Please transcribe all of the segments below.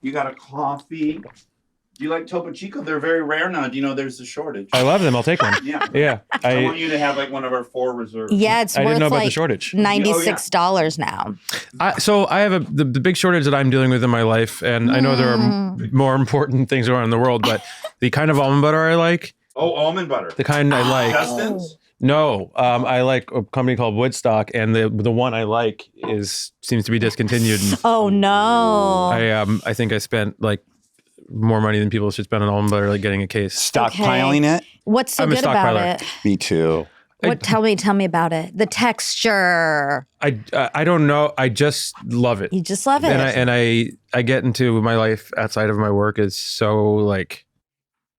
You got a coffee. Do you like Topo Chico? They're very rare now. Do you know there's a shortage? I love them. I'll take one. Yeah. Yeah. I want you to have like one of our 4 reserves. Yeah, it's I worth didn't know about like the shortage. $96 now. So I have the big shortage that I'm dealing with in my life, and I know there are more important things going on in the world, but the kind of almond butter I like. Oh, almond butter. The kind I like. Justin's? No, I like a company called Woodstock, and the one I like seems to be discontinued. And Oh no. I think I spent like more money than people should spend on almond butter, like getting a case. Stockpiling it? What's so I'm a good about stockpiler. it? Me too. Tell me about it. The texture. I don't know. I just love it. You just love it. And I get into my life outside of my work is so like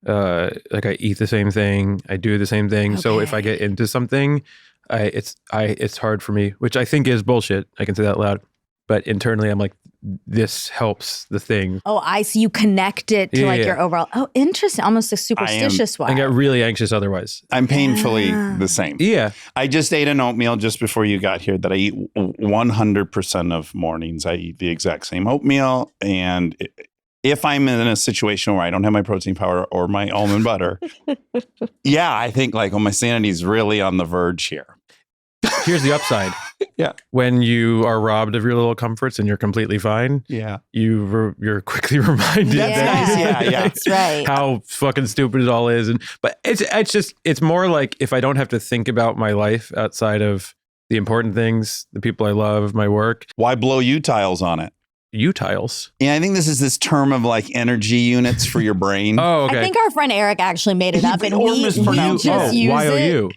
I eat the same thing, I do the same thing. Okay. So if I get into something, it's hard for me, which I think is bullshit. I can say that loud, but internally I'm like, this helps the thing. Oh, I see. You connect it to your overall. Oh, interesting. Almost a superstitious one. I get really anxious otherwise. I'm painfully the same. Yeah. I just ate an oatmeal just before you got here that I eat 100% of mornings. I eat the exact same oatmeal. And if I'm in a situation where I don't have my protein powder or my almond butter, I think like, my sanity is really on the verge here. Here's the upside. Yeah. When you are robbed of your little comforts and you're completely fine, you're quickly reminded That's right. how fucking stupid it all is. But it's more like if I don't have to think about my life outside of the important things, the people I love, my work. Why blow U-tiles on it? U-tiles? Yeah, I think this is this term of like energy units for your brain. Oh, okay. I think our friend Eric actually made it up, and we just use Y-O-U.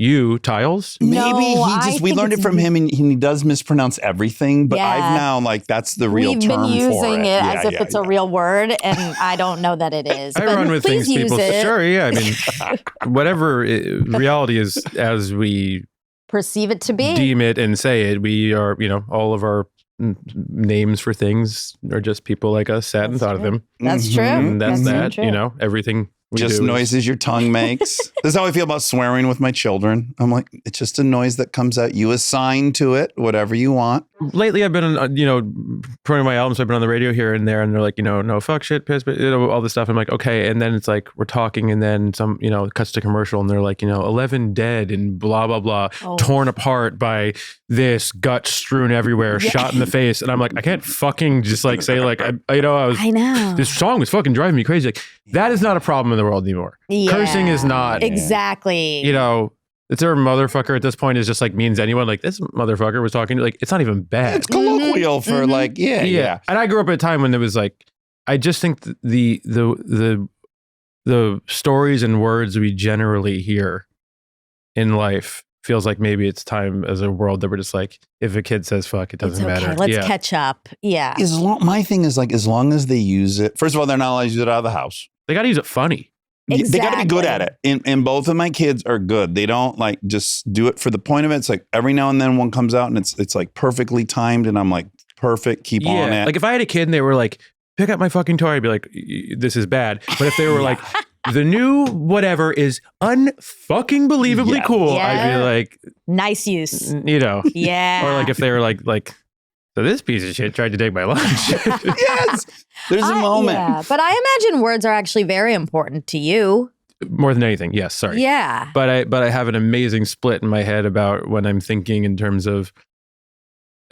U-tiles? Maybe we learned it from him, and he does mispronounce everything, but I've now that's the real term for it. We've been using it as if it's a real word, and I don't know that it is. I but run with please things people use it. Sure, yeah. I mean, whatever reality is as we perceive it to be. Deem it and say it. We are, all of our names for things are just people like us sat and thought of them. That's true. And that's that, true. everything we just do noises your tongue makes. This is how I feel about swearing with my children. I'm like, it's just a noise that comes out. You assign to it whatever you want. Lately, I've been, promoting my albums. I've been on the radio here and there, and they're like, no fuck shit, piss, but all this stuff. I'm like, okay. And then it's like, we're talking, and then some, cuts to commercial, and they're like, 11 dead and blah, blah, blah, torn apart by this, guts strewn everywhere, shot in the face. And I'm like, I can't fucking just like say like, I know. This song was fucking driving me crazy. Like, that is not a problem in the world anymore. Yeah, cursing is not. Exactly. It's a motherfucker at this point is just like means anyone. Like, this motherfucker was talking to, like, it's not even bad. It's colloquial for like, yeah. And I grew up at a time when there was like, I just think the stories and words we generally hear in life feels like maybe it's time as a world that we're just like, if a kid says fuck, it doesn't matter. Let's catch up. Yeah. My thing is like, as long as they use it, first of all, they're not allowed to use it out of the house. They got to use it funny. Exactly. They got to be good at it. And both of my kids are good. They don't like just do it for the point of it. It's like every now and then one comes out and it's like perfectly timed. And I'm like, perfect. Keep on it. Like if I had a kid and they were like, pick up my fucking toy, I'd be like, this is bad. But if they were like, the new whatever is unfucking believably cool, I'd be like, nice use. Yeah. Or like if they were like, so this piece of shit tried to take my lunch. Yes. There's a moment. Yeah, but I imagine words are actually very important to you. More than anything. Yes. Sorry. Yeah. But I have an amazing split in my head about when I'm thinking in terms of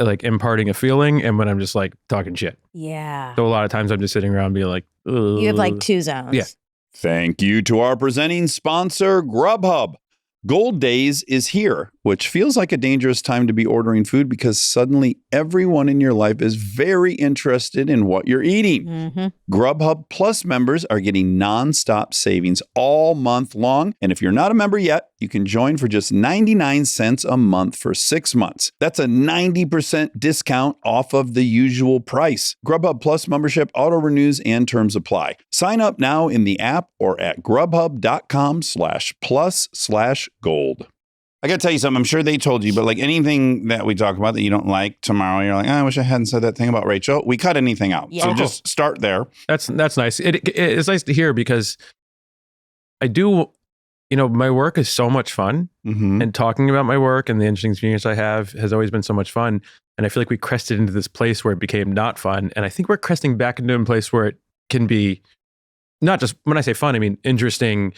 like imparting a feeling and when I'm just like talking shit. Yeah. So a lot of times I'm just sitting around being like, ugh. You have like 2 zones. Yeah. Thank you to our presenting sponsor, Grubhub. Gold Days is here, which feels like a dangerous time to be ordering food because suddenly everyone in your life is very interested in what you're eating. Mm-hmm. Grubhub Plus members are getting nonstop savings all month long. And if you're not a member yet, you can join for just 99 cents a month for 6 months. That's a 90% discount off of the usual price. Grubhub Plus membership auto-renews and terms apply. Sign up now in the app or at grubhub.com/plus/gold. I got to tell you something. I'm sure they told you, but like anything that we talk about that you don't like tomorrow, you're like, I wish I hadn't said that thing about Rachel. We cut anything out. Yeah. So just start there. That's nice. It's nice to hear because I do my work is so much fun, and talking about my work and the interesting experience I have has always been so much fun. And I feel like we crested into this place where it became not fun. And I think we're cresting back into a place where it can be not just, when I say fun, I mean interesting,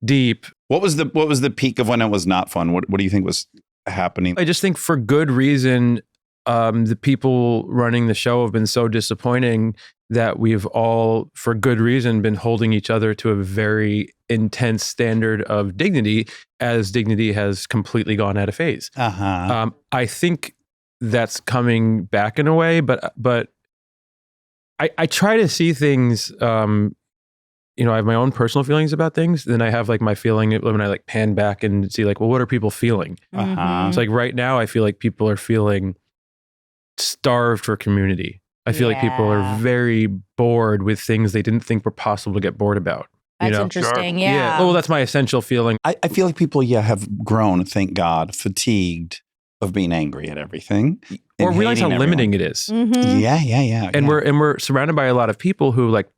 deep. What was the peak of when it was not fun? What do you think was happening? I just think for good reason, the people running the show have been so disappointing that we've all, for good reason, been holding each other to a very intense standard of dignity, as dignity has completely gone out of phase. I think that's coming back in a way, but I try to see things. I have my own personal feelings about things. Then I have like my feeling when I like pan back and see like, well, what are people feeling? It's like right now I feel like people are feeling starved for community. I feel like people are very bored with things they didn't think were possible to get bored about. That's interesting. Yeah. Well, that's my essential feeling. I feel like people, have grown, thank God, fatigued of being angry at everything. Or realize how limiting it is. Yeah. And we're surrounded by a lot of people who like,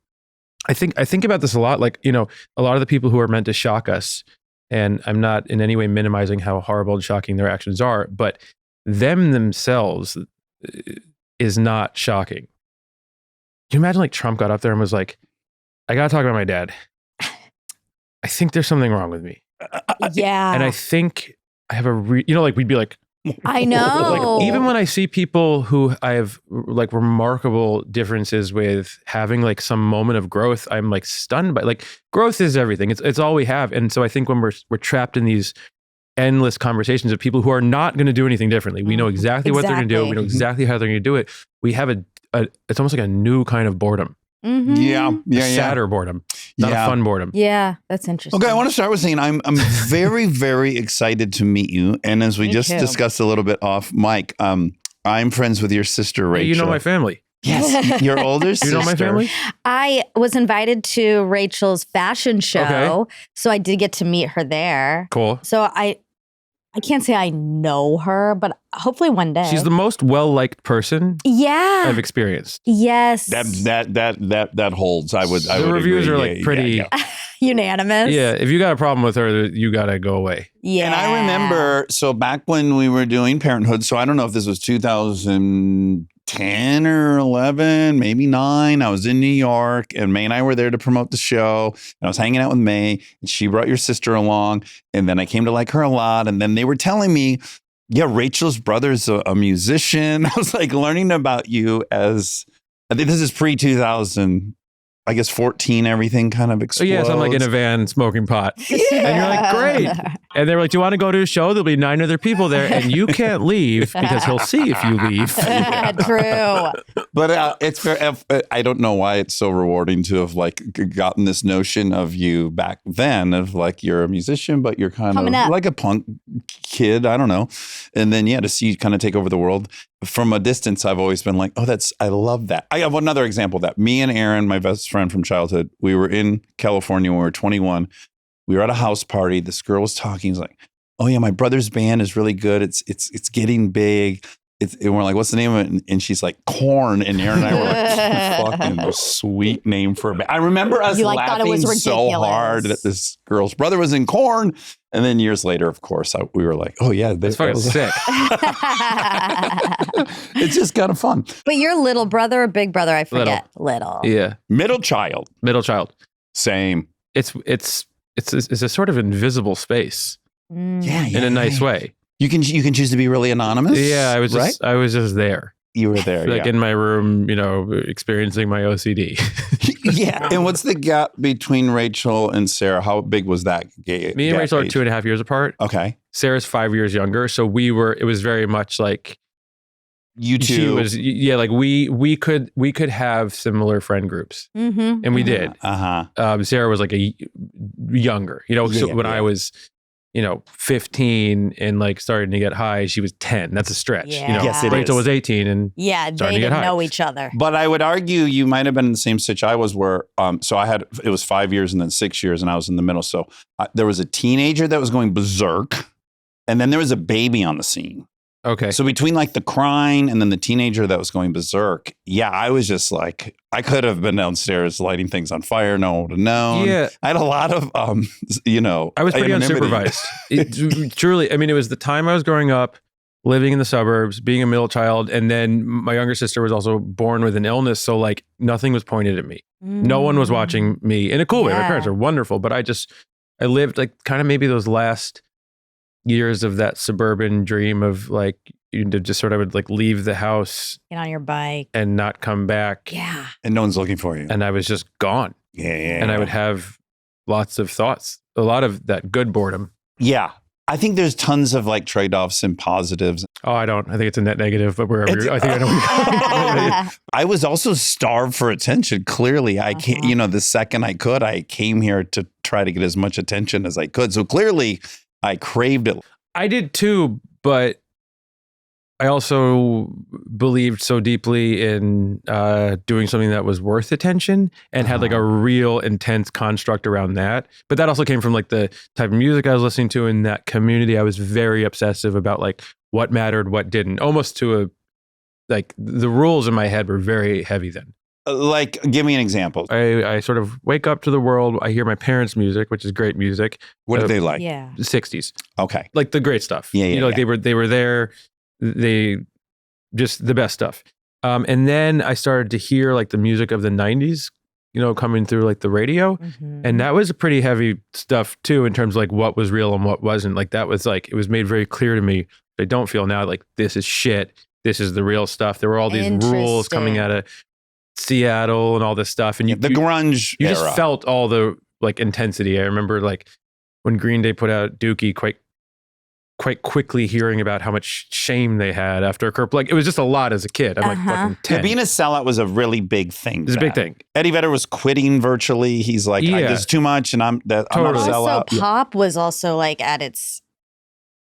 I think about this a lot. Like, a lot of the people who are meant to shock us, and I'm not in any way minimizing how horrible and shocking their actions are, but them themselves is not shocking. Can you imagine like Trump got up there and was like, I got to talk about my dad. I think there's something wrong with me. Yeah. And I think I have like we'd be like, I know. Like, even when I see people who I have like remarkable differences with having like some moment of growth, I'm like stunned by like growth is everything. It's all we have. And so I think when we're trapped in these endless conversations of people who are not going to do anything differently, we know exactly what they're going to do. We know exactly how they're going to do it. We have it's almost like a new kind of boredom. Yeah. Sadder boredom, not a fun boredom. Yeah, that's interesting. Okay, I want to start with saying I'm very, very excited to meet you. And as we just discussed a little bit off mic, I'm friends with your sister, Rachel. Hey, you know my family. Yes, your older sister. You know my family? I was invited to Rachel's fashion show, so I did get to meet her there. Cool. So I can't say I know her, but hopefully one day. She's the most well-liked person I've experienced. Yes. That holds. I would The reviews agree. are like pretty unanimous. Yeah, if you got a problem with her, you got to go away. Yeah. And I remember, so back when we were doing Parenthood, so I don't know if this was 2010 or 11, maybe 9. I was in New York and May and I were there to promote the show. And I was hanging out with May and she brought your sister along. And then I came to like her a lot. And then they were telling me, yeah, Rachel's brother's a musician. I was like learning about you as, I think this is pre-2000. I guess 14, everything kind of explodes. So yes, I'm like in a van smoking pot. And you're like, great. And they were like, do you want to go to a show? There'll be 9 other people there and you can't leave because he'll see if you leave. True. But it's fair. I don't know why it's so rewarding to have like gotten this notion of you back then of like you're a musician, but you're kind of like a punk kid. I don't know. And then, to see you kind of take over the world from a distance, I've always been like, I love that. I have another example of that. Me and Aaron, my best friend from childhood, we were in California when we were 21. We were at a house party. This girl was talking. He's like, oh yeah, my brother's band is really good. It's getting big. And we're like, what's the name of it? And she's like, Korn. And Aaron and I were like, fucking sweet name for a band. I remember us laughing so hard that this girl's brother was in Korn. And then years later, of course, we were like, oh yeah. That's fucking sick. It's just kind of fun. But your little brother or big brother? I forget. Little. Yeah. Middle child. Same. It's a sort of invisible space. In a nice way. You can choose to be really anonymous. Yeah, I was just there. You were there, like in my room, experiencing my OCD. Yeah. And what's the gap between Rachel and Sarah? How big was that gap? Me and Rachel are 2.5 years apart. Okay. Sarah's 5 years younger, so it was very much like you two. She was, like we could have similar friend groups, and we did. Sarah was like a younger, when I was 15 and like starting to get high, she was 10. That's a stretch. Yes, it Rachel is. was 18 and they didn't know each other. But I would argue you might have been in the same situation I was where, so it was 5 years and then 6 years and I was in the middle. So there was a teenager that was going berserk and then there was a baby on the scene. Okay. So between like the crying and then the teenager that was going berserk, I was just like, I could have been downstairs lighting things on fire. No one would have known. Yeah. I had a lot of, I was pretty anonymity. unsupervised. Truly, I mean, it was the time I was growing up, living in the suburbs, being a middle child, and then my younger sister was also born with an illness, so like nothing was pointed at me. No one was watching me in a cool way. My parents are wonderful, but I lived like kind of maybe those last years of that suburban dream of like just sort of would like leave the house, Get on your bike. and not come back. Yeah. And no one's looking for you. And I was just gone. Yeah. And I would have lots of thoughts, a lot of that good boredom. Yeah. I think there's tons of like trade-offs and positives. Oh, I don't. I think it's a net negative, but wherever I think I know where you're going. I was also starved for attention. Clearly, I can't, the second I could, I came here to try to get as much attention as I could. So clearly, I craved it. I did too, but I also believed so deeply in doing something that was worth attention and had like a real intense construct around that. But that also came from like the type of music I was listening to in that community. I was very obsessive about like what mattered, what didn't, almost to like the rules in my head were very heavy then. Like, give me an example. I sort of wake up to the world. I hear my parents' music, which is great music. What did they like? Yeah. The 60s. Okay. Like the great stuff. Yeah, like they were there. They just the best stuff. And then I started to hear like the music of the 90s, coming through like the radio. Mm-hmm. And that was pretty heavy stuff too, in terms of like what was real and what wasn't. Like that was like, it was made very clear to me. I don't feel now like this is shit. This is the real stuff. There were all these rules coming out of Seattle and all this stuff. And the grunge you era. just felt all the like intensity. I remember like when Green Day put out Dookie, quite quickly hearing about how much shame they had after Kurt. Like it was just a lot as a kid. I'm like fucking 10. Being a sellout was a really big thing. It was a big thing. Eddie Vedder was quitting virtually. He's like, this is too much, and I'm not a sellout. Also, pop was also like at its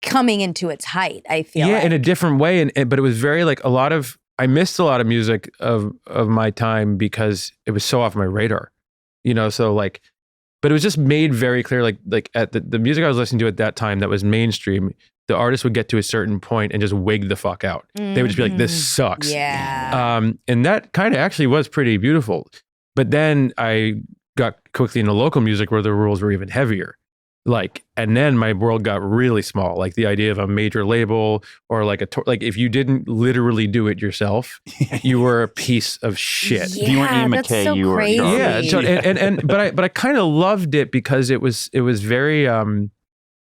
coming into its height. I feel like. in a different way, but it was very like a lot of. I missed a lot of music of my time because it was so off my radar, So like, but it was just made very clear, like at the music I was listening to at that time that was mainstream. The artist would get to a certain point and just wig the fuck out. They would just be like, "This sucks." Yeah. And that kind of actually was pretty beautiful. But then I got quickly into local music where the rules were even heavier. Like, and then my world got really small. Like the idea of a major label or like like if you didn't literally do it yourself, you were a piece of shit. Yeah, if you weren't Ian McKay, so you were. crazy. Yeah, but I kind of loved it because it was very. I mean,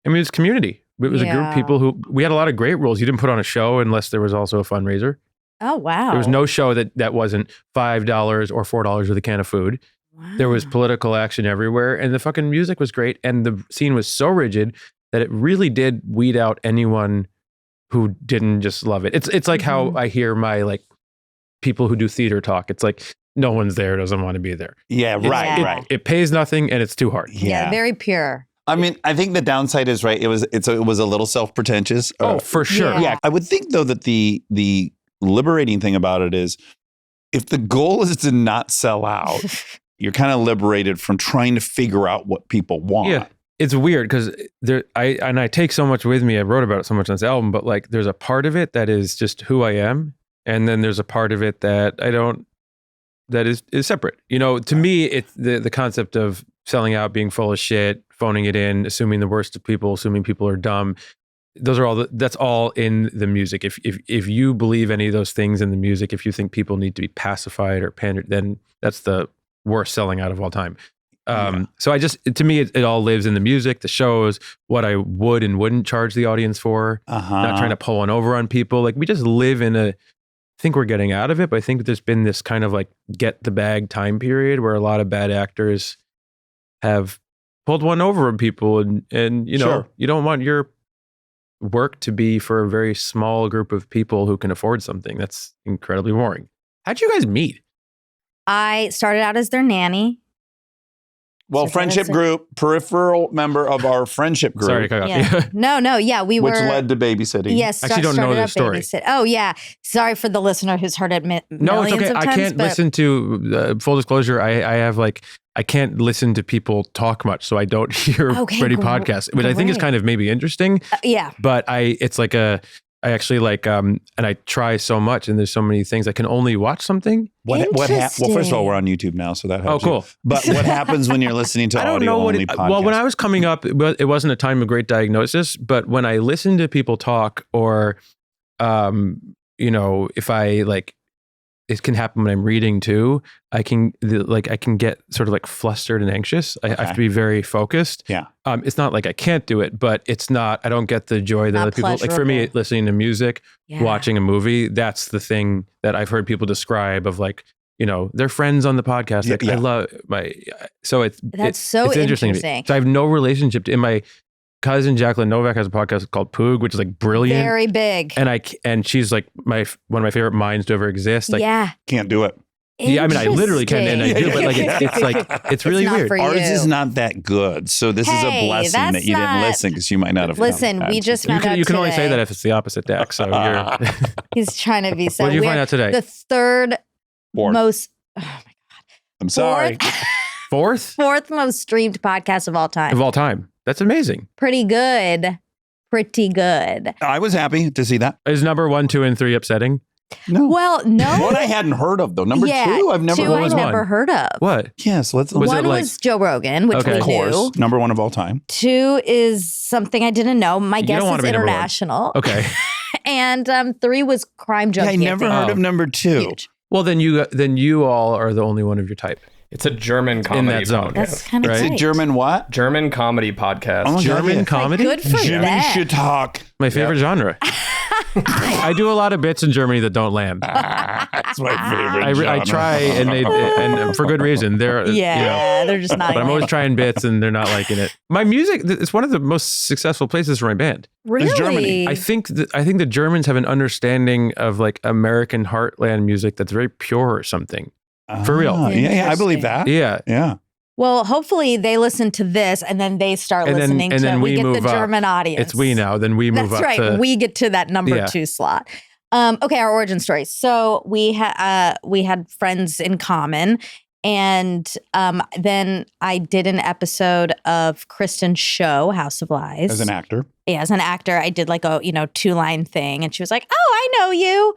it was community. It was a group of people who we had a lot of great rules. You didn't put on a show unless there was also a fundraiser. Oh wow! There was no show that wasn't $5 or $4 with a can of food. Wow. There was political action everywhere, and the fucking music was great, and the scene was so rigid that it really did weed out anyone who didn't just love it. It's like how I hear my like people who do theater talk. It's like no one's there, doesn't want to be there. Yeah, right, right. It pays nothing, and it's too hard. Yeah, very pure. I mean, I think the downside is right. It was a little self-pretentious. Oh, for sure. Yeah, I would think though that the liberating thing about it is if the goal is to not sell out. You're kind of liberated from trying to figure out what people want. Yeah, it's weird because I take so much with me. I wrote about it so much on this album, but like there's a part of it that is just who I am, and then there's a part of it that I don't. That is separate. To me, it's the concept of selling out, being full of shit, phoning it in, assuming the worst of people, assuming people are dumb. Those are all. That's all in the music. If you believe any of those things in the music, if you think people need to be pacified or pandered, then that's the worst selling out of all time. So to me, it all lives in the music, the shows, what I would and wouldn't charge the audience for, not trying to pull one over on people. Like we just live in I think we're getting out of it, but I think there's been this kind of like get the bag time period where a lot of bad actors have pulled one over on people and you don't want your work to be for a very small group of people who can afford something. That's incredibly boring. How'd you guys meet? I started out as their nanny. Well, So friendship that's it. group, peripheral member of our friendship group. Sorry to cut off. Yeah. No. Yeah, we were. Which led to babysitting. Yes. Actually don't know started the out story. babysit. Oh, yeah. Sorry for the listener who's heard it No, it's millions okay. of times. I can't listen to, full disclosure, I have like, I can't listen to people talk much, so I don't hear Okay, pretty great. podcasts, which I think is Great. kind of maybe interesting. Yeah. But it's like I actually like, and I try so much, and there's so many things. I can only watch something. Well, first of all, we're on YouTube now, so that helps. Oh, cool. But what happens when you're listening to audio-only podcasts? Well, when I was coming up, it wasn't a time of great diagnosis, but when I listen to people talk or, if I like, it can happen when I'm reading too. I can get sort of like flustered and anxious. I have to be very focused. Yeah. It's not like I can't do it, but I don't get the joy that other people, like for me, listening to music, watching a movie, that's the thing that I've heard people describe of like, their friends on the podcast. Like I love it's interesting. To me. So I have no relationship in my cousin Jacqueline Novak has a podcast called Poog, which is like brilliant, very big, and she's like one of my favorite minds to ever exist. Like, can't do it. Yeah, I mean, I literally can, and I do, but like, it's really weird. Ours is not that good, so this is a blessing that you didn't listen because you might not have. Listen, we just found out. You can only today. say that if it's the opposite, Dax. So you're. He's trying to be so. What did you find out today? The third most. Oh my God. I'm sorry. Fourth most streamed podcast of all time. Of all time. That's amazing. Pretty good. I was happy to see that. Is number 1, 2, and 3 upsetting? No. Well, no. One I hadn't heard of though. Number 2, I've never heard of. never heard of. What? Yes, let's. One was Joe Rogan, which we of course, knew. number 1 of all time. 2 is something I didn't know. My guess is international. Okay. And 3 was Crime Junkie. I never heard of number 2. Huge. Well, then you all are the only one of your type. It's a German comedy in that zone. podcast. That's kind of right? It's a German what? German comedy podcast. Oh, German comedy? Good for German them. shit talk. My favorite genre. I do a lot of bits in Germany that don't land. That's my favorite. I try, and for good reason. They're they're just not. But I'm always trying bits, and they're not liking it. My music, it's one of the most successful places for my band. Really? It's Germany. I think the Germans have an understanding of like American heartland music that's very pure or something. For real. Yeah, I believe that. Yeah. Well, hopefully they listen to this and then they start listening to then we get the move up. German audience. It's we now. Then we move That's up. right. We get to that number 2 slot. Okay, our origin story. So we had friends in common, and then I did an episode of Kristen's show, House of Lies. As an actor. Yeah, as an actor, I did like a 2-line thing, and she was like, "Oh, I know you."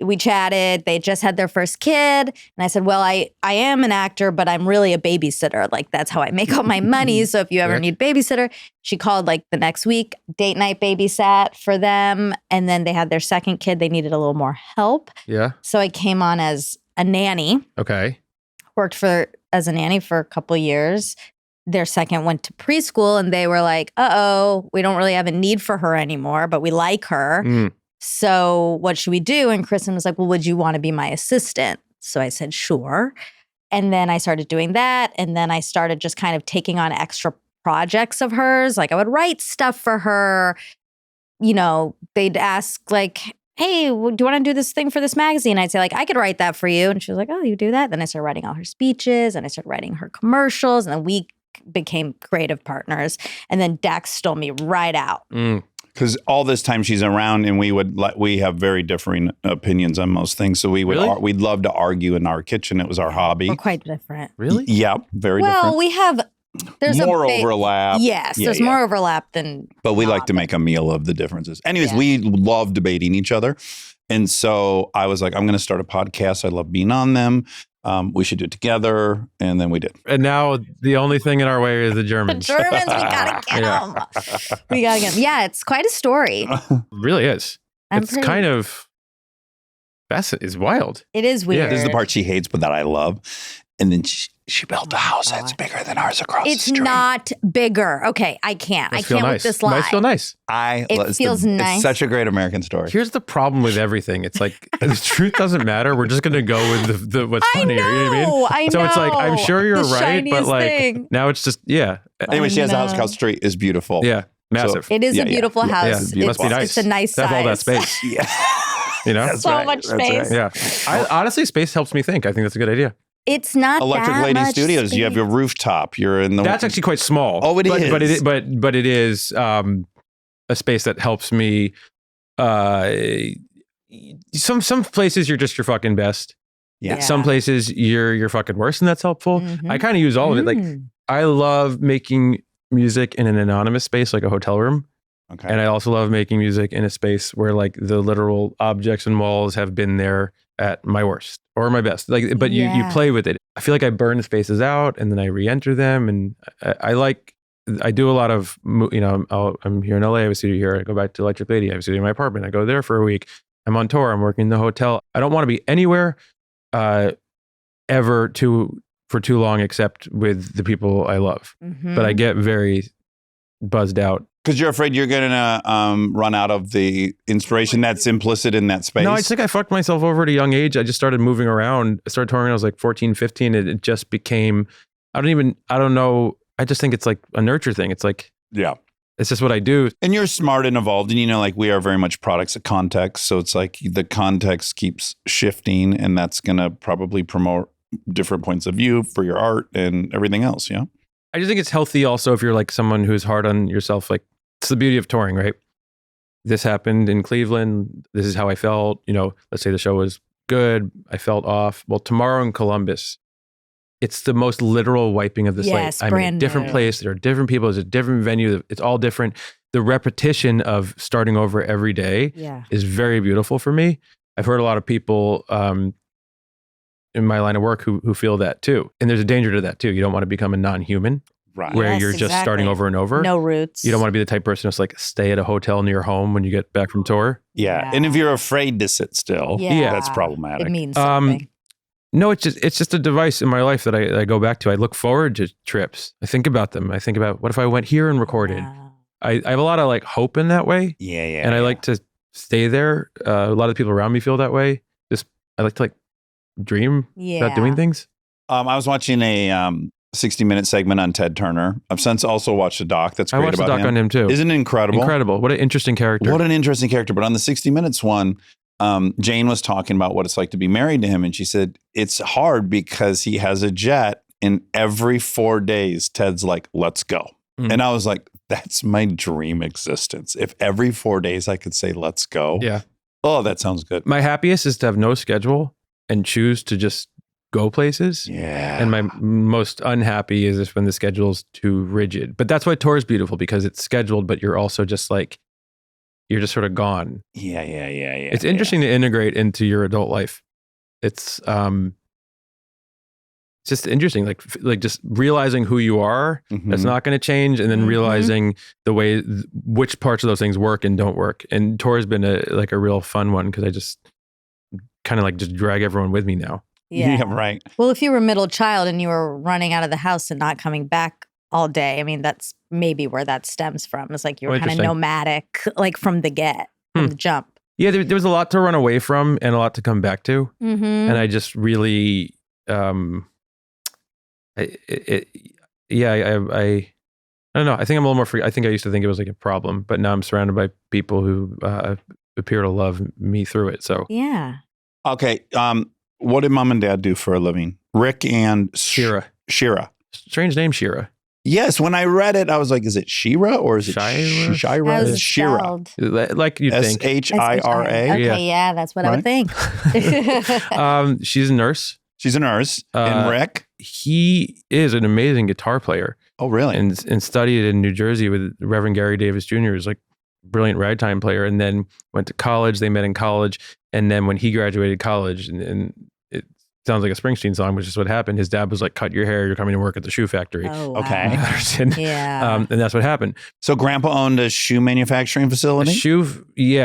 We chatted. They just had their first kid. And I said, well, I am an actor, but I'm really a babysitter. Like, that's how I make all my money. So if you ever need babysitter, she called like the next week, date night babysat for them. And then they had their second kid. They needed a little more help. Yeah. So I came on as a nanny. Okay. Worked as a nanny for a couple of years. Their second went to preschool, and they were like, we don't really have a need for her anymore, but we like her. So what should we do? And Kristen was like, well, would you want to be my assistant? So I said, sure. And then I started doing that. And then I started just kind of taking on extra projects of hers. Like I would write stuff for her. They'd ask like, hey, do you want to do this thing for this magazine? I'd say like, I could write that for you. And she was like, oh, you do that? Then I started writing all her speeches, and I started writing her commercials. And then we became creative partners. And then Dax stole me right out. Because all this time she's around, and we have very differing opinions on most things. So we'd love to argue in our kitchen. It was our hobby. We're quite different. Really? Yeah, very different. Well, we have there's more overlap. Yes, there's more overlap than. But we like to make a meal of the differences. Anyways, we love debating each other, and so I was like, I'm going to start a podcast. I love being on them. We should do it together. And then we did. And now the only thing in our way is the Germans. The Germans, we got to get them. We got to get them. Yeah, it's quite a story. It really is. It's kind of, it's wild. It is weird. Yeah, this is the part she hates, but that I love. And then she built a house that's bigger than ours across the street. It's not bigger. Okay, I can't with this lie. Might feel nice. It feels nice. It's such a great American story. Here's the problem with everything. It's like the truth doesn't matter. We're just going to go with the what's funnier. You know what I mean? I know. So it's like, I'm sure you're right, but like now it's just, Anyway, she has a house across the street. Is beautiful. Yeah, massive. It is a beautiful house. It must be nice. It's a nice size. Have all that space. So much space. Yeah. Honestly, space helps me think. I think that's a good idea. It's not Electric that Lady much Studios. space. You have your rooftop. You're in the. That's actually quite small. Oh, it is. But it is a space that helps me. Some places you're just your fucking best. Yeah. Some places you're fucking worse, and that's helpful. I kind of use all of it. Like I love making music in an anonymous space, like a hotel room. Okay. And I also love making music in a space where like the literal objects and walls have been there at my worst or my best. Like, but you Yeah. play with it. I feel like I burn spaces out and then I re-enter them. And I do a lot of, I'm here in LA, I have a studio here. I go back to Electric Lady, I have a studio in my apartment. I go there for a week. I'm on tour. I'm working in the hotel. I don't want to be anywhere ever for too long except with the people I love. Mhm. But I get very buzzed out. Because you're afraid you're going to run out of the inspiration that's implicit in that space. No, I think I fucked myself over at a young age. I just started moving around. I started touring when I was like 14, 15. It just became, I don't know. I just think it's like a nurture thing. It's like, Yeah. it's just what I do. And you're smart and evolved. And, like we are very much products of context. So it's like the context keeps shifting and that's going to probably promote different points of view for your art and everything else. Yeah. I just think it's healthy also if you're like someone who's hard on yourself. Like, it's the beauty of touring, right? This happened in Cleveland. This is how I felt. Let's say the show was good. I felt off. Well, tomorrow in Columbus, it's the most literal wiping of the Yes, slate. I'm in a brand different new. place. There are different people. It's a different venue. It's all different. The repetition of starting over every day Yeah. is very beautiful for me. I've heard a lot of people in my line of work who feel that too. And there's a danger to that too. You don't want to become a non-human Right. where Yes, you're just starting exactly. over and over. No roots. You don't want to be the type of person that's like stay at a hotel near home when you get back from tour. Yeah. Yeah. And if you're afraid to sit still, Yeah. that's problematic. It means something. No, it's just a device in my life that I go back to. I look forward to trips. I think about them. I think about what if I went here and recorded. Wow. I have a lot of like hope in that way. Yeah. Yeah. And I like to stay there. A lot of the people around me feel that way. I like to like dream Yeah. about doing things. I was watching a 60-minute segment on Ted Turner. I've since also watched a doc that's I great watched the about doc on him too. Isn't it incredible? Incredible. What an interesting character. What an interesting character. But on the 60 Minutes one, Jane was talking about what it's like to be married to him. And she said, it's hard because he has a jet and every 4 days, Ted's like, let's go. Mhm. And I was like, that's my dream existence. If every 4 days I could say, let's go. Yeah. Oh, that sounds good. My happiest is to have no schedule and choose to just go places. Yeah. And my most unhappy is if when the schedule's too rigid. But that's why tour is beautiful because it's scheduled, but you're also just like, you're just sort of gone. Yeah. It's interesting to integrate into your adult life. It's just interesting, like just realizing who you are. Mhm. That's not going to change, and then Mhm. realizing the way which parts of those things work and don't work. And tour has been a real fun one because I just kind of like just drag everyone with me now. Yeah. Right. Well, if you were a middle child and you were running out of the house and not coming back all day, I mean, that's maybe where that stems from. It's like you Oh, were kind of interesting. nomadic, like from the from the jump. Yeah, there was a lot to run away from and a lot to come back to, Mm-hmm. and I just really, I don't know. I think I'm a little more free. I think I used to think it was like a problem, but now I'm surrounded by people who appear to love me through it. So Yeah. Okay. What did mom and dad do for a living? Rick and Shira, Shira. strange name, Shira. Yes, when I read it, I was like, is it Shira or is it Shira? Shira? How's It's it Shira. spelled? Like you'd think. Shira. Okay, yeah, that's what I would think. She's a nurse. She's a nurse. And Rick? He is an amazing guitar player Oh, really? and studied in New Jersey with Reverend Gary Davis Jr., who's like a brilliant ragtime player, and then went to college. They met in college. And then when he graduated college, and it sounds like a Springsteen song, which is what happened. His dad was like, cut your hair. You're coming to work at the shoe factory. Oh, Okay. wow. Patterson. Yeah. And that's what happened. So grandpa owned a shoe manufacturing A facility? shoe,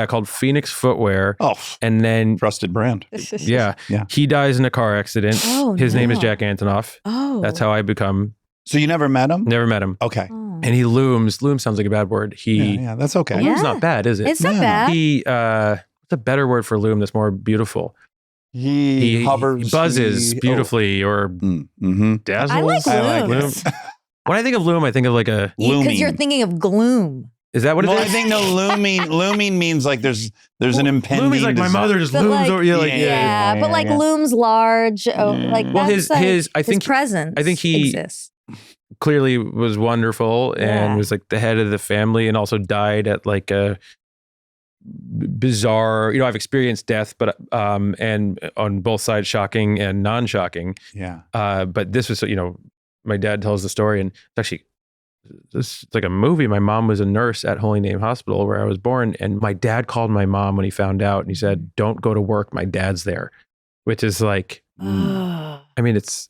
called Phoenix Footwear. Oh, And then, trusted brand. yeah, Yeah. he dies in a car accident. Oh, His name is no. Jack Antonoff. Oh. That's how I become. So you never met him? Never met him. Okay. Oh. And he looms. Loom sounds like a bad word. Yeah, that's okay. Yeah. Loom's not bad, is it? It's not Yeah. bad. He, what's a better word for loom that's more beautiful? He hovers. He buzzes beautifully or Mm-hmm. dazzles. I like I like looms. When I think of loom, I think of like a, Because you're Looming. thinking of gloom. is that what it Well, is? I think no, looming means like there's an impending. Loom is like my mother just But looms like- over. Yeah, like, Yeah, but like yeah. looms large. Oh, like Well, that's I think his presence. I think he- exists. clearly was wonderful and Yeah. was like the head of the family and also died at like a bizarre, I've experienced death, but and on both sides, shocking and non-shocking. Yeah. But this was, my dad tells the story, and it's actually it's like a movie. My mom was a nurse at Holy Name Hospital where I was born. And my dad called my mom when he found out and he said, don't go to work. My dad's there, which is like, I mean, it's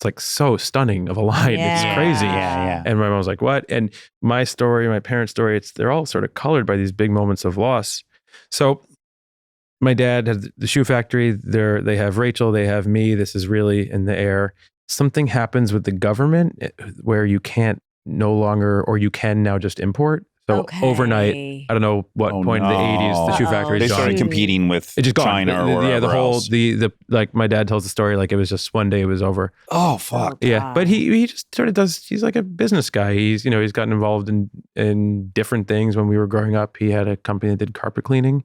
like so stunning of a line. It's crazy. Yeah. And my mom was like, what? And my story, my parents' story, they're all sort of colored by these big moments of loss. So my dad has the shoe factory. They have Rachel, they have me. This is really in the air. Something happens with the government where you can't no longer, or you can now just import. So overnight, I don't know what point in the 80s, the shoe factory They is gone. started competing with It's just gone. China or whatever the whole, else. the like my dad tells the story like it was just one day it was over. Oh, fuck. Yeah, but he just sort of does. He's like a business guy. He's gotten involved in different things. When we were growing up, he had a company that did carpet cleaning.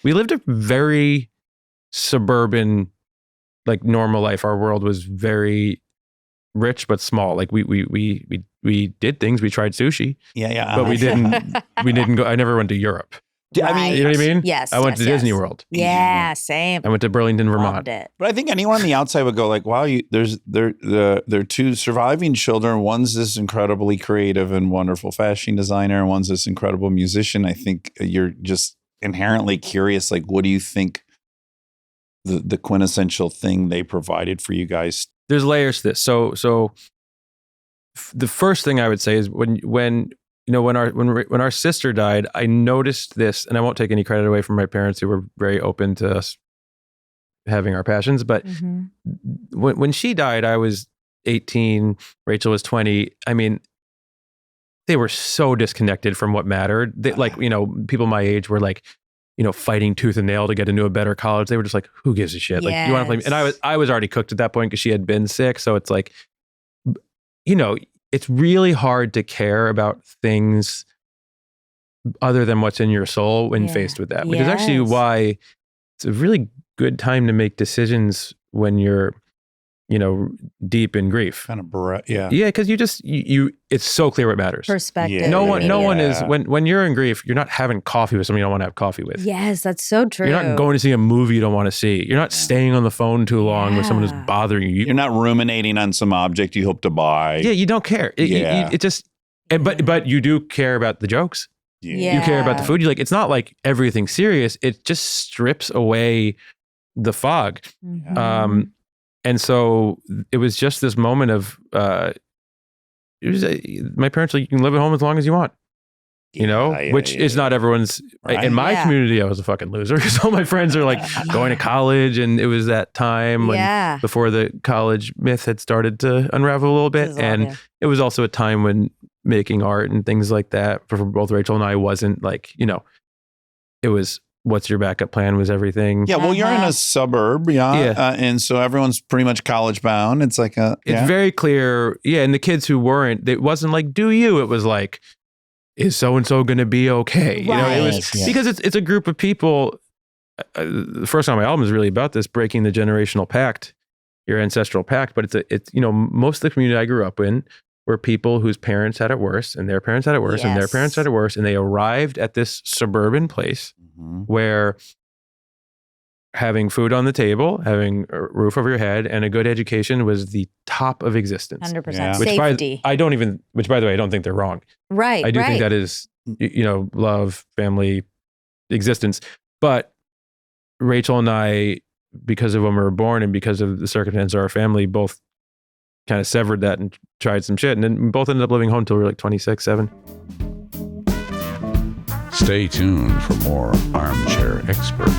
We lived a very suburban, like normal life. Our world was very rich but small. Like we did things. We tried sushi, but we didn't go. I never went to Europe. I mean, you know what I mean? Yes. I went to Disney World. Yeah, same. I went to Burlington, Vermont. Loved it. But I think anyone on the outside would go like, wow, there are two surviving children. One's this incredibly creative and wonderful fashion designer, and one's this incredible musician. I think you're just inherently curious, like, what do you think the quintessential thing they provided for you guys? There's layers to this. So the first thing I would say is when our sister died, I noticed this, and I won't take any credit away from my parents who were very open to us having our passions. But when she died, I was 18, Rachel was 20. I mean, they were so disconnected from what mattered. They, people my age were like, fighting tooth and nail to get into a better college. They were just like, who gives a shit? Like, you want to play me? And I was already cooked at that point because she had been sick. So it's like, it's really hard to care about things other than what's in your soul when faced with that, which is actually why it's a really good time to make decisions when you're, deep in grief. Kind of, yeah. Yeah, because it's so clear what matters. Perspective. Yeah. No one is, when you're in grief, you're not having coffee with someone you don't want to have coffee with. Yes, that's so true. You're not going to see a movie you don't want to see. You're not staying on the phone too long with someone who's bothering you. You're not ruminating on some object you hope to buy. Yeah, you don't care. It just, but you do care about the jokes. Yeah. You care about the food. It's not like everything's serious. It just strips away the fog. And so it was just this moment of, my parents were like, you can live at home as long as you want, which is not everyone's. Right. In my community, I was a fucking loser because all my friends are like going to college. And it was that time when before the college myth had started to unravel a little bit. And it was also a time when making art and things like that for both Rachel and I wasn't like, it was, what's your backup plan was everything. Yeah, well, you're in a suburb, and so everyone's pretty much college bound. It's like it's very clear. Yeah, and the kids who weren't, it wasn't like, do you? It was like, is so-and-so going to be okay? Right. It was because it's a group of people. The first time my album is really about this, breaking the generational pact, your ancestral pact. But it's most of the community I grew up in were people whose parents had it worse, and their parents had it worse, and their parents had it worse, and they arrived at this suburban place where having food on the table, having a roof over your head, and a good education was the top of existence. 100% Which safety. by the way, I don't think they're wrong. Right. I do think that is, love, family, existence. But Rachel and I, because of when we were born and because of the circumstances of our family, both kind of severed that and tried some shit. And then we both ended up living home until we were like 26, 7. Stay tuned for more Armchair Expert,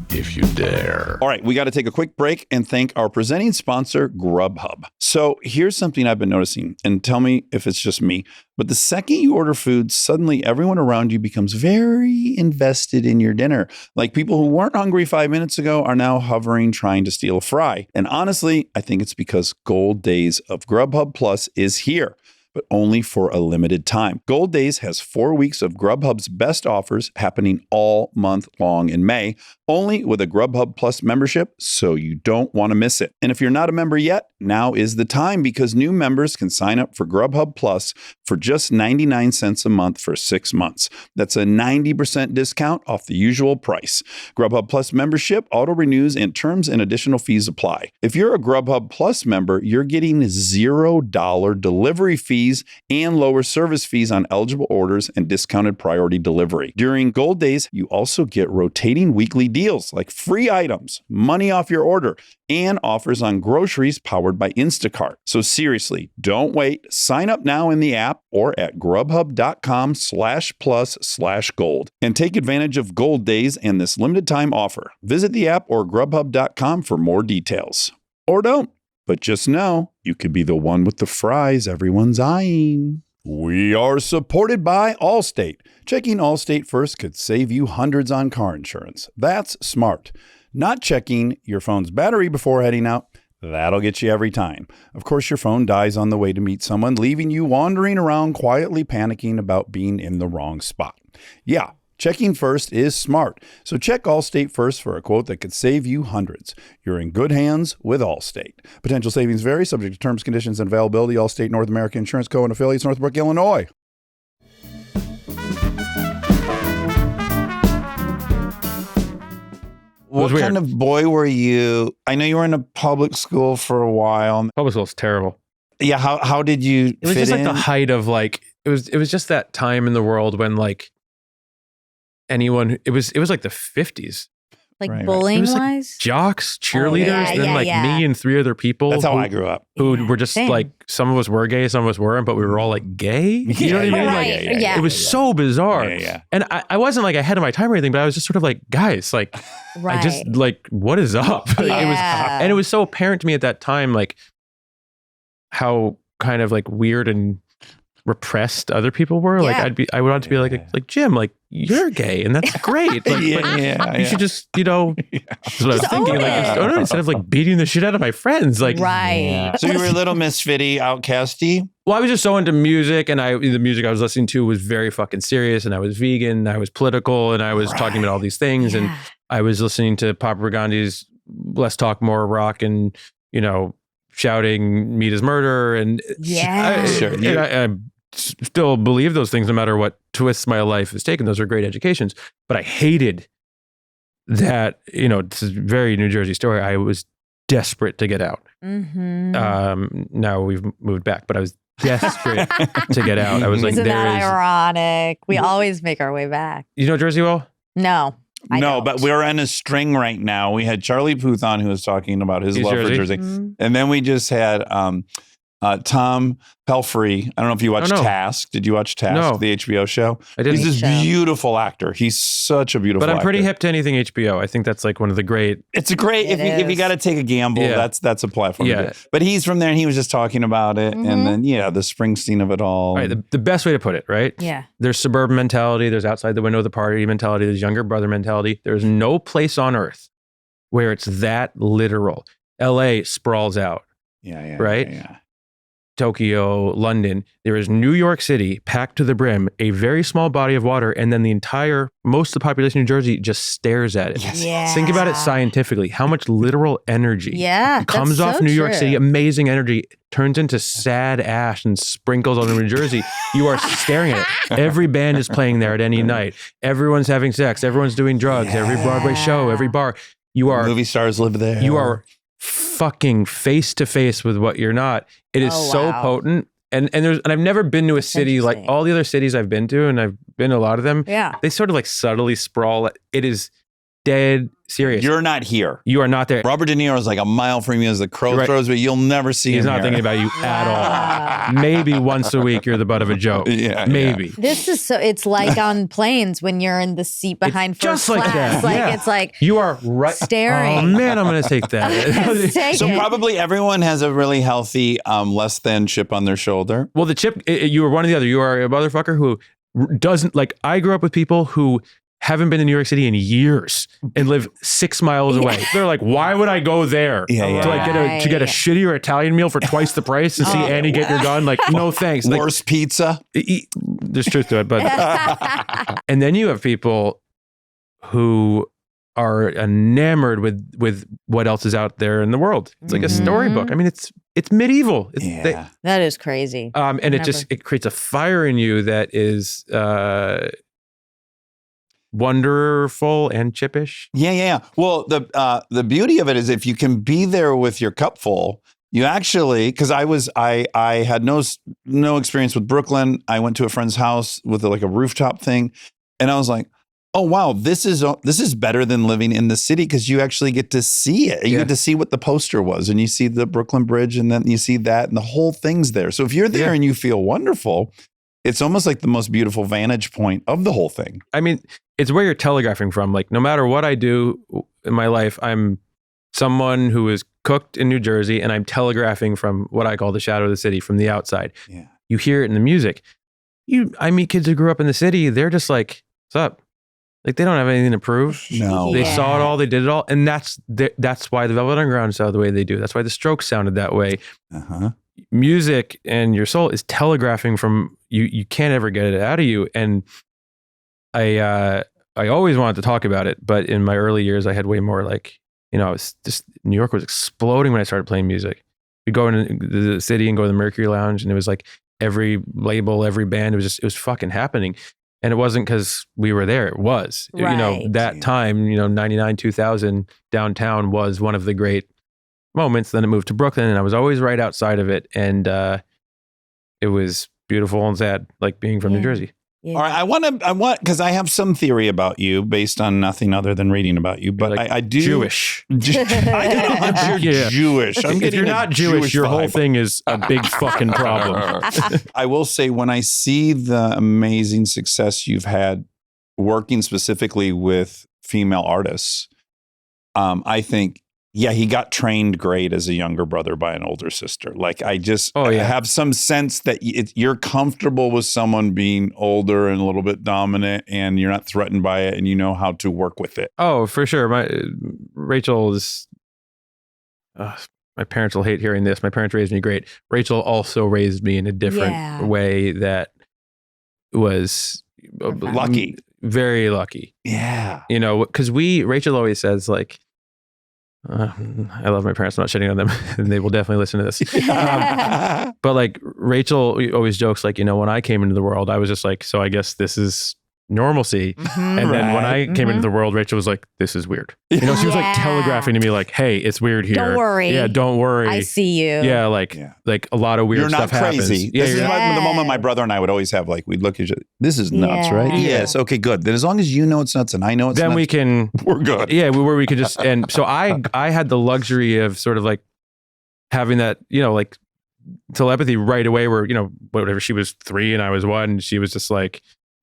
if you dare. All right, we got to take a quick break and thank our presenting sponsor, Grubhub. So here's something I've been noticing, and tell me if it's just me, but the second you order food, suddenly everyone around you becomes very invested in your dinner. Like people who weren't hungry 5 minutes ago are now hovering, trying to steal a fry. And honestly, I think it's because Gold Days of Grubhub Plus is here, but only for a limited time. Gold Days has 4 weeks of Grubhub's best offers happening all month long in May, only with a Grubhub Plus membership, so you don't want to miss it. And if you're not a member yet, now is the time because new members can sign up for Grubhub Plus for just 99 cents a month for 6 months. That's a 90% discount off the usual price. Grubhub Plus membership auto-renews and terms and additional fees apply. If you're a Grubhub Plus member, you're getting $0 delivery fees and lower service fees on eligible orders and discounted priority delivery. During Gold Days, you also get rotating weekly deals like free items, money off your order, and offers on groceries powered by Instacart. So seriously, don't wait. Sign up now in the app or at grubhub.com/plus/gold and take advantage of Gold Days and this limited time offer. Visit the app or grubhub.com for more details. Or don't, but just know you could be the one with the fries everyone's eyeing. We are supported by Allstate. Checking Allstate first could save you hundreds on car insurance. That's smart. Not checking your phone's battery before heading out, that'll get you every time. Of course, your phone dies on the way to meet someone, leaving you wandering around quietly panicking about being in the wrong spot. Yeah, checking first is smart. So check Allstate first for a quote that could save you hundreds. You're in good hands with Allstate. Potential savings vary, subject to terms, conditions, and availability. Allstate North American Insurance Co. and affiliates, Northbrook, Illinois. What kind of boy were you? I know you were in a public school for a while. Public school's terrible. Yeah, how did you It was fit just like in? the height of like it was just that time in the world when like anyone it was like the 50s. Like Right, right. It bullying was like wise? jocks, cheerleaders, yeah, and then yeah, like yeah. me and 3 other people. That's how who, I grew up. Who were just Same. like some of us were gay, some of us weren't, but we were all like gay. You know what I mean? Right, Like yeah. it was so bizarre. Yeah. And I wasn't like ahead of my time or anything, but I was just sort of like, guys, like Right. I just like, what is up? Like, Yeah. it was so apparent to me at that time, like how kind of like weird and repressed other people were. Like Yeah. I would want to be like Jim, like you're gay and that's great. Like, but you should just, you know, that's what I was Just thinking. own Like, it. just own it instead of like beating the shit out of my friends. Like, Right. So you were a little misfitty, outcasty. well, I was just so into music, and the music I was listening to was very fucking serious, and I was vegan, and I was political, and I was talking about all these things, and Yeah. I was listening to Papa Burgundy's "Less Talk, More Rock," and you know, shouting "Meat is murder," and Yeah. Sure. and I still believe those things, no matter what twists my life has taken. Those are great educations, but I hated that. You know, this is a very New Jersey story. I was desperate to get out. Mm-hmm. Now we've moved back, but I was desperate to get out. I was like, Isn't there that is, ironic? We always make our way back. you know, Jersey well. No. I No, don't. but we're in a string right now. We had Charlie Puth on who was talking about his He's love for Jersey. Jersey. Mhm. And then we just had Tom Pelfrey. I don't know if you watched Oh, no. Task. Did you watch Task, No. the HBO show? I didn't, He's this Show. beautiful actor. He's such a beautiful but I'm pretty actor. hip to anything HBO. I think that's like one of the great. It's a great, It if you is. got to take a gamble, Yeah. that's a platform. to Yeah. do it. But he's from there and he was just talking about it. Mhm. And then, yeah, the Springsteen of it all. All right, the best way to put it, right? Yeah. There's suburban mentality. There's outside the window of the party mentality. There's younger brother mentality. There's no place on earth where it's that literal. LA sprawls out. yeah. right? Yeah. Tokyo, London. There is New York City packed to the brim, a very small body of water, and then most of the population of New Jersey just stares at it. Yes. Yeah. Think about it scientifically. How much literal energy Yeah. comes that's off so New York true. City, amazing energy, turns into sad ash and sprinkles on New Jersey. You are staring at it. Every band is playing there at any night. Everyone's having sex. Everyone's doing drugs. Every Broadway show, every bar. You are Movie stars live there. you are fucking face to face with what you're not. It is Oh, so wow. potent. And I've never been to a city like interesting. all the other cities I've been to, and I've been to a lot of them. Yeah. They sort of like subtly sprawl. It is dead serious. You're not here. You are not there. Robert De Niro is like a mile from you as the crow Right. throws, but you'll never see He's him not here. thinking about you at Wow. all. Maybe once a week you're the butt of a joke. Yeah, Maybe. This is so, it's like on planes when you're in the seat behind just first like class. that, Like yeah. it's like You are right. staring. Oh man, I'm going to take that. Take So it. probably everyone has a really healthy, less than chip on their shoulder. Well, the chip, you were one or the other. You are a motherfucker who doesn't like. I grew up with people who haven't been to New York City in years and live 6 miles away. They're like, why would I go there Yeah, yeah. to like get a shittier Italian meal for twice the price and see Oh, Annie get your gun? Like, no thanks. Like, Worst pizza. there's truth to it, but and then you have people who are enamored with what else is out there in the world. It's like a storybook. I mean, it's medieval. That is crazy. And it creates a fire in you that is wonderful and chippish. Yeah. Well, the beauty of it is if you can be there with your cup full, you actually, because I had no experience with Brooklyn. I went to a friend's house with like a rooftop thing, and I was like, oh wow, this is better than living in the city because you actually get to see it. You get to see what the poster was, and you see the Brooklyn Bridge, and then you see that, and the whole thing's there. So if you're there and you feel wonderful, it's almost like the most beautiful vantage point of the whole thing. I mean, it's where you're telegraphing from. Like, no matter what I do in my life, I'm someone who is cooked in New Jersey, and I'm telegraphing from what I call the shadow of the city, from the outside. Yeah. You hear it in the music. I meet kids who grew up in the city. They're just like, what's up? Like, they don't have anything to prove. No. They saw it all. They did it all. And that's why the Velvet Underground sounded the way they do. That's why the Strokes sounded that way. Music and your soul is telegraphing from you. You can't ever get it out of you. And I always wanted to talk about it, but in my early years, I had way more like, I was just, New York was exploding when I started playing music. We'd go into the city and go to the Mercury Lounge, and it was like every label, every band, it was fucking happening. And it wasn't because we were there. It was, that time, 99, 2000 downtown was one of the great moments. Then it moved to Brooklyn, and I was always right outside of it. And it was beautiful and sad, like being from New Jersey. Yeah. All right, I want, because I have some theory about you based on nothing other than reading about you, but like I do. Jewish. I don't know if you're Jewish. If you're not Jewish, your whole vibe. thing is a big fucking problem. I will say, when I see the amazing success you've had working specifically with female artists, I think, he got trained great as a younger brother by an older sister. Like, I have some sense that you're comfortable with someone being older and a little bit dominant, and you're not threatened by it, and you know how to work with it. Oh, for sure. Rachel is... my parents will hate hearing this. My parents raised me great. Rachel also raised me in a different way that was lucky. Very lucky. Yeah. Because Rachel always says, like, I love my parents. I'm not shitting on them, and they will definitely listen to this. But like, Rachel always jokes, like, when I came into the world, I was just like, so I guess this is normalcy. And then when I came into the world, Rachel was like, this is weird. She was like telegraphing to me, like, hey, it's weird here. Don't worry. Yeah, don't worry. I see you. Yeah, like a lot of weird stuff happens. You're not crazy. This is the moment my brother and I would always have, like, we'd look at each other. This is nuts, right? Yes. Okay, good. Then as long as you know it's nuts and I know it's nuts, then we're good. Yeah, where we could just, and so I had the luxury of sort of like having that, like telepathy right away where, whatever, she was 3 and I was 1, and she was just like,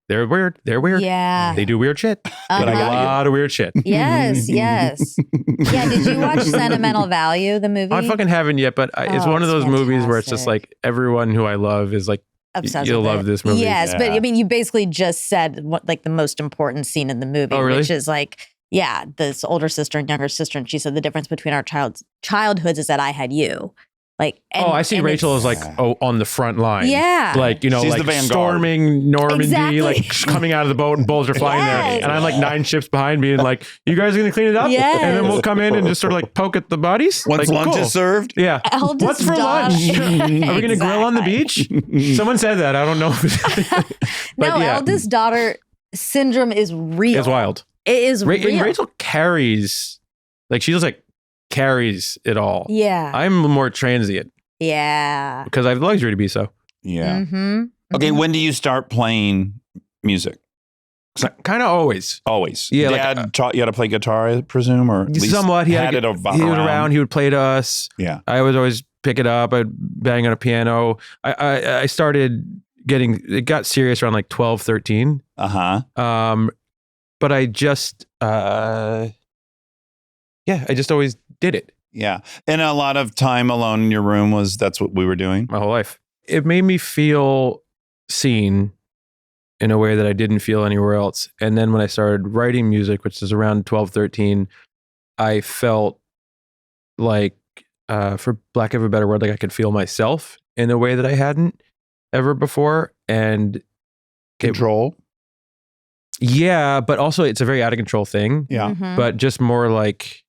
they're weird. Yeah. They do weird shit. But I got a lot of weird shit. Yes. Yeah. Did you watch Sentimental Value, the movie? I fucking haven't yet, but it's one of those movies where it's just like everyone who I love is like, obsessed you'll with love this movie. Yes, but I mean, you basically just said what, like, the most important scene in the movie, which is like, this older sister and younger sister, and she said the difference between our childhoods is that I had you. Like, I see Rachel as like, on the front line. Yeah. Like, She's like the storming Normandy, Exactly. like coming out of the boat and bullets are flying there. And I'm like 9 ships behind me and like, you guys are going to clean it up? Yes. And then we'll come in and just sort of like poke at the bodies? Once like, lunch cool. is served? Yeah. Eldest What's for daughter. lunch? Are we going to grill on the beach? Someone said that. I don't know. No, eldest daughter syndrome is real. It's wild. It is real. And Rachel carries, like, she just like carries it all. Yeah. I'm more transient. Yeah. Because I have the luxury to be so. Yeah. Mm-hmm. Okay, when do you start playing music? Kind of always. Always. Yeah, Dad taught you how to play guitar, I presume, or at least somewhat. He had it was around. He would play to us. Yeah. I would always pick it up. I'd bang on a piano. I started it got serious around like 12, 13. Uh-huh. But I just, I just always did it. Yeah. And a lot of time alone in your room that's what we were doing? My whole life. It made me feel seen in a way that I didn't feel anywhere else. And then when I started writing music, which is around 12, 13, I felt like, for lack of a better word, like I could feel myself in a way that I hadn't ever before. And Control? Yeah, but also it's a very out of control thing. Yeah. Mhm. But just more like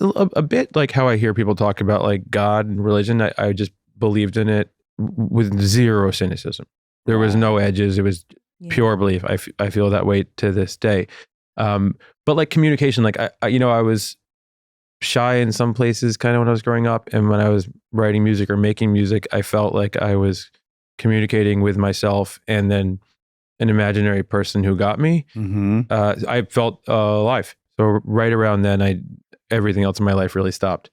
a bit like how I hear people talk about like God and religion. I just believed in it with zero cynicism. There was no edges. It was Yeah. pure belief. I feel that way to this day. But like communication, like I was shy in some places kind of when I was growing up, and when I was writing music or making music, I felt like I was communicating with myself and then an imaginary person who got me. Mm-hmm. I felt alive. So right around then, everything else in my life really stopped.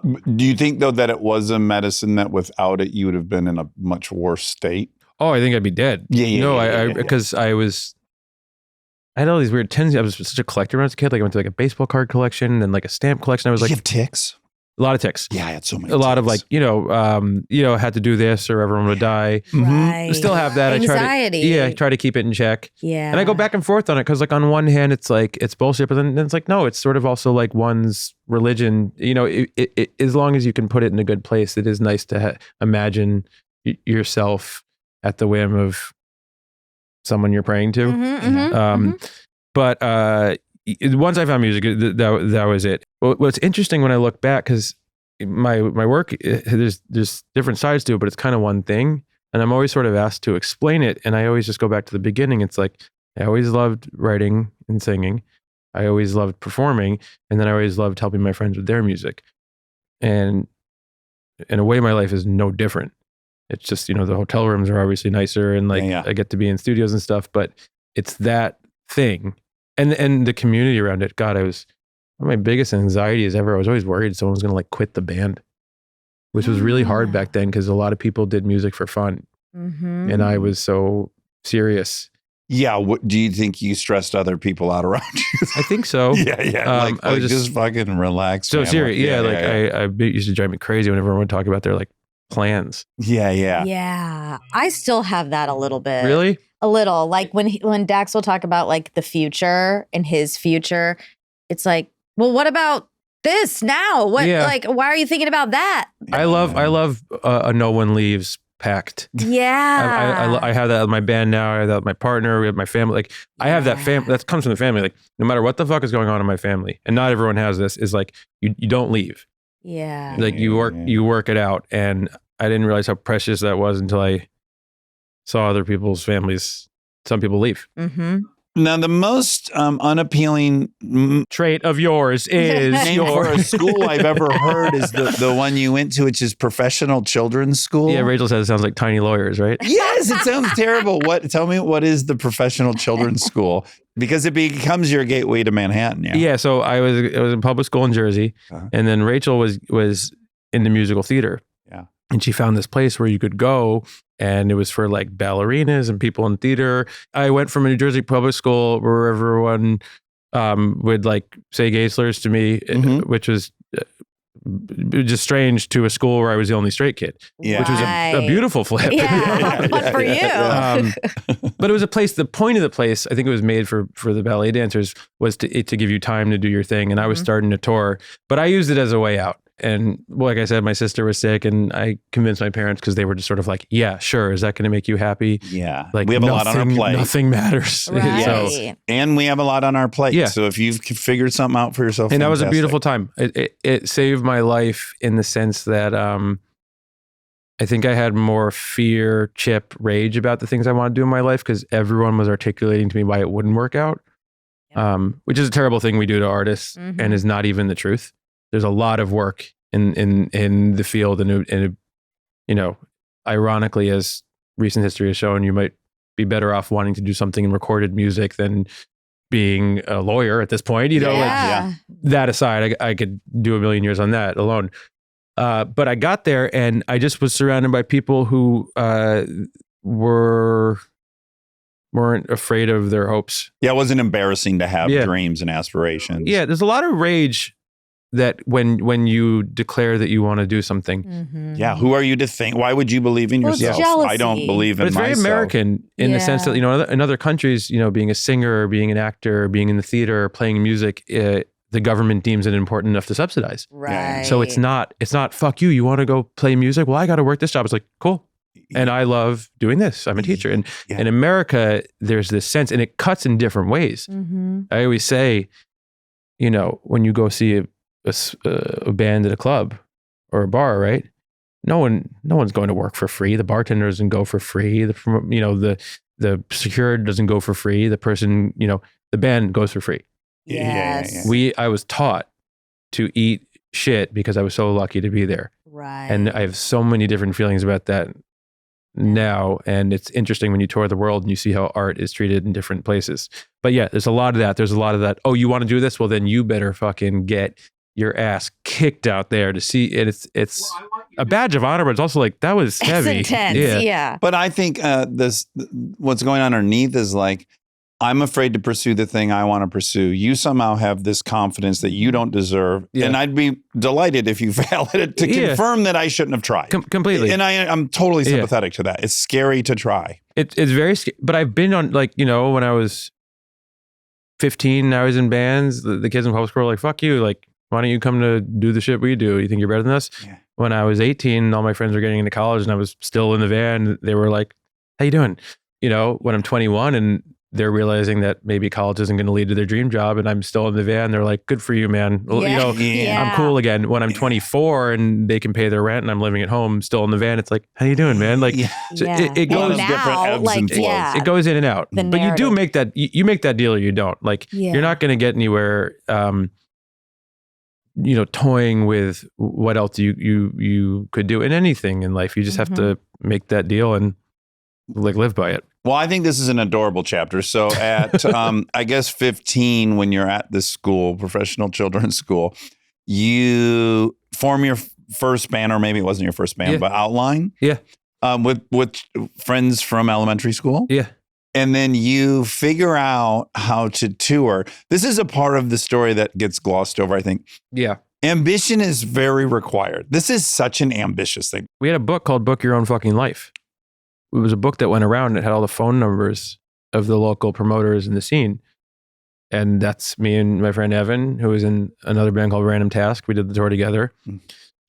Do you think though that it was a medicine that without it you would have been in a much worse state? Oh, I think I'd be dead. Yeah. No, because I had all these weird tendencies. I was such a collector when I was a kid. Like I went to like a baseball card collection and then like a stamp collection. I was Did like you have ticks? a lot of ticks. Yeah, I had so many. A lot of ticks. like, had to do this or everyone would die. Right. I still have that. Anxiety. I try to keep it in check. Yeah. And I go back and forth on it because like on one hand it's like it's bullshit, but then it's like no, it's sort of also like one's religion. It, as long as you can put it in a good place, it is nice to imagine yourself at the whim of someone you're praying to. Mhm, mhm, mhm. But once I found music, that was it. What's interesting when I look back, because my work, there's different sides to it, but it's kind of one thing. And I'm always sort of asked to explain it. And I always just go back to the beginning. It's like, I always loved writing and singing. I always loved performing. And then I always loved helping my friends with their music. And in a way, my life is no different. It's just, the hotel rooms are obviously nicer and like I get to be in studios and stuff, but it's that thing. And the community around it. God, one of my biggest anxieties ever. I was always worried someone was going to like quit the band, which was really hard back then because a lot of people did music for fun. Mhm. And I was so serious. Yeah. What do you think you stressed other people out around you? I think so. Yeah. I was just fucking relax. So man. serious. I used to drive me crazy whenever everyone would talk about their like plans. Yeah. Yeah. I still have that a little bit. Really? A little. Like when Dax will talk about like the future and his future, it's like, well, what about this now? What like why are you thinking about that? I love a no one leaves pact. Yeah. I have that with my band now. I have that with my partner. We have my family. Like I have that family. That comes from the family. Like no matter what the fuck is going on in my family, and not everyone has this. Is like you don't leave. Yeah. Like you work it out. And I didn't realize how precious that was until I saw other people's families. Some people leave. Mm-hmm. Now, the most unappealing trait of yours is name for a school I've ever heard is the one you went to, which is Professional Children's School. Yeah, Rachel says it sounds like Tiny Lawyers, right? Yes, it sounds terrible. Tell me what is the Professional Children's School? Because it becomes your gateway to Manhattan. Yeah. So I was in public school in Jersey, and then Rachel was in the musical theater. Yeah. And she found this place where you could go, and it was for like ballerinas and people in theater. I went from a New Jersey public school where everyone would like say gay slurs to me, which was just strange, to a school where I was the only straight kid, which was a beautiful flip. Yeah, fun for you. But it was a place, the point of the place, I think it was made for the ballet dancers, was to give you time to do your thing. And I was starting to tour, but I used it as a way out. And like I said, my sister was sick, and I convinced my parents because they were just sort of like, yeah, sure. Is that going to make you happy? Yeah. Like we have a lot on our plate. Nothing matters. Right. And we have a lot on our plate. Yeah. So if you've figured something out for yourself, and that was a beautiful time. It saved my life in the sense that I think I had more fear, rage about the things I want to do in my life because everyone was articulating to me why it wouldn't work out, which is a terrible thing we do to artists and is not even the truth. There's a lot of work in the field, and ironically, as recent history has shown, you might be better off wanting to do something in recorded music than being a lawyer at this point. That aside, I could do a million years on that alone. But I got there, and I just was surrounded by people who weren't afraid of their hopes. Yeah, it wasn't embarrassing to have dreams and aspirations. Yeah, there's a lot of rage that when you declare that you want to do something. Yeah, who are you to think? Why would you believe in yourself? Jealousy. I don't believe in myself. But it's very American in the sense that, in other countries, being a singer, being an actor, being in the theater, playing music, the government deems it important enough to subsidize. Right. So it's not fuck you want to go play music? Well, I got to work this job. It's like, cool. And I love doing this. I'm a teacher. And in America, there's this sense, and it cuts in different ways. Mm-hmm. I always say, when you go see a band at a club or a bar, right? No one's going to work for free. The bartender doesn't go for free. The security doesn't go for free. The person, the band goes for free. Yes. I was taught to eat shit because I was so lucky to be there. Right. And I have so many different feelings about that now. And it's interesting when you tour the world and you see how art is treated in different places. But yeah, there's a lot of that. There's a lot of that. Oh, you want to do this? Well, then you better fucking get your ass kicked out there to see it. It's a badge of honor, but it's also like, that was heavy. It's intense. Yeah. But I think what's going on underneath is like, I'm afraid to pursue the thing I want to pursue. You somehow have this confidence that you don't deserve. Yeah. And I'd be delighted if you failed at it to confirm that I shouldn't have tried. Completely. And I'm totally sympathetic to that. It's scary to try. It's very scary. But I've been on, when I was 15, I was in bands. The kids in public school were like, fuck you. Like, why don't you come to do the shit we do? You think you're better than us? Yeah. When I was 18, all my friends were getting into college and I was still in the van. They were like, how you doing? When I'm 21 and they're realizing that maybe college isn't going to lead to their dream job and I'm still in the van, they're like, good for you, man. I'm cool again. When I'm 24 and they can pay their rent and I'm living at home, still in the van, it's like, how you doing, man? Like, it goes different ebbs and flows. It goes in and out. But you do make that, you make that deal or you don't. Like, you're not going to get anywhere, toying with what else you could do in anything in life. You just have to make that deal and live by it. Well, I think this is an adorable chapter. So at, I guess 15, when you're at this school, professional children's school, you form your first band, or maybe it wasn't your first band, but Outline. Yeah. With friends from elementary school. Yeah. And then you figure out how to tour. This is a part of the story that gets glossed over, I think. Yeah. Ambition is very required. This is such an ambitious thing. We had a book called Book Your Own Fucking Life. It was a book that went around and it had all the phone numbers of the local promoters in the scene. And that's me and my friend Evan, who was in another band called Random Task. We did the tour together.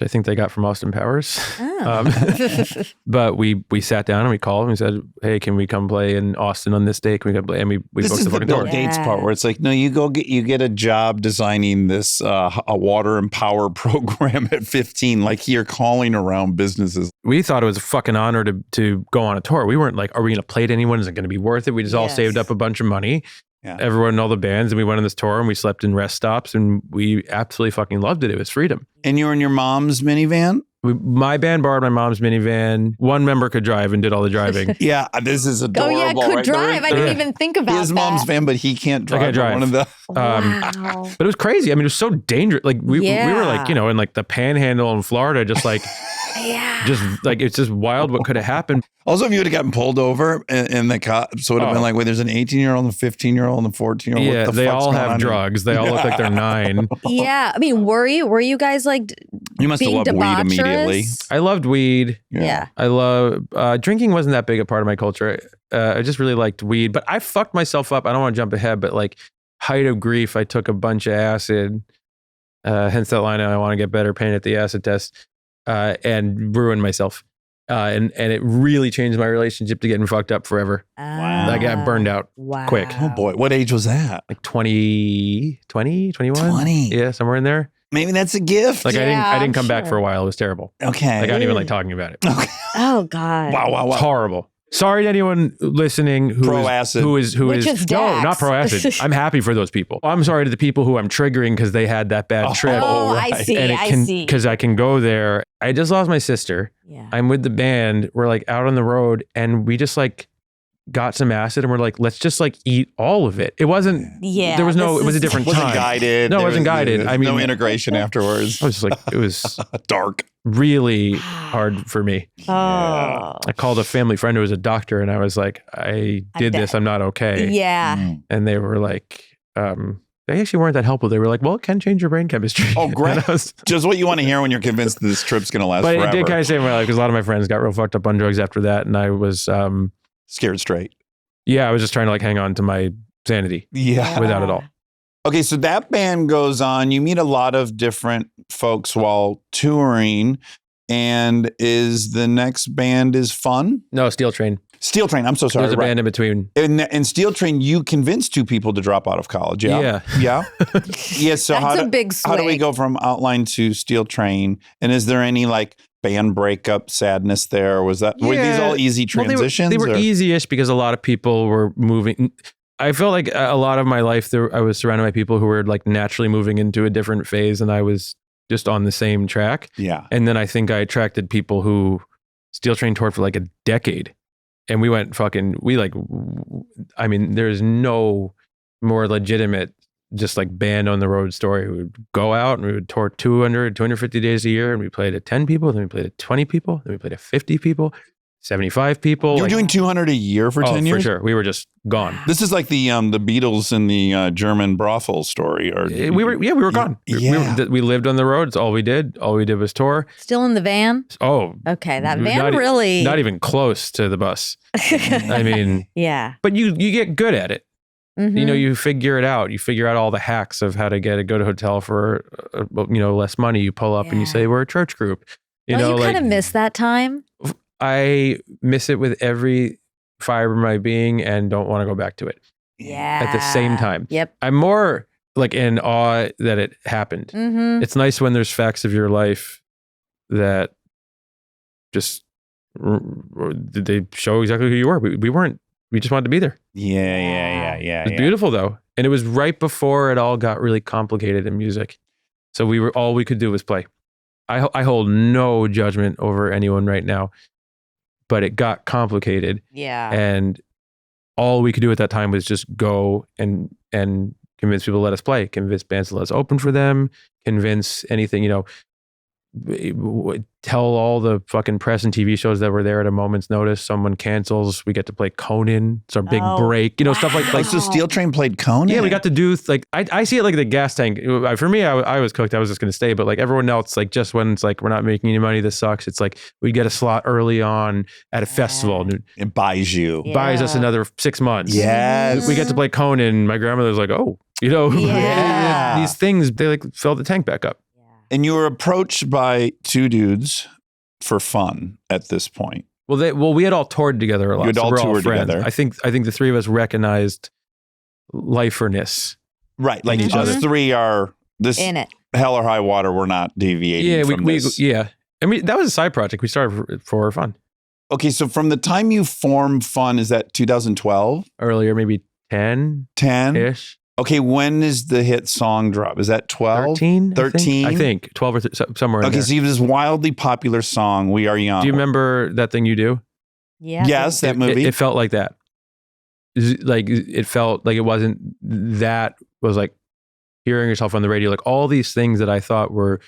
I think they got from Austin Powers. Oh. But we sat down and we called and we said, hey, can we come play in Austin on this day? Can we come play? And we this booked is the the fucking Bill tour. Gates part where it's like, no, you get a job designing this a water and power program at 15. Like, you're calling around businesses. We thought it was a fucking honor to go on a tour. We weren't like, are we going to play to anyone? Is it going to be worth it? We just all saved up a bunch of money. Yeah. Everyone in all the bands, and we went on this tour and we slept in rest stops and we absolutely fucking loved it. It was freedom. And you were in your mom's minivan? My band borrowed my mom's minivan. One member could drive and did all the driving. Yeah, this is adorable. Oh yeah, could drive. I didn't even think about his mom's van, but he can't drive. I can't drive. One of the wow. But it was crazy. I mean, it was so dangerous. Like we were like, in like the Panhandle in Florida, just like, just like it's just wild what could have happened. Also, if you would have gotten pulled over and the cops would have been like, wait, there's an 18-year-old, a 15-year-old, and a 14-year-old. Yeah, they all have drugs. They all look like they're 9. Yeah. I mean, were you guys like you must have loved weed immediately. I loved weed. Yeah. I love drinking wasn't that big a part of my culture. I just really liked weed, but I fucked myself up. I don't want to jump ahead, but like height of grief, I took a bunch of acid. Hence that line, I want to get better pain at the acid test, and ruined myself. And it really changed my relationship to getting fucked up forever. Wow. I got burned out quick. Oh boy. What age was that? Like 20, 21? 20. Yeah, somewhere in there. Maybe that's a gift. Like I didn't come back for a while. It was terrible. Okay. Like I don't even like talking about it. Okay. Oh God. Wow. It's horrible. Sorry to anyone listening who is Dax. no, not pro acid. I'm happy for those people. I'm sorry to the people who I'm triggering because they had that bad trip. Oh, right. I see. And I see. Because I can go there. I just lost my sister. Yeah. I'm with the band. We're like out on the road and we just like got some acid and we're like, let's just like eat all of it. It wasn't, yeah, there was no, it was a different time. Wasn't guided. No, it wasn't guided. I mean, no integration afterwards. I was just like, it was dark. Really hard for me. Oh. I called a family friend who was a doctor and I was like, I did this. I'm not okay. Yeah. And they were like, they actually weren't that helpful. They were like, well, it can change your brain chemistry. Oh, great. Just what you want to hear when you're convinced this trip's going to last forever. But it did kind of save my life because a lot of my friends got real fucked up on drugs after that. And I was scared straight. Yeah, I was just trying to like hang on to my sanity. Yeah. Without it all. Okay, so that band goes on. You meet a lot of different folks while touring. And is the next band is Fun? No, Steel Train. Steel Train. I'm so sorry. There's a band in between. And Steel Train, you convinced 2 people to drop out of college. Yeah. Yeah. Yeah. So That's a big swing. how do we go from Outline to Steel Train? And is there any like band breakup sadness there? Were these all easy transitions? Well, they were easy-ish because a lot of people were moving. I felt like a lot of my life I was surrounded by people who were like naturally moving into a different phase, and I was just on the same track. Yeah. And then I think I attracted people who Steel Train toured for like a decade. And we went there's no more legitimate, just like band on the road story. We would go out and we would tour 250 days a year, and we played at 10 people, then we played at 20 people, then we played at 50 people, 75 people. You're doing 200 a year for 10 years? For sure. We were just gone. This is like the Beatles in the German brothel story. We were gone. We lived on the road. It's all we did. All we did was tour. Still in the van? Oh. Okay, that van really... Not even close to the bus. I mean... Yeah. But you get good at it. Mm-hmm. You know, you figure it out. You figure out all the hacks of how to go to a hotel for, less money. You pull up and you say, we're a church group. You kind of miss that time? I miss it with every fiber of my being and don't want to go back to it. Yeah. At the same time. Yep. I'm more like in awe that it happened. Mm-hmm. It's nice when there's facts of your life that just they show exactly who you were. We just wanted to be there. Yeah. It was beautiful though. And it was right before it all got really complicated in music. So all we could do was play. I hold no judgment over anyone right now, but it got complicated. Yeah. And all we could do at that time was just go and convince people to let us play, convince bands to let us open for them, convince anything, tell all the fucking press and TV shows that were there at a moment's notice. Someone cancels, we get to play Conan. It's our big break, stuff like so Steel Train played Conan? Yeah, we got to do I see it like the gas tank. For me, I was cooked. I was just going to stay, but like everyone else, like just when it's like we're not making any money, this sucks. It's like we get a slot early on at a festival. And it buys us another 6 months. Yes. We get to play Conan. My grandmother's like, oh, these things, they like fill the tank back up. And you were approached by 2 dudes for fun at this point. Well, we had all toured together a lot. You had all toured friends. together. I think the 3 of us recognized liferness. Right. Like each us other. 3 are this in it. Hell or high water. We're not deviating from this. I mean, that was a side project. We started for fun. Okay. So from the time you formed Fun, is that 2012? Earlier, maybe 10-ish. Okay, when is the hit song drop? Is that 12? 13? I think 12 or somewhere in there. Okay, so you have this wildly popular song, We Are Young. Do you remember That Thing You Do? Yeah. Yes, that movie. It felt like that. Like it felt like it wasn't that was like hearing yourself on the radio, like all these things that I thought were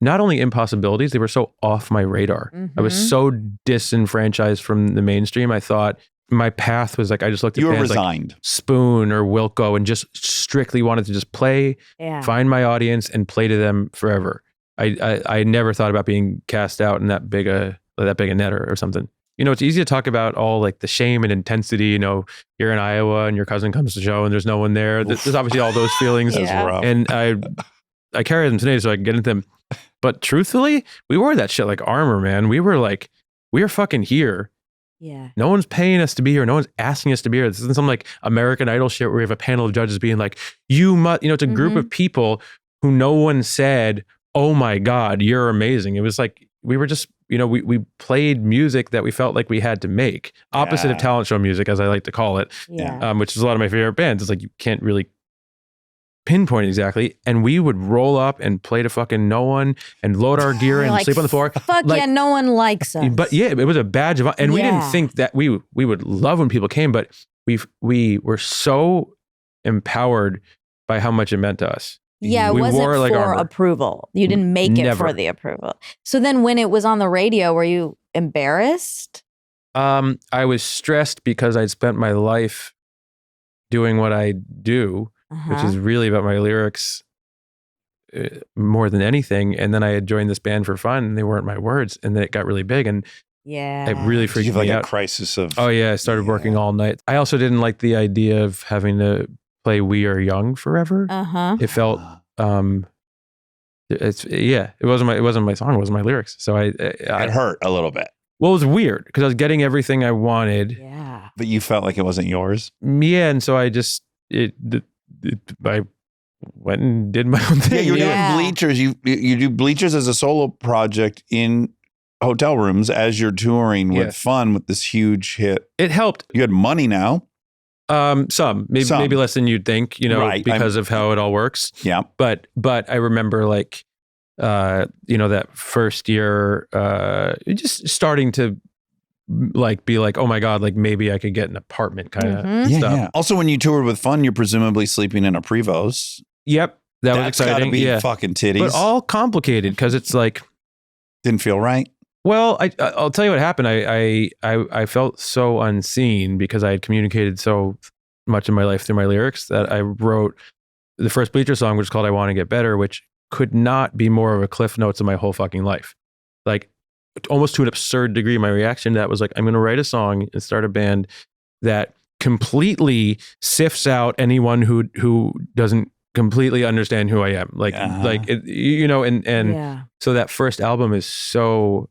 not only impossibilities, they were so off my radar. Mm-hmm. I was so disenfranchised from the mainstream. I thought my path was like, I just looked at you were bands resigned. like Spoon or Wilco and just strictly wanted to just play, find my audience and play to them forever. I never thought about being cast out in that big a net or something. It's easy to talk about all like the shame and intensity, you're in Iowa and your cousin comes to the show and there's no one there. There's obviously all those feelings. Rough. And I carry them today so I can get into them. But truthfully, we wore that shit like armor, man. We were fucking here. Yeah. No one's paying us to be here. No one's asking us to be here. This isn't some like American Idol shit where we have a panel of judges being like, you must, it's a group of people who no one said, oh my God, you're amazing. It was like, we were just, we played music that we felt like we had to make. Opposite of talent show music, as I like to call it, which is a lot of my favorite bands. It's like, you can't really pinpoint exactly. And we would roll up and play to fucking no one and load our gear and sleep on the floor. Fuck like, yeah, no one likes us. But yeah, it was a badge of honor. And we didn't think that we would love when people came, but we were so empowered by how much it meant to us. Yeah, it wasn't for approval. You didn't make it for the approval. So then when it was on the radio, were you embarrassed? I was stressed because I'd spent my life doing what I do, which is really about my lyrics more than anything. And then I had joined this band for fun and they weren't my words. And then it got really big and it really freaked me out. A crisis of... Oh yeah, I started working all night. I also didn't like the idea of having to play We Are Young forever. It felt it wasn't my song, it wasn't my lyrics. So I It hurt a little bit, well, it was weird because I was getting everything I wanted. Yeah. but you felt like it wasn't yours. Yeah, and so I just I went and did my own thing. Yeah, you were Yeah. doing Bleachers. You do Bleachers as a solo project in hotel rooms as you're touring with Yeah. fun with this huge hit. It helped. You had money now. Some maybe less than you'd think, Right. because of how it all works. Yeah. But I remember like, that first year, just starting to like be like, oh my God, like maybe I could get an apartment kind of Mhm. stuff. Also, when you toured with fun, you're presumably sleeping in a Prevost. Yep. That was That's gotta exciting. be Yeah. fucking titties. But all complicated because it's like, Didn't feel right. well, I'll tell you what happened. I felt so unseen because I had communicated so much in my life through my lyrics that I wrote the first Bleacher song, which is called I Want to Get Better, which could not be more of a cliff notes of my whole fucking life. Like almost to an absurd degree, my reaction to that was like, I'm going to write a song and start a band that completely sifts out anyone who doesn't completely understand who I am. Like, Uh-huh. like it, and Yeah. so that first album is so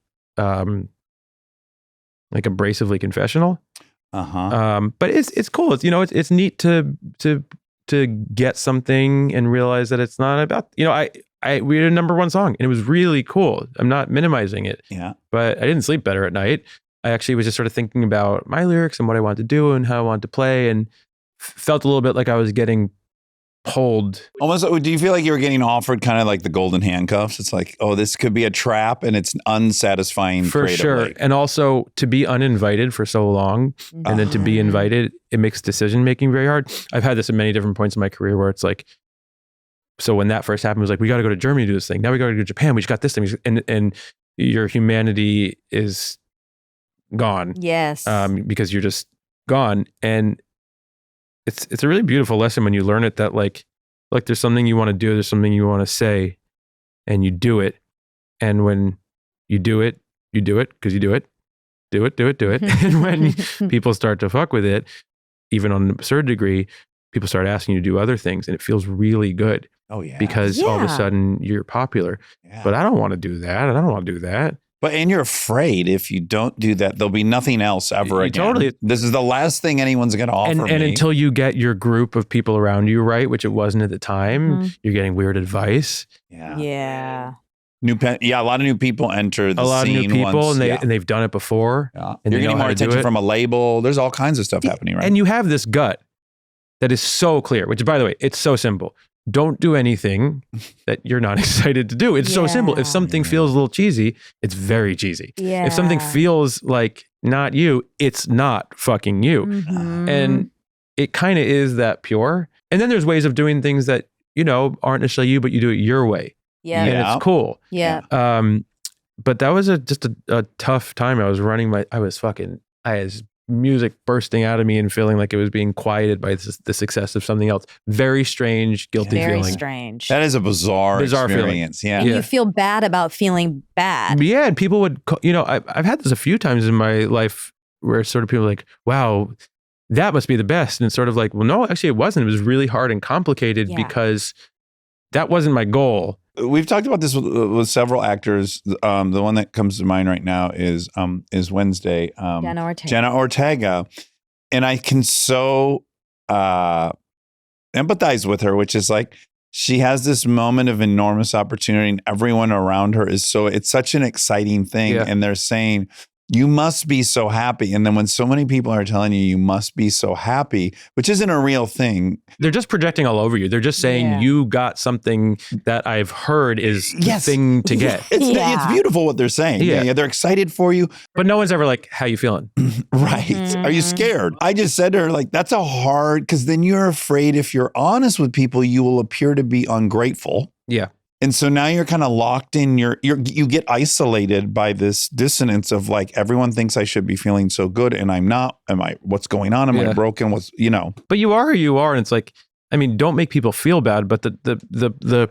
like abrasively confessional. But it's cool. It's it's neat to get something and realize that it's not about we had a #1 song and it was really cool. I'm not minimizing it, Yeah. but I didn't sleep better at night. I actually was just sort of thinking about my lyrics and what I wanted to do and how I wanted to play, and felt a little bit like I was getting pulled. Almost, do you feel like you were getting offered kind of like the golden handcuffs? It's like, oh, this could be a trap and it's unsatisfying For sure. creatively. And also to be uninvited for so long and then to be invited, it makes decision making very hard. I've had this at many different points in my career where it's like, so when that first happened, it was like, we got to go to Germany to do this thing. Now we got to go to Japan. We just got this thing. And your humanity is gone. Yes. Because you're just gone. And it's a really beautiful lesson when you learn it, that like there's something you want to do, there's something you want to say, and you do it. And when you do it because you do it. And when people start to fuck with it, even on an absurd degree, people start asking you to do other things, and it feels really good Oh, yeah. because all of a Yeah. sudden you're popular. Yeah. But I don't want to do that. And I don't want to do that. And you're afraid if you don't do that, there'll be nothing else ever again. Totally. This is the last thing anyone's going to offer And me. until you get your group of people around you, right, which it wasn't at the time, Mhm. you're getting weird advice. yeah. Yeah. A lot of new people enter the A lot of scene new people, once, and they've done it before. yeah. and You're they know getting how more to do attention it. from a label. There's all kinds of stuff happening, right? And you have this gut that is so clear, which, by the way, it's so simple. Don't do anything that you're not excited to do. It's so simple. If Yeah. something feels a little cheesy, it's very cheesy. Yeah. If something feels like not you, it's not fucking you. Mhm. And it kind of is that pure. And then there's ways of doing things that, aren't necessarily you, but you do it your way. yeah. And Yeah. it's cool. Yeah. But that was just a tough time. I was I was music bursting out of me and feeling like it was being quieted by the success of something else. Very strange, guilty Very feeling. strange. That is a bizarre Feeling. experience. Yeah. And you feel bad about feeling bad. Yeah, and people would, I've had this a few times in my life where sort of people are like, wow, that must be the best. And it's sort of like, well, no, actually it wasn't. It was really hard and complicated Yeah. because that wasn't my goal. We've talked about this with several actors. The one that comes to mind right now is Wednesday. Jenna Ortega. Jenna Ortega. And I can so empathize with her, which is like, she has this moment of enormous opportunity and everyone around her is it's such an exciting thing. Yeah. And they're saying, you must be so happy. And then when so many people are telling you must be so happy, which isn't a real thing. They're just projecting all over you. They're just saying Yeah. you got something that I've heard is Yes. the thing to get. Yeah. It's beautiful what they're saying. Yeah. They're excited for you. But no one's ever like, how you feeling? Right. Mhm. Are you scared? I just said to her, like, that's a hard, because then you're afraid if you're honest with people, you will appear to be ungrateful. Yeah. And so now you're kind of locked in you get isolated by this dissonance of like, everyone thinks I should be feeling so good and I'm not. What's going on? Am I Yeah. broken? But you are who you are. And it's like, I mean, don't make people feel bad, but the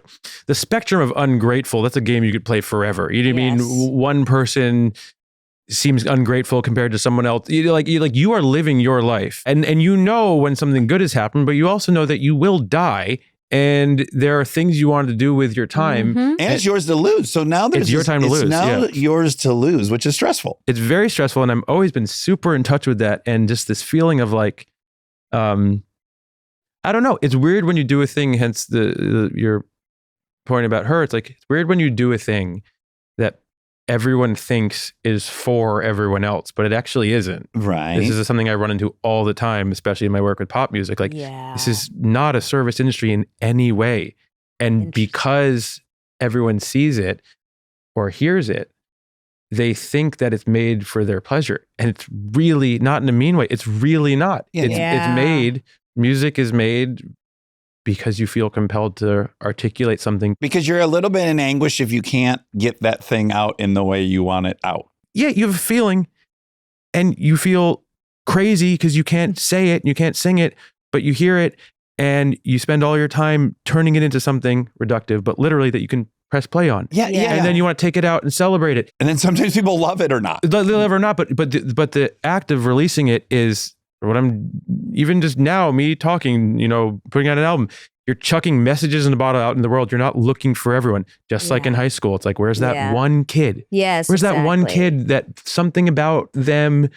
spectrum of ungrateful, that's a game you could play forever. You know what I Yes. mean? One person seems ungrateful compared to someone else. You are living your life. And when something good has happened, but you also know that you will die And there are things you want to do with your time. Mhm. And it's yours to lose. So now It's your time to lose, It's now yeah. yours to lose, which is stressful. It's very stressful. And I've always been super in touch with that. And just this feeling of like, I don't know. It's weird when you do a thing, hence your point about her. It's like, it's weird when you do a thing that everyone thinks is for everyone else, but it actually isn't. Right. This is something I run into all the time, especially in my work with pop music. Like, Yeah. this is not a service industry in any way. And Interesting. because everyone sees it or hears it, they think that it's made for their pleasure. And it's really not in a mean way. It's really not. Yeah. It's made, music is made because you feel compelled to articulate something. Because you're a little bit in anguish if you can't get that thing out in the way you want it out. Yeah, you have a feeling and you feel crazy because you can't say it, you can't sing it, but you hear it and you spend all your time turning it into something reductive, but literally that you can press play on. Yeah. Yeah. And then you want to take it out and celebrate it. And then sometimes people love it or not. They'll love it or not, but the act of releasing it is what I'm, even just now, me talking, putting out an album, you're chucking messages in the bottle out in the world. You're not looking for everyone. Just like in Yeah. high school, it's like, where's that Yeah. one kid? Yes. Where's that one exactly. kid that something about them,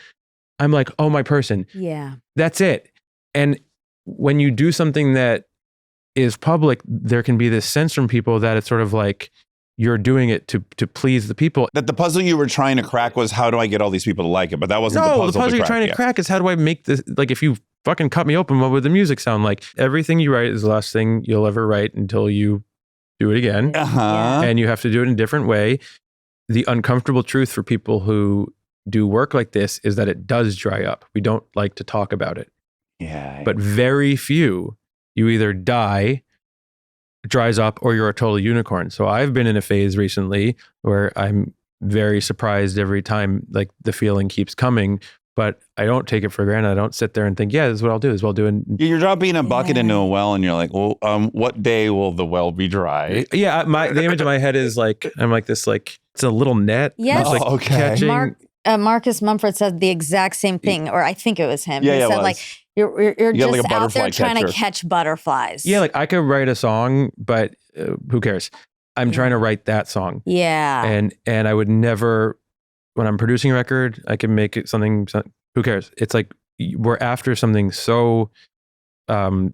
I'm like, oh, my person. Yeah. That's it. And when you do something that is public, there can be this sense from people that it's sort of like you're doing it to please the people. That the puzzle you were trying to crack was, how do I get all these people to like it? But that wasn't the puzzle. The puzzle you're trying to crack is, how do I make this, like, if you fucking cut me open, what would the music sound like? Everything you write is the last thing you'll ever write until you do it again. Uh-huh. And you have to do it in a different way. The uncomfortable truth for people who do work like this is that it does dry up. We don't like to talk about it. Yeah. But very few, you either die, dries up, or you're a total unicorn. So I've been in a phase recently where I'm very surprised every time, like, the feeling keeps coming, but I don't take it for granted. I don't sit there and think, yeah, this is what I'll do. This is what I'll do. And You're dropping a bucket Yeah. into a well and you're like, well, what day will the well be dry? yeah, the image in my head is like, I'm like this, like, it's a little net. Yes. It's like Oh, okay. catching. Marcus Mumford said the exact same thing, or I think it was him. Yeah, he yeah, it said, was. like, you're You got, just like, a out there butterfly trying to catcher. catch butterflies. Yeah, like, I could write a song, but who cares? I'm trying to write that song. Yeah. And I would never, when I'm producing a record, I can make it something, who cares? It's like, we're after something so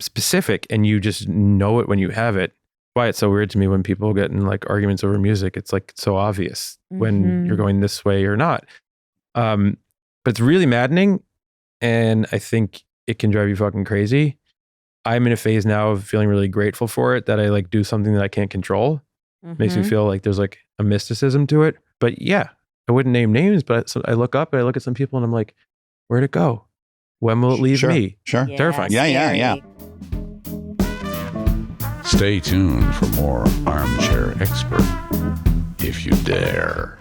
specific, and you just know it when you have it. Why it's so weird to me when people get in, like, arguments over music. It's like so obvious when Mhm. you're going this way or not. But it's really maddening, and I think it can drive you fucking crazy. I'm in a phase now of feeling really grateful for it, that I, like, do something that I can't control. Makes me Mhm. feel like there's, like, a mysticism to it. But yeah, I wouldn't name names, but I look up and I look at some people and I'm like, where'd it go? When will it leave Sure. me? Sure. Terrifying. Yeah. Stay tuned for more Armchair Expert, if you dare.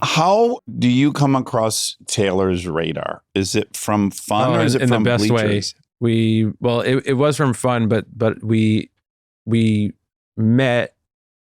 How do you come across Taylor's radar? Is it from fun, or is it in from the best Bleachers? way? It was from fun, but we met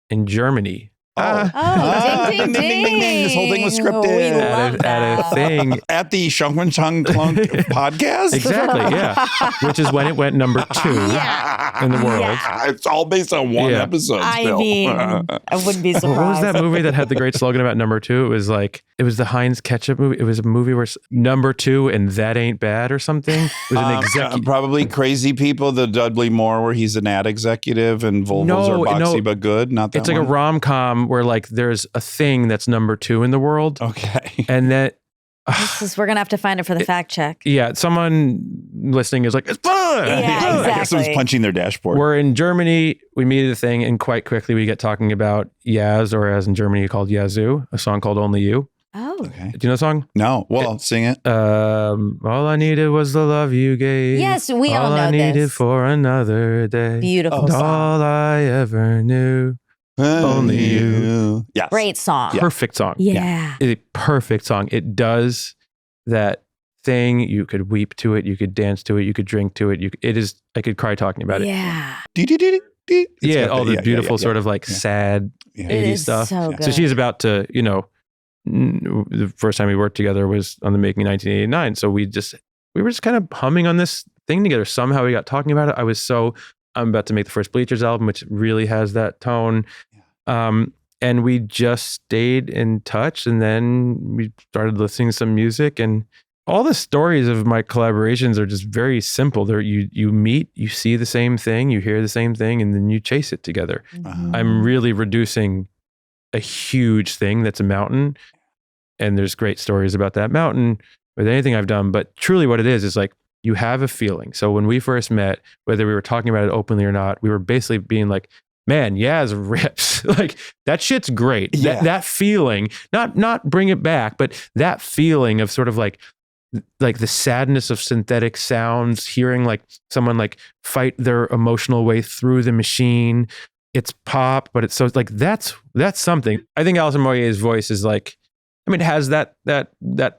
in Germany. Oh, ding, ding, ding. This whole thing was We scripted. love At a that. thing. At the Shungwen Chung Clunk podcast? Exactly, yeah. Which is when it went number 2 in the world. Yeah. It's all based on one Yeah. episode I still. mean, I wouldn't be surprised. What was that movie that had the great slogan about number 2? It was like, it was the Heinz ketchup movie. It was a movie where number 2 and that ain't bad or something. It was an executive. Probably Crazy People, the Dudley Moore, where he's an ad executive and Volvos No, are boxy no. but good. Not that It's like a one? rom-com where, like, there's a thing that's number 2 in the world. Okay. And that, We're going to have to find it for the fact check. yeah, someone listening is like, it's fun. Yeah, It's fun. exactly. Someone's punching their dashboard. We're in Germany. We meet at a thing, and quite quickly we get talking about Yaz, or as in Germany called Yazoo, a song called Only You. Oh. Okay. Do you know the song? No. Well, sing it. All I needed was the love you gave. Yes, we all know I needed this. for another day. Beautiful And song. all I ever knew. Only you. Yes. Great song. Perfect song. Yeah. It's a perfect song. It does that thing. You could weep to it. You could dance to it. You could drink to it. I could cry talking about it. Yeah. It's Yeah, got all the yeah, beautiful yeah, sort of, like, yeah. sad yeah. It 80s is stuff. so good. So she's about to, the first time we worked together was on The Making 1989. So we were just kind of humming on this thing together. Somehow we got talking about it. I'm about to make the first Bleachers album, which really has that tone. And we just stayed in touch, and then we started listening to some music, and all the stories of my collaborations are just very simple. You meet, you see the same thing, you hear the same thing, and then you chase it together. I'm really reducing a huge thing that's a mountain, and there's great stories about that mountain with anything I've done, but truly what it is like, you have a feeling. So when we first met, whether we were talking about it openly or not, we were basically being like, man, Yaz rips. Like, that shit's great. Yeah. That feeling, not bring it back, but that feeling of sort of like the sadness of synthetic sounds, hearing like someone like fight their emotional way through the machine. It's pop, but it's like, that's something. I think Alison Moyet's voice is like, it has that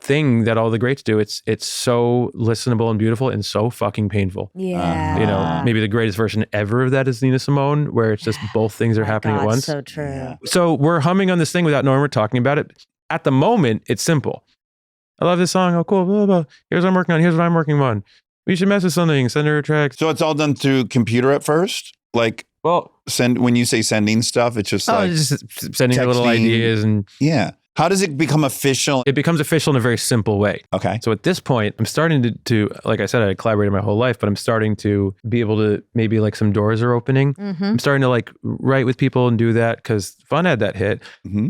thing that all the greats do. It's so listenable and beautiful and so fucking painful. Yeah. Maybe the greatest version ever of that is Nina Simone, where it's just both things are happening at once. So true. Yeah. So we're humming on this thing without knowing we're talking about it. At the moment, it's simple. I love this song. Oh, cool. Blah, blah, blah. Here's what I'm working on. Here's what I'm working on. We should mess with something. Send her a track. So it's all done through computer at first? Like, when you say sending stuff, it's just like just sending her little texting. ideas and How does it become official? It becomes official in a very simple way. Okay. So at this point, I'm starting to like I said, I collaborated my whole life, but I'm starting to be able to, maybe like some doors are opening. I'm starting to like write with people and do that because Fun had that hit.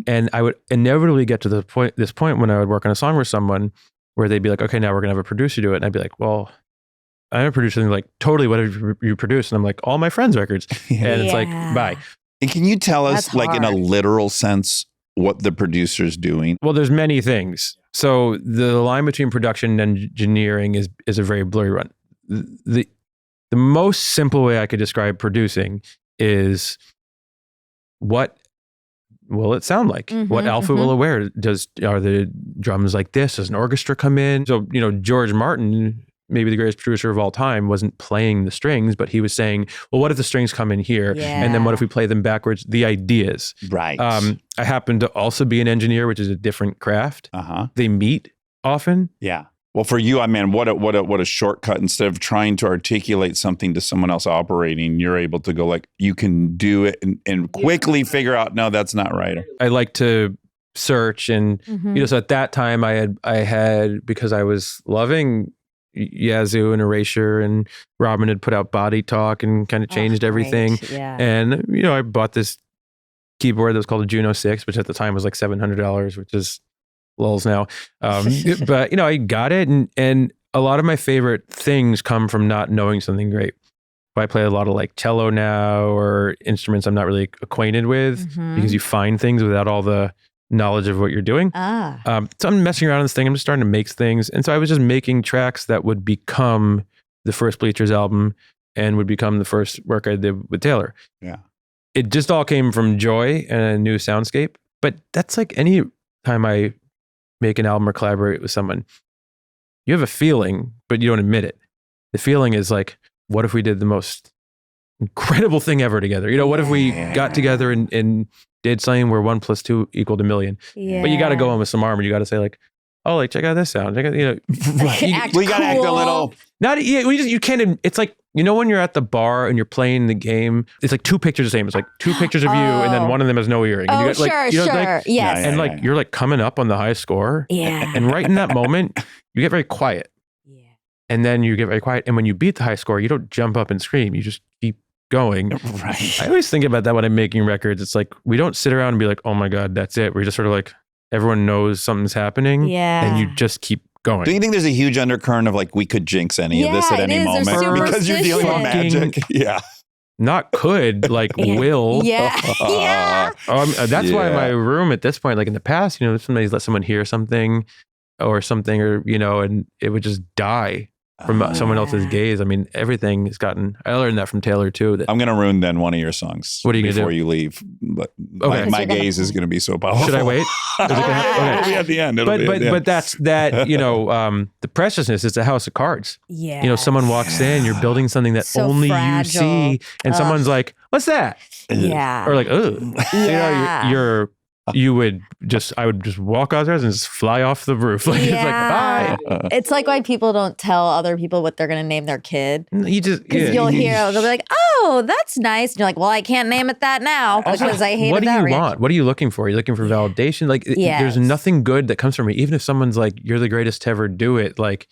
And I would inevitably get to this point when I would work on a song with someone where they'd be like, okay, now we're going to have a producer do it. And I'd be like, well, I'm a producer. And they're like, totally, what have you produced? And I'm like, all my friends' records. And it's like, bye. And can you tell us, That's like in a hard. literal sense, what the producer's doing? Well, there's many things. So the line between production and engineering is a very blurry one. The most simple way I could describe producing is what will it sound like? What outfit will it wear? Are the drums like this? Does an orchestra come in? So, George Martin, maybe the greatest producer of all time, wasn't playing the strings, but he was saying, well, what if the strings come in here? And then what if we play them backwards? The ideas. Right. I happen to also be an engineer, which is a different craft. They meet often. Yeah. Well, for you, I mean, what a shortcut. Instead of trying to articulate something to someone else operating, you're able to go like, you can do it and quickly figure out, no, that's not right. I like to search and, so at that time I had, because I was loving Yazoo and Erasure, and Robin had put out Body Talk and kind of changed everything. And, I bought this keyboard that was called a Juno 6, which at the time was like $700, which is lulz now. But, I got it. And a lot of my favorite things come from not knowing something great. I play a lot of like cello now, or instruments I'm not really acquainted with, because you find things without all the knowledge of what you're doing. So I'm messing around on this thing. I'm just starting to make things. And so I was just making tracks that would become the first Bleachers album and would become the first work I did with Taylor. Yeah. It just all came from joy and a new soundscape. But that's like any time I make an album or collaborate with someone, you have a feeling, but you don't admit it. The feeling is like, what if we did the most incredible thing ever together? What if we got together and did something where 1 + 2 = $1 million? But you got to go on with some armor. You got to say like, oh, like check out this sound. Check out, We got to act a little. You can't. It's like, when you're at the bar and you're playing the game, it's like two pictures the same. It's like two pictures of you, and then one of them has no earring. And Sure. Yes. And like you're like coming up on the high score. And right in that moment, you get very quiet. And then you get very quiet. And when you beat the high score, you don't jump up and scream. You just keep going. Right. I always think about that when I'm making records. It's like, we don't sit around and be like, oh my God, that's it. We're just sort of like, everyone knows something's happening. And you just keep going. Do you think there's a huge undercurrent of like, we could jinx any of this at any moment? Because you're dealing with magic. Yeah. Not could, like will. That's why my room at this point, like in the past, somebody's let someone hear something, and it would just die from someone else's gaze. I mean, everything has gotten, I learned that from Taylor too. I'm going to ruin then one of your songs. What are you going to do? Before you leave. But Okay. my gaze is going to be so powerful. Should I wait? It'll be at the end. But that's that, the preciousness is a house of cards. Someone walks in, you're building something that So only fragile. you see, and someone's like, what's that? Yeah. Or like, oh, you're I would just walk out there and just fly off the roof. Like, it's like, bye. It's like why people don't tell other people what they're going to name their kid. You just, Because you'll hear, they'll be like, oh, that's nice. And you're like, well, I can't name it that now because I hated what do that you reaction. want? What are you looking for? Are you looking for validation? Like, there's nothing good that comes from it. Even if someone's like, you're the greatest to ever do it. Like,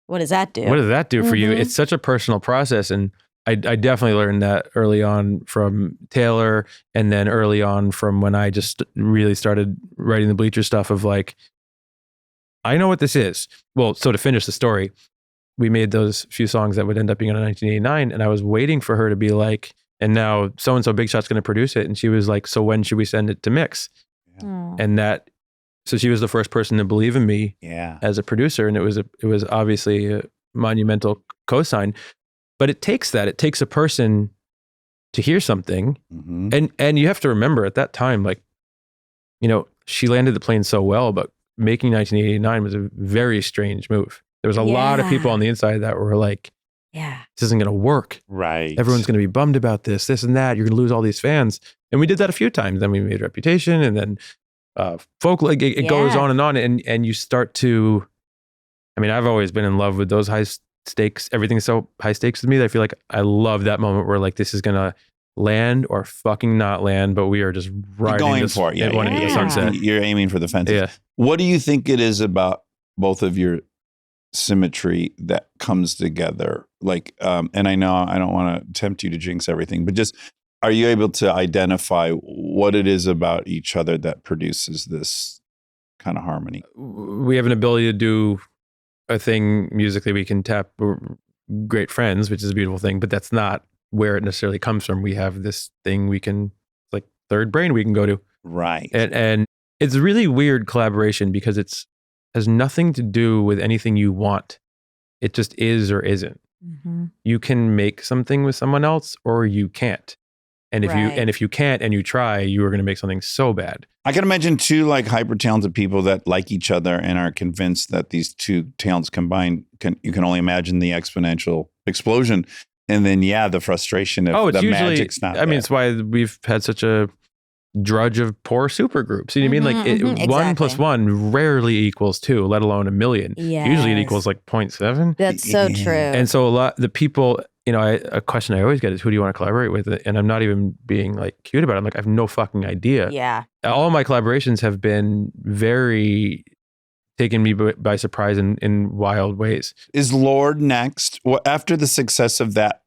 what does that do? What does that do for you? It's such a personal process. And I definitely learned that early on from Taylor, and then early on from when I just really started writing the Bleachers stuff of like, I know what this is. Well, so to finish the story, we made those few songs that would end up being on 1989, and I was waiting for her to be like, and now so-and-so Big Shot's going to produce it. And she was like, so when should we send it to mix? Oh. And so she was the first person to believe in me as a producer. And it was obviously a monumental cosign. But it takes a person to hear something. Mm-hmm. And you have to remember at that time, like, you know, she landed the plane so well, but making 1989 was a very strange move. There was a lot of people on the inside that were like, this isn't going to work. Right. Everyone's going to be bummed about this and that. You're going to lose all these fans. And we did that a few times. Then we made Reputation, and then folk, like it goes on. And you start to, I mean, I've always been in love with those high stakes. Everything's so high stakes with me that I feel like I love that moment where like this is going to land or fucking not land, but we are just riding going for it. Into the sunset. You're aiming for the fences. Yeah. What do you think it is about both of your symmetry that comes together? Like, and I know I don't want to tempt you to jinx everything, but just, are you able to identify what it is about each other that produces this kind of harmony? We have an ability to do a thing musically. We can tap. We're great friends, which is a beautiful thing, but that's not where it necessarily comes from. We have this thing we can, like third brain we can go to. Right. And it's a really weird collaboration because it's has nothing to do with anything you want. It just is or isn't. Mm-hmm. You can make something with someone else or you can't. And if you can't and you try, you are going to make something so bad. I can imagine two like hyper talented people that like each other and are convinced that these two talents combined you can only imagine the exponential explosion. And then the frustration of the magic's not there. I mean, it's why we've had such a drudge of poor supergroups. You know what I mean? Like 1 + 1 rarely equals 2, let alone a million. Yes. Usually it equals like 0.7. That's so true. And so the people, you know, a question I always get is, who do you want to collaborate with? And I'm not even being like cute about it. I'm like, I have no fucking idea. Yeah. All of my collaborations have been very taken me by surprise in wild ways. Is Lord next? Well, after the success of that,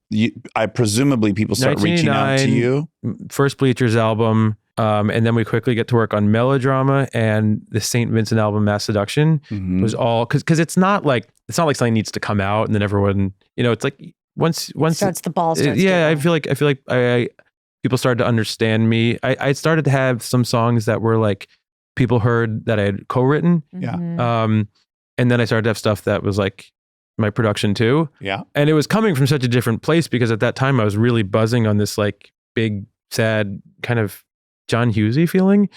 I presumably people start reaching out to you. First Bleachers album. And then we quickly get to work on Melodrama, and the St. Vincent album, Mass Seduction, was all because it's not like something needs to come out and then everyone, you know, it's like once the ball starts. I feel like people started to understand me. I started to have some songs that were like people heard that I had co-written. Mm-hmm. And then I started to have stuff that was like my production too. Yeah. And it was coming from such a different place because at that time I was really buzzing on this like big, sad kind of John Hughesy feeling,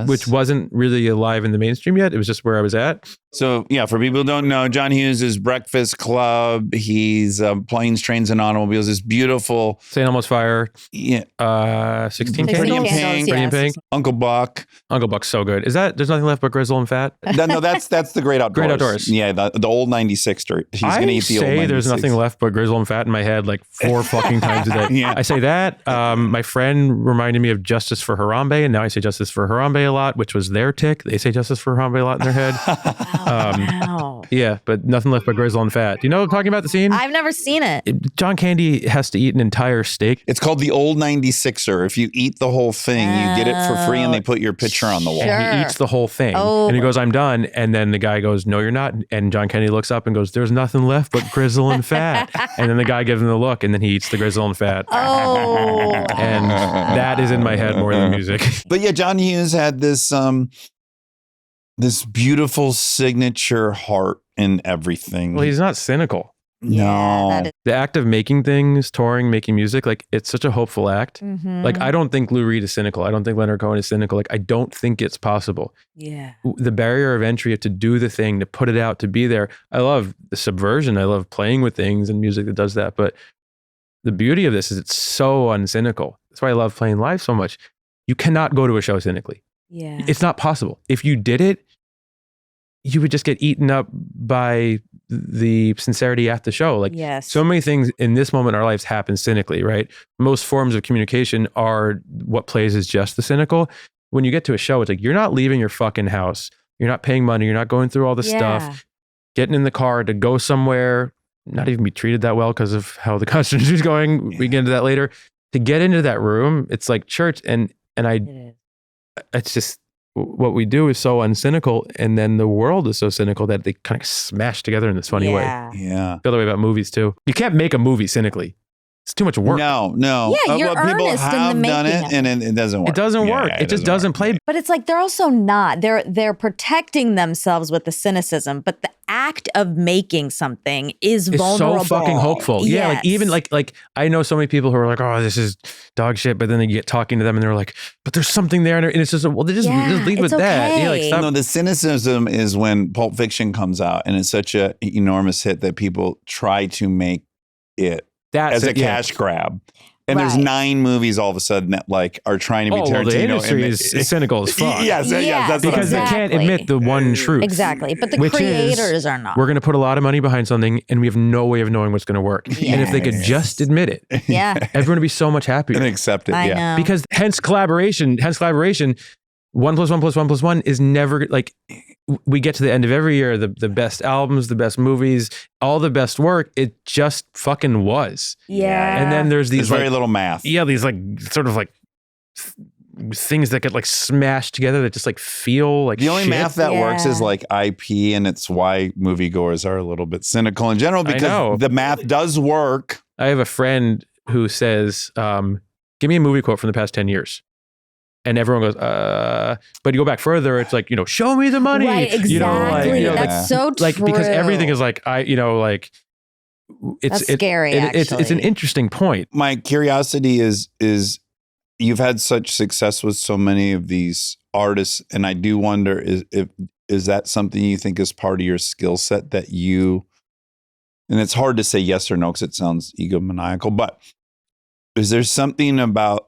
which wasn't really alive in the mainstream yet. It was just where I was at. So for people who don't know, John Hughes is Breakfast Club. He's Planes, Trains, and Automobiles. This beautiful St. Elmo's Fire. 16 Pretty in Pink. Uncle Buck. Uncle Buck's so good. Is that There's Nothing Left But Grizzle and Fat? No, that's the Great Outdoors. Great Outdoors. Yeah, the old 96er. He's going to eat the old 96. There's Nothing Left But Grizzle and Fat in my head like 4 fucking times a day. Yeah. I say that. My friend reminded me of Justice for Harambe, and now I say Justice for Harambe a lot, which was their tick. They say Justice for Harambe a lot in their head. Wow. Yeah, but Nothing Left But Grizzle and Fat. Do you know what I'm talking about, the scene? I've never seen it. John Candy has to eat an entire steak. It's called the old 96er. If you eat the whole thing, you get it for free and they put your picture on the wall. Sure. And he eats the whole thing. Oh. And he goes, I'm done. And then the guy goes, no, you're not. And John Candy looks up and goes, there's nothing left but grizzle and fat. And then the guy gives him the look and then he eats the grizzle and fat. Oh. And that is in my head more than music. But John Hughes had this this beautiful signature heart in everything. Well, he's not cynical. No. The act of making things, touring, making music, like it's such a hopeful act. Mm-hmm. Like I don't think Lou Reed is cynical. I don't think Leonard Cohen is cynical. Like I don't think it's possible. Yeah. The barrier of entry to do the thing, to put it out, to be there. I love the subversion. I love playing with things and music that does that. But the beauty of this is it's so uncynical. That's why I love playing live so much. You cannot go to a show cynically. Yeah. It's not possible. If you did it, you would just get eaten up by the sincerity at the show. Like Yes. so many things in this moment in our lives happen cynically, right? Most forms of communication are what plays as just the cynical. When you get to a show, it's like you're not leaving your fucking house. You're not paying money. You're not going through all the stuff, getting in the car to go somewhere, not even be treated that well because of how the costume is going. We get into that later. To get into that room, it's like church. And it's just, what we do is so uncynical, and then the world is so cynical that they kind of smash together in this funny way. Yeah. Feel the way about movies too. You can't make a movie cynically. It's too much work. No. Yeah, you're But people earnest in the have done making it, of and it doesn't work. It doesn't work. Yeah, it just doesn't play. But it's like they're also not. They're protecting themselves with the cynicism, but the act of making something is It's vulnerable. so fucking hopeful. Yeah, like even like I know so many people who are like, oh, this is dog shit, but then they get talking to them and they're like, but there's something there, and it's just well, they just lead with it's that. Yeah, like okay. stop. No, the cynicism is when Pulp Fiction comes out, and it's such an enormous hit that people try to make it That's as a it, yeah. cash grab. And there's Right. 9 movies all of a sudden that like are trying to be Oh, Tarantino. well, the and industry they- is cynical as fuck. Yes, that's what I'm Because they saying. can't admit the one truth. Exactly. But the Which creators is, are not. We're going to put a lot of money behind something, and we have no way of knowing what's going to work. And if they could Yes. just admit it, Yeah. everyone would be so much happier. And accept it. I Yeah. know. Because hence collaboration, 1 + 1 + 1 + 1 is never like, we get to the end of every year, the best albums, the best movies, all the best work. It just fucking was. Yeah. And then there's There's these very like, little math. yeah, these like sort of like things that get like smashed together that just like feel like The only shit. math that works is Yeah. like IP, and it's why moviegoers are a little bit cynical in general I know. because the math does work. I have a friend who says, give me a movie quote from the past 10 years. And everyone goes, but you go back further, it's like, show me the money. Right, exactly. You know, like, That's so true. like because everything is like, like it's That's scary, it's an actually. interesting point. My curiosity is you've had such success with so many of these artists, and I do wonder is that something you think is part of your skill set that you, and it's hard to say yes or no because it sounds egomaniacal, but is there something about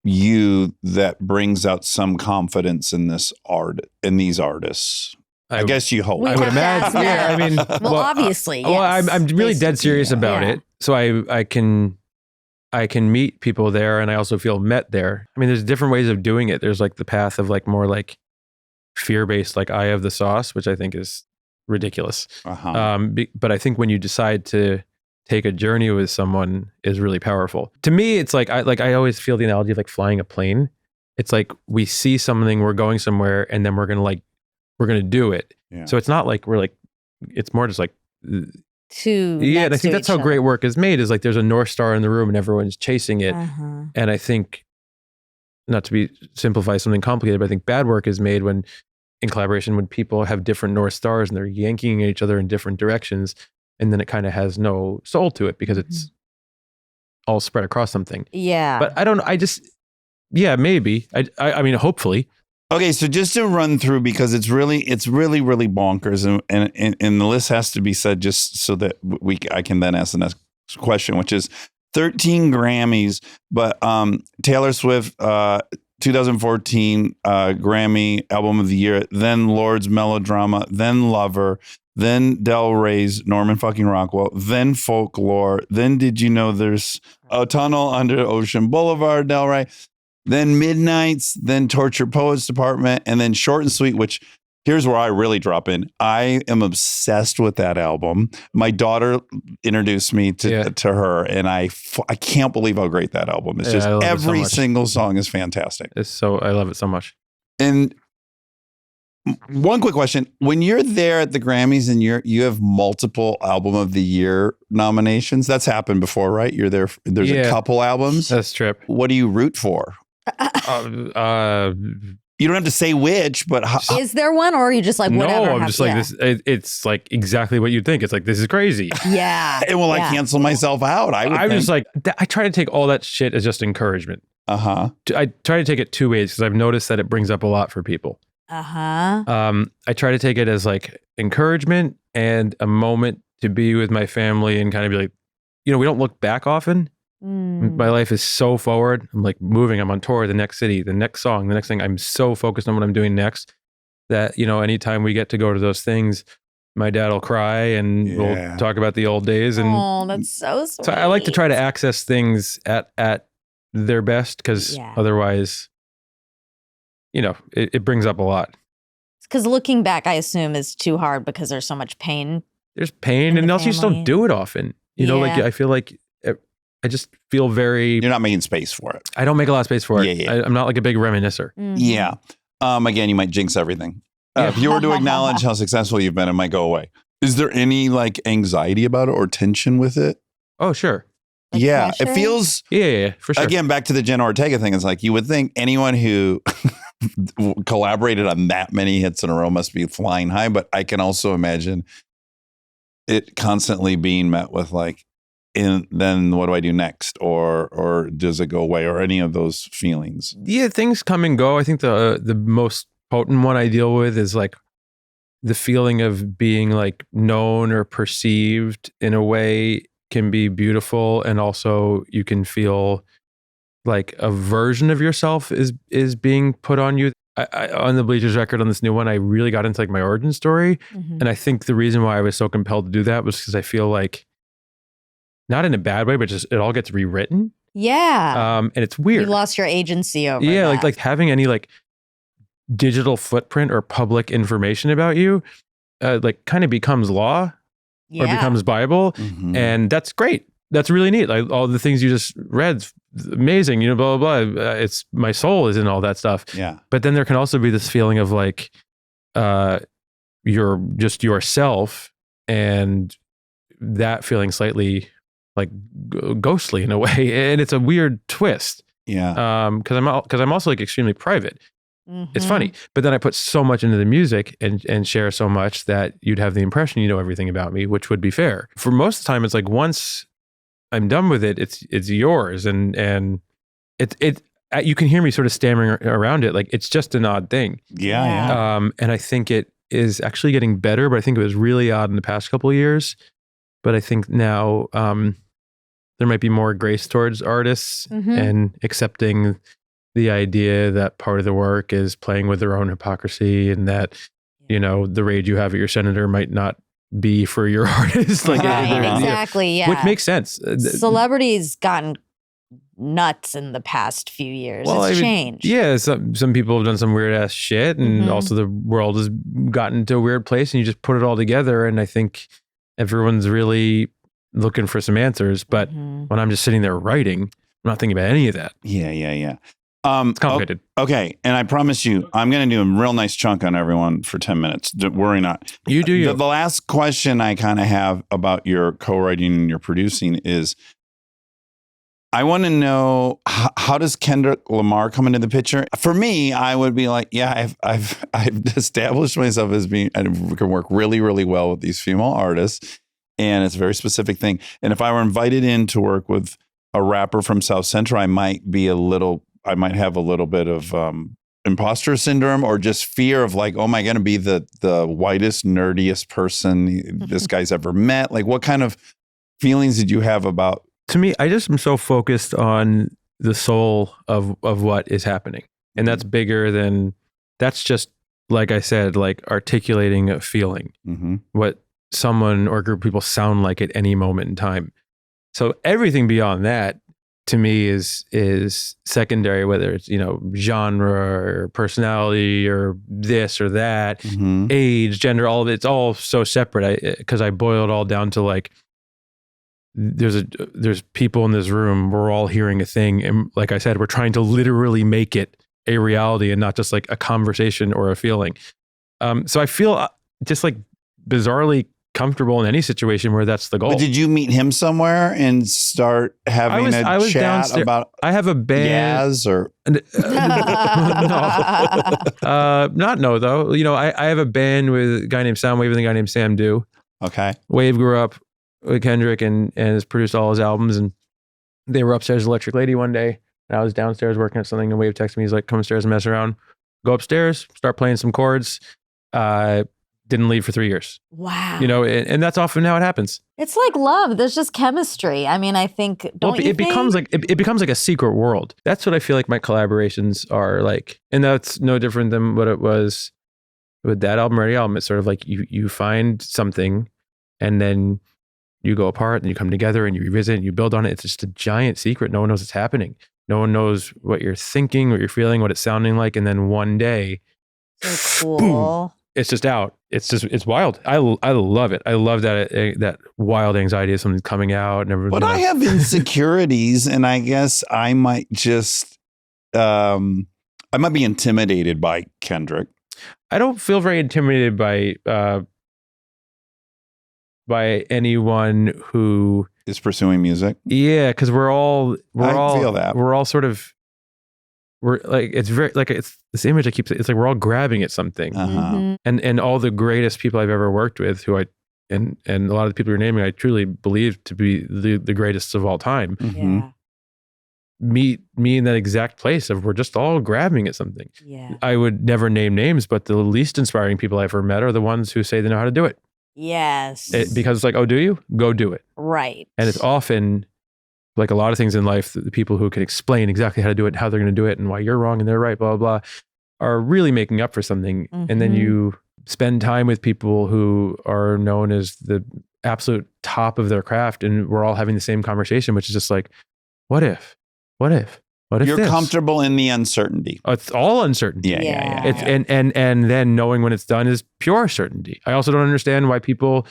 you that brings out some confidence in this art, in these artists? I guess you hope. We I would have to ask imagine. Yeah, them. I mean, Well, obviously, Well, yes. I'm really dead Basically, serious about yeah. it. So I can meet people there, and I also feel met there. I mean, there's different ways of doing it. There's like the path of like more like fear-based, like I have the sauce, which I think is ridiculous. Uh-huh. But I think when you decide to take a journey with someone is really powerful. To me, it's like I always feel the analogy of like flying a plane. It's like we see something, we're going somewhere, and then we're gonna do it. Yeah. So it's not like it's more just like Two. yeah. And I next think to that's how each great work is made. Is like there's a North Star in the room and everyone's chasing it. other. And I think, not to simplify something complicated, but I think bad work is made when in collaboration, when people have different North Stars and they're yanking at each other in different directions. And then it kind of has no soul to it because it's all spread across something. Yeah. But I don't know. Yeah, maybe. I mean, hopefully. Okay, so just to run through, because it's really bonkers, and the list has to be said just so that I can then ask the next question, which is 13 Grammys, but Taylor Swift, 2014 Grammy Album of the Year, then Lord's Melodrama, then Lover, then Del Rey's Norman fucking Rockwell, then Folklore, then Did You Know There's a Tunnel Under Ocean Boulevard, Del Rey, then Midnights, then Torture Poets Department, and then Short and Sweet, which here's where I really drop in. I am obsessed with that album. My daughter introduced me to her, and I can't believe how great that album is. Yeah, Just I love it so every much. single song is fantastic. I love it so much. And one quick question: when you're there at the Grammys and you have multiple Album of the Year nominations, that's happened before, right? You're there. There's a couple albums. That's trip. What do you root for? You don't have to say which, but Is there one, or are you just like whatever? No, I'm just like this. It's like exactly what you'd think. It's like, this is crazy. Yeah. and will I cancel myself out? I'm just like, I try to take all that shit as just encouragement. Uh-huh. I try to take it two ways because I've noticed that it brings up a lot for people. Uh-huh. I try to take it as like encouragement and a moment to be with my family and kind of be like, we don't look back often. My life is so forward. I'm like moving. I'm on tour, the next city, the next song, the next thing. I'm so focused on what I'm doing next that, you know, anytime we get to go to those things, my dad will cry and we'll talk about the old days. And Oh, that's so sweet. so I like to try to access things at their best because otherwise, you know, it brings up a lot. Because looking back, I assume, is too hard because there's so much pain. There's pain, and also you just don't do it often. You know, like I feel like I just feel very. You're not making space for it. I don't make a lot of space for it. Yeah. I'm not like a big reminiscer. Mm-hmm. Yeah. Again, you might jinx everything. If you were to acknowledge how successful you've been, it might go away. Is there any like anxiety about it or tension with it? Oh, sure. Like yeah. pressure? It feels. Yeah, for sure. Again, back to the Jenna Ortega thing. It's like you would think anyone who collaborated on that many hits in a row must be flying high, but I can also imagine it constantly being met with like, and then what do I do next? Or does it go away? Or any of those feelings? Yeah, things come and go. I think the most potent one I deal with is like the feeling of being like known or perceived in a way can be beautiful, and also you can feel like a version of yourself is being put on you. I on the Bleachers record, on this new one, I really got into like my origin story, and I think the reason why I was so compelled to do that was because I feel like, not in a bad way, but just it all gets rewritten. Yeah. And it's weird. You lost your agency over Yeah, that. like having any like digital footprint or public information about you, like kind of becomes law or becomes Bible, and that's great. That's really neat. Like all the things you just read, amazing. You know, blah blah blah. It's my soul is in all that stuff. Yeah. But then there can also be this feeling of like, you're just yourself, and that feeling slightly like ghostly in a way, and it's a weird twist. Yeah. Because I'm also like extremely private. It's funny, but then I put so much into the music and share so much that you'd have the impression you know everything about me, which would be fair. For most of the time, it's like once I'm done with it, it's yours, and it you can hear me sort of stammering around it, like it's just an odd thing. Yeah. And I think it is actually getting better, but I think it was really odd in the past couple of years. But I think now there might be more grace towards artists and accepting the idea that part of the work is playing with their own hypocrisy, and that, you know, the rage you have at your senator might not be for your artist. Like, Right, exactly. Yeah. Which makes sense. Celebrities gotten nuts in the past few years. It's changed. Yeah, some people have done some weird ass shit, and also the world has gotten to a weird place, and you just put it all together. And I think everyone's really looking for some answers. But when I'm just sitting there writing, I'm not thinking about any of that. Yeah. It's complicated. Okay, and I promise you, I'm going to do a real nice chunk on everyone for 10 minutes. Don't worry not. You do you. The last question I kind of have about your co-writing and your producing is, I want to know, how does Kendrick Lamar come into the picture? For me, I would be like, yeah, I've established myself as being, I can work really, really well with these female artists, and it's a very specific thing. And if I were invited in to work with a rapper from South Central, I might have a little bit of imposter syndrome, or just fear of like, oh, am I going to be the whitest, nerdiest person this guy's ever met? Like, what kind of feelings did you have about? To me, I just am so focused on the soul of what is happening. And that's bigger than, that's just, like I said, like articulating a feeling, what someone or a group of people sound like at any moment in time. So everything beyond that, to me, is secondary, whether it's, you know, genre or personality or this or that, age, gender, all of it, it's all so separate. Because I boil it all down to like, there's people in this room, we're all hearing a thing, and like I said, we're trying to literally make it a reality and not just like a conversation or a feeling. So I feel just like bizarrely comfortable in any situation where that's the goal. But did you meet him somewhere and start having a chat downstairs. about? I have a band. Yaz or no though. You know, I have a band with a guy named Soundwave and a guy named Sam Do. Okay. Wave grew up with Kendrick and has produced all his albums, and they were upstairs with Electric Lady one day, and I was downstairs working on something, and Wave texted me. He's like, come upstairs and mess around. Go upstairs, start playing some chords. didn't leave for 3 years. Wow. You know, and that's often how it happens. It's like love. There's just chemistry. I mean, I think, It becomes like a secret world. That's what I feel like my collaborations are like. And that's no different than what it was with that album, Ready Album. It's sort of like you find something and then you go apart and you come together and you revisit and you build on it. It's just a giant secret. No one knows what's happening. No one knows what you're thinking, what you're feeling, what it's sounding like. And then one day, so cool. boom, it's just out. It's wild. I love it. I love that wild anxiety of something coming out. And everyone. But I have insecurities, and I guess I might just, I might be intimidated by Kendrick. I don't feel very intimidated by anyone who Is pursuing music. Yeah, because we're all feel that. we're all sort of we're like it's very like it's this image I keep. It's like we're all grabbing at something, Mhm. and all the greatest people I've ever worked with, who and a lot of the people you're naming, I truly believe to be the greatest of all time. Mhm. Yeah. Meet me in that exact place of we're just all grabbing at something. Yeah. I would never name names, but the least inspiring people I've ever met are the ones who say they know how to do it. Yes. Because it's like, oh, do you? Go do it. Right. And it's often like a lot of things in life, the people who can explain exactly how to do it, how they're going to do it, and why you're wrong and they're right, blah, blah, blah, are really making up for something. And then Mhm. you spend time with people who are known as the absolute top of their craft, and we're all having the same conversation, which is just like, what if? What if? What if You're this? comfortable in the uncertainty. It's all uncertainty. Yeah. It's and then knowing when it's done is pure certainty. I also don't understand why people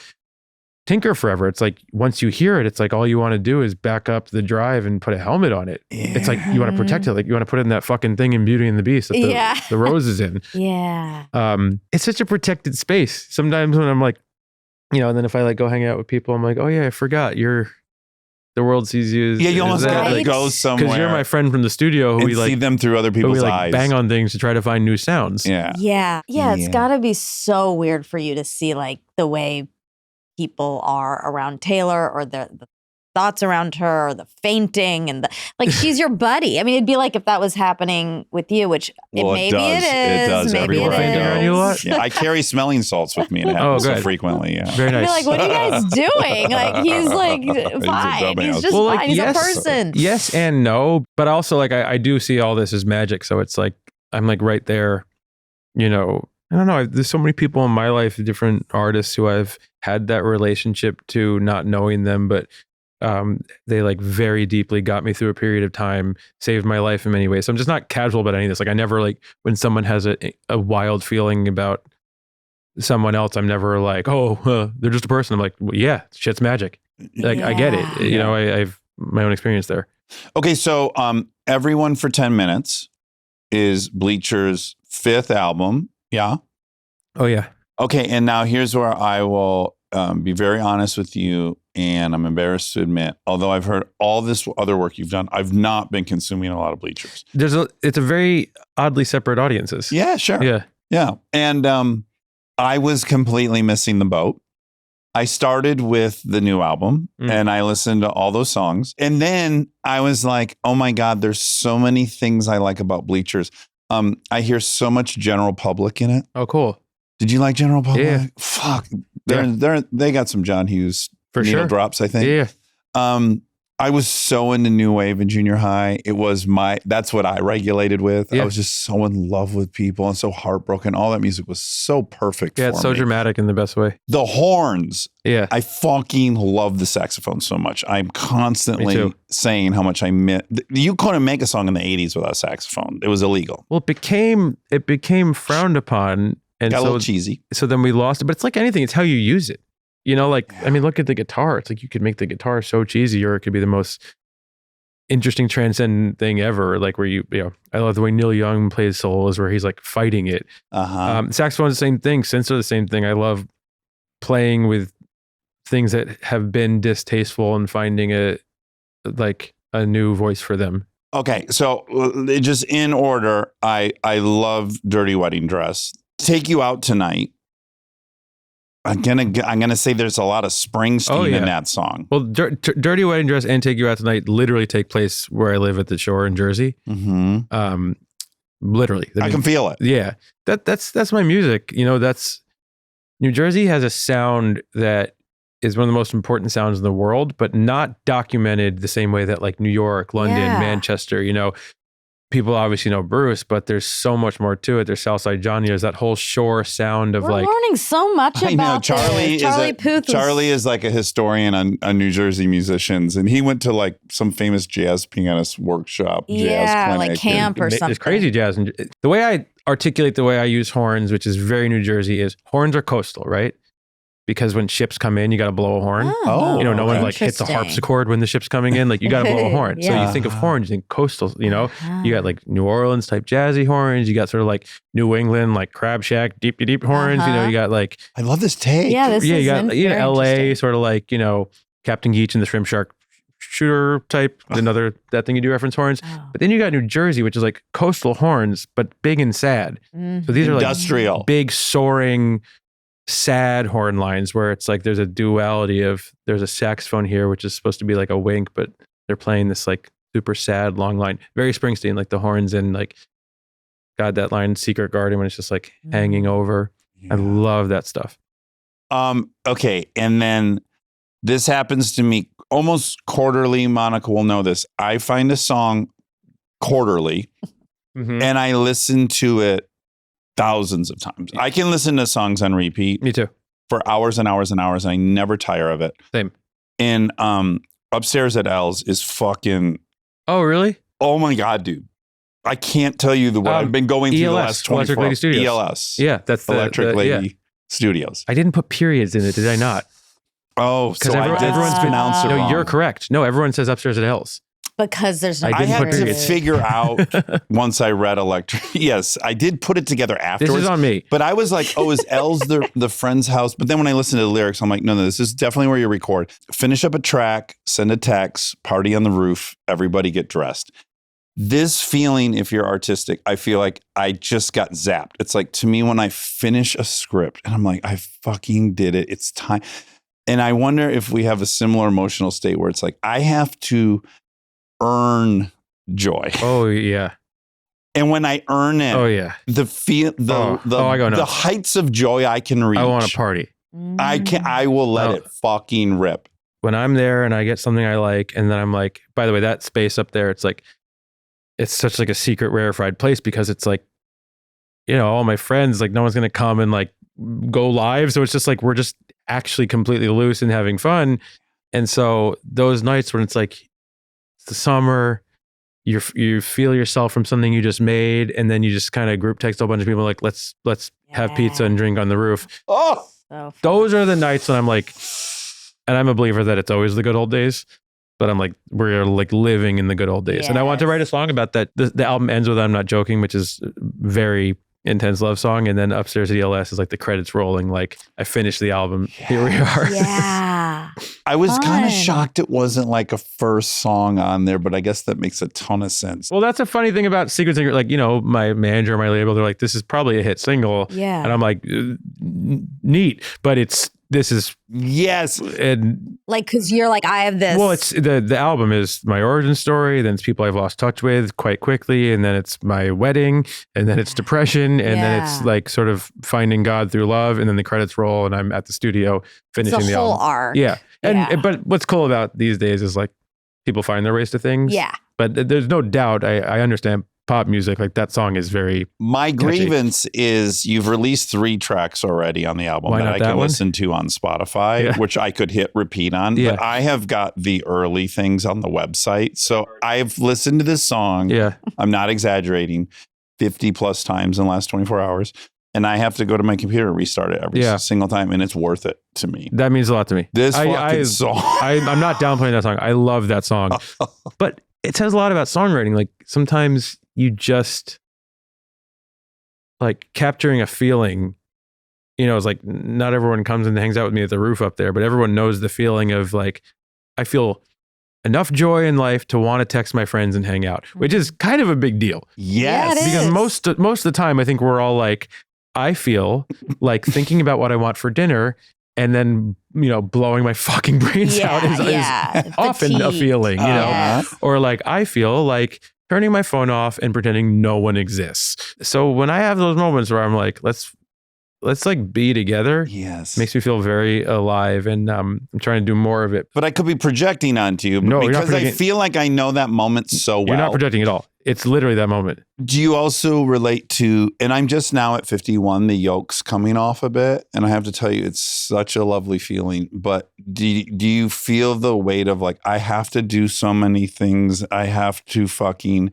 tinker forever. It's like once you hear it, it's like all you want to do is back up the drive and put a helmet on it. It's like you want to protect it, like you want to put it in that fucking thing in Beauty and the Beast that the rose is in. Yeah. It's such a protected space. Sometimes when I'm like, you know, and then if I like go hang out with people, I'm like, oh yeah, I forgot the world sees you as You almost as gotta Right? go somewhere. because you're my friend from the studio who and we see like them through other who we people's like eyes. bang on things to try to find new sounds. Yeah. Yeah. Yeah. It's Yeah. got to be so weird for you to see like the way people are around Taylor or the thoughts around her or the fainting and like she's your buddy. I mean, it'd be like if that was happening with you, which Well, maybe it is. It does Maybe everywhere it I go. around you a lot? Yeah, I carry smelling salts with me and it happens so good. frequently. Yeah. Very I'd nice. be like, what are you guys doing? Like, he's like a fine. dumbass. He's just Well, like, fine. He's yes. a person. Yes and no, but also like I do see all this as magic. So it's like I'm like right there, you know. I don't know. There's so many people in my life, different artists who I've had that relationship to, not knowing them, but they like very deeply got me through a period of time, saved my life in many ways. So I'm just not casual about any of this. Like I never like when someone has a wild feeling about someone else, I'm never like, oh, they're just a person. I'm like, well, yeah, shit's magic. Like I get it. You know, I've my own experience there. Okay, so Everyone for 10 Minutes is Bleachers' 5th album. Yeah. Oh yeah. Okay, and now here's where I will be very honest with you, and I'm embarrassed to admit, although I've heard all this other work you've done, I've not been consuming a lot of Bleachers. It's a very oddly separate audiences. Yeah, sure. Yeah. Yeah. And I was completely missing the boat. I started with the new album and I listened to all those songs. And then I was like, oh my God, there's so many things I like about Bleachers. I hear so much General Public in it. Oh, cool. Did you like General Public? Yeah. Fuck. They got some John Hughes For needle sure. drops, I think. Yeah. I was so into new wave in junior high. That's what I regulated with. Yeah. I was just so in love with people and so heartbroken. All that music was so perfect Yeah, for it's so me. dramatic in the best way. The horns. Yeah. I fucking love the saxophone so much. I'm Me constantly too. saying how much I miss. You couldn't make a song in the 80s without a saxophone. It was illegal. Well, it became frowned upon, and Got a so little cheesy. so then we lost it. But it's like anything; it's how you use it. You know, like I mean, look at the guitar. It's like you could make the guitar so cheesy, or it could be the most interesting transcendent thing ever. Like where you know, I love the way Neil Young plays solos, where he's like fighting it. Saxophone's the same thing. Synths are the same thing. I love playing with things that have been distasteful and finding a new voice for them. Okay, so just in order, I love Dirty Wedding Dress. Take You Out Tonight. I'm gonna say there's a lot of Springsteen in that song. Well, Dirty Wedding Dress and Take You Out Tonight literally take place where I live at the shore in Jersey. Mm-hmm. Literally, I can feel it. Yeah, that's my music. You know, that's New Jersey has a sound that is one of the most important sounds in the world, but not documented the same way that like New York, London, Manchester, people obviously know Bruce, but there's so much more to it. There's Southside Johnny. There's that whole shore sound of We're learning so much I know, about this. Charlie is like a historian on New Jersey musicians, and he went to like some famous jazz pianist workshop, jazz clinic, like camp or something. It's crazy jazz. And the way I articulate the way I use horns, which is very New Jersey, is horns are coastal, right? Because when ships come in, you got to blow a horn. No one like hits a harpsichord when the ship's coming in. Like you got to blow a horn. So you think of horns, you think coastal, you got like New Orleans type jazzy horns. You got sort of like New England, like Crab Shack, deep horns. You got like, I love this take. Yeah, you got LA, sort of like, Captain Geach and the Shrimp Shark Shooter type, that thing you do reference horns. But then you got New Jersey, which is like coastal horns, but big and sad. So these are like industrial, big soaring, sad horn lines where it's like there's a duality of there's a saxophone here which is supposed to be like a wink, but they're playing this like super sad long line, very Springsteen, like the horns and like that line Secret Garden when it's just like hanging over. I love that stuff. Okay, and then this happens to me almost quarterly. Monica will know this. I find a song quarterly and I listen to it thousands of times. I can listen to songs on repeat. Me too. For hours and hours and hours, and I never tire of it. Same. And Upstairs at L's is fucking... Oh, really? Oh my God, dude. I can't tell you what I've been going through the last 24 Electric Lady Studios. ELS. Yeah, that's the Electric Lady Studios. I didn't put periods in it, did I not? Oh, so everyone's pronounced it wrong. No, you're correct. No, everyone says Upstairs at L's. Because there's no... I had to figure out once I read Electric. Yes, I did put it together afterwards. This is on me. But I was like, oh, is L's the friend's house? But then when I listened to the lyrics, I'm like, no, this is definitely where you record. Finish up a track, send a text, party on the roof, everybody get dressed. This feeling, if you're artistic, I feel like I just got zapped. It's like, to me, when I finish a script and I'm like, I fucking did it. It's time. And I wonder if we have a similar emotional state where it's like, I have to earn joy. Oh yeah. And when I earn it, the heights of joy I can reach. I want to party. I will let it fucking rip. When I'm there and I get something I like, and then I'm like, by the way, that space up there, it's like, it's such like a secret rarefied place because it's like, all my friends, like no one's gonna come and like go live. So it's just like we're just actually completely loose and having fun. And so those nights when it's like the summer, you feel yourself from something you just made, and then you just kind of group text a bunch of people like, let's have pizza and drink on the roof. Oh, those are the nights when I'm like, and I'm a believer that it's always the good old days, but I'm like, we're like living in the good old days. And I want to write a song about that. The album ends with I'm Not Joking, which is very intense love song, and then Upstairs at ELS is like the credits rolling, like I finished the album. Here we are. Yeah. I was kind of shocked it wasn't like a first song on there, but I guess that makes a ton of sense. Well, that's a funny thing about Secret Singer. Like, my manager, my label, they're like, this is probably a hit single. Yeah. And I'm like, neat, but this is yes, and like because you're like I have this. Well, it's the album is my origin story, then it's people I've lost touch with quite quickly, and then it's my wedding, and then it's depression, and then it's like sort of finding God through love, and then the credits roll, and I'm at the studio finishing the whole album. Arc. Yeah, but what's cool about these days is like people find their ways to things. Yeah, but there's no doubt. I understand pop music, like that song is very my catchy. Grievance is you've released 3 tracks already on the album that I can listen to on Spotify, which I could hit repeat on. Yeah. But I have got the early things on the website. So I've listened to this song. Yeah. I'm not exaggerating, 50 plus times in the last 24 hours. And I have to go to my computer and restart it every single time. And it's worth it to me. That means a lot to me. This fucking song. I'm not downplaying that song. I love that song. But it says a lot about songwriting. Like sometimes you just like capturing a feeling, it's like not everyone comes and hangs out with me at the roof up there, but everyone knows the feeling of like, I feel enough joy in life to want to text my friends and hang out, which is kind of a big deal. Yes. Yeah, because most of the time I think we're all like, I feel like thinking about what I want for dinner and then, blowing my fucking brains out is often a feeling, or like I feel like turning my phone off and pretending no one exists. So when I have those moments where I'm like, let's let's like be together. Yes. Makes me feel very alive, and I'm trying to do more of it. But I could be projecting onto you No, you're not because I projecting. feel like I know that moment so well. You're not projecting at all. It's literally that moment. Do you also relate to, and I'm just now at 51, the yoke's coming off a bit, and I have to tell you, it's such a lovely feeling, but do you feel the weight of like, I have to do so many things, I have to fucking,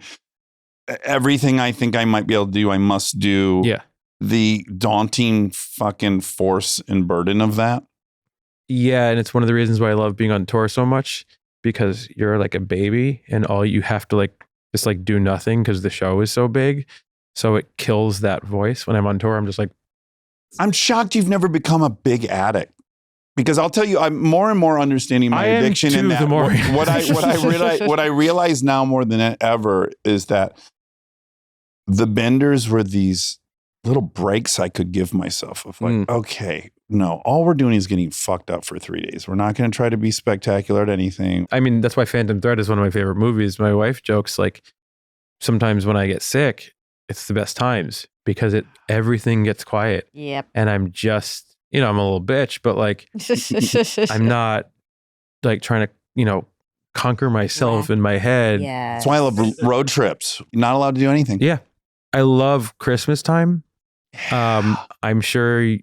everything I think I might be able to do, I must do. Yeah. The daunting fucking force and burden of that. Yeah, and it's one of the reasons why I love being on tour so much, because you're like a baby and all you have to like just like do nothing because the show is so big. So it kills that voice. When I'm on tour, I'm just like, I'm shocked you've never become a big addict. Because I'll tell you, I'm more and more understanding my I am addiction too, in that. the more- What I realize now more than ever is that the benders were these little breaks I could give myself of like, okay, no, all we're doing is getting fucked up for 3 days. We're not going to try to be spectacular at anything. I mean, that's why Phantom Thread is one of my favorite movies. My wife jokes like, sometimes when I get sick, it's the best times because everything gets quiet. Yep. And I'm just, I'm a little bitch, but like, I'm not like trying to, conquer myself in my head. Yeah. That's why I love road trips. You're not allowed to do anything. Yeah. I love Christmas time. I'm sure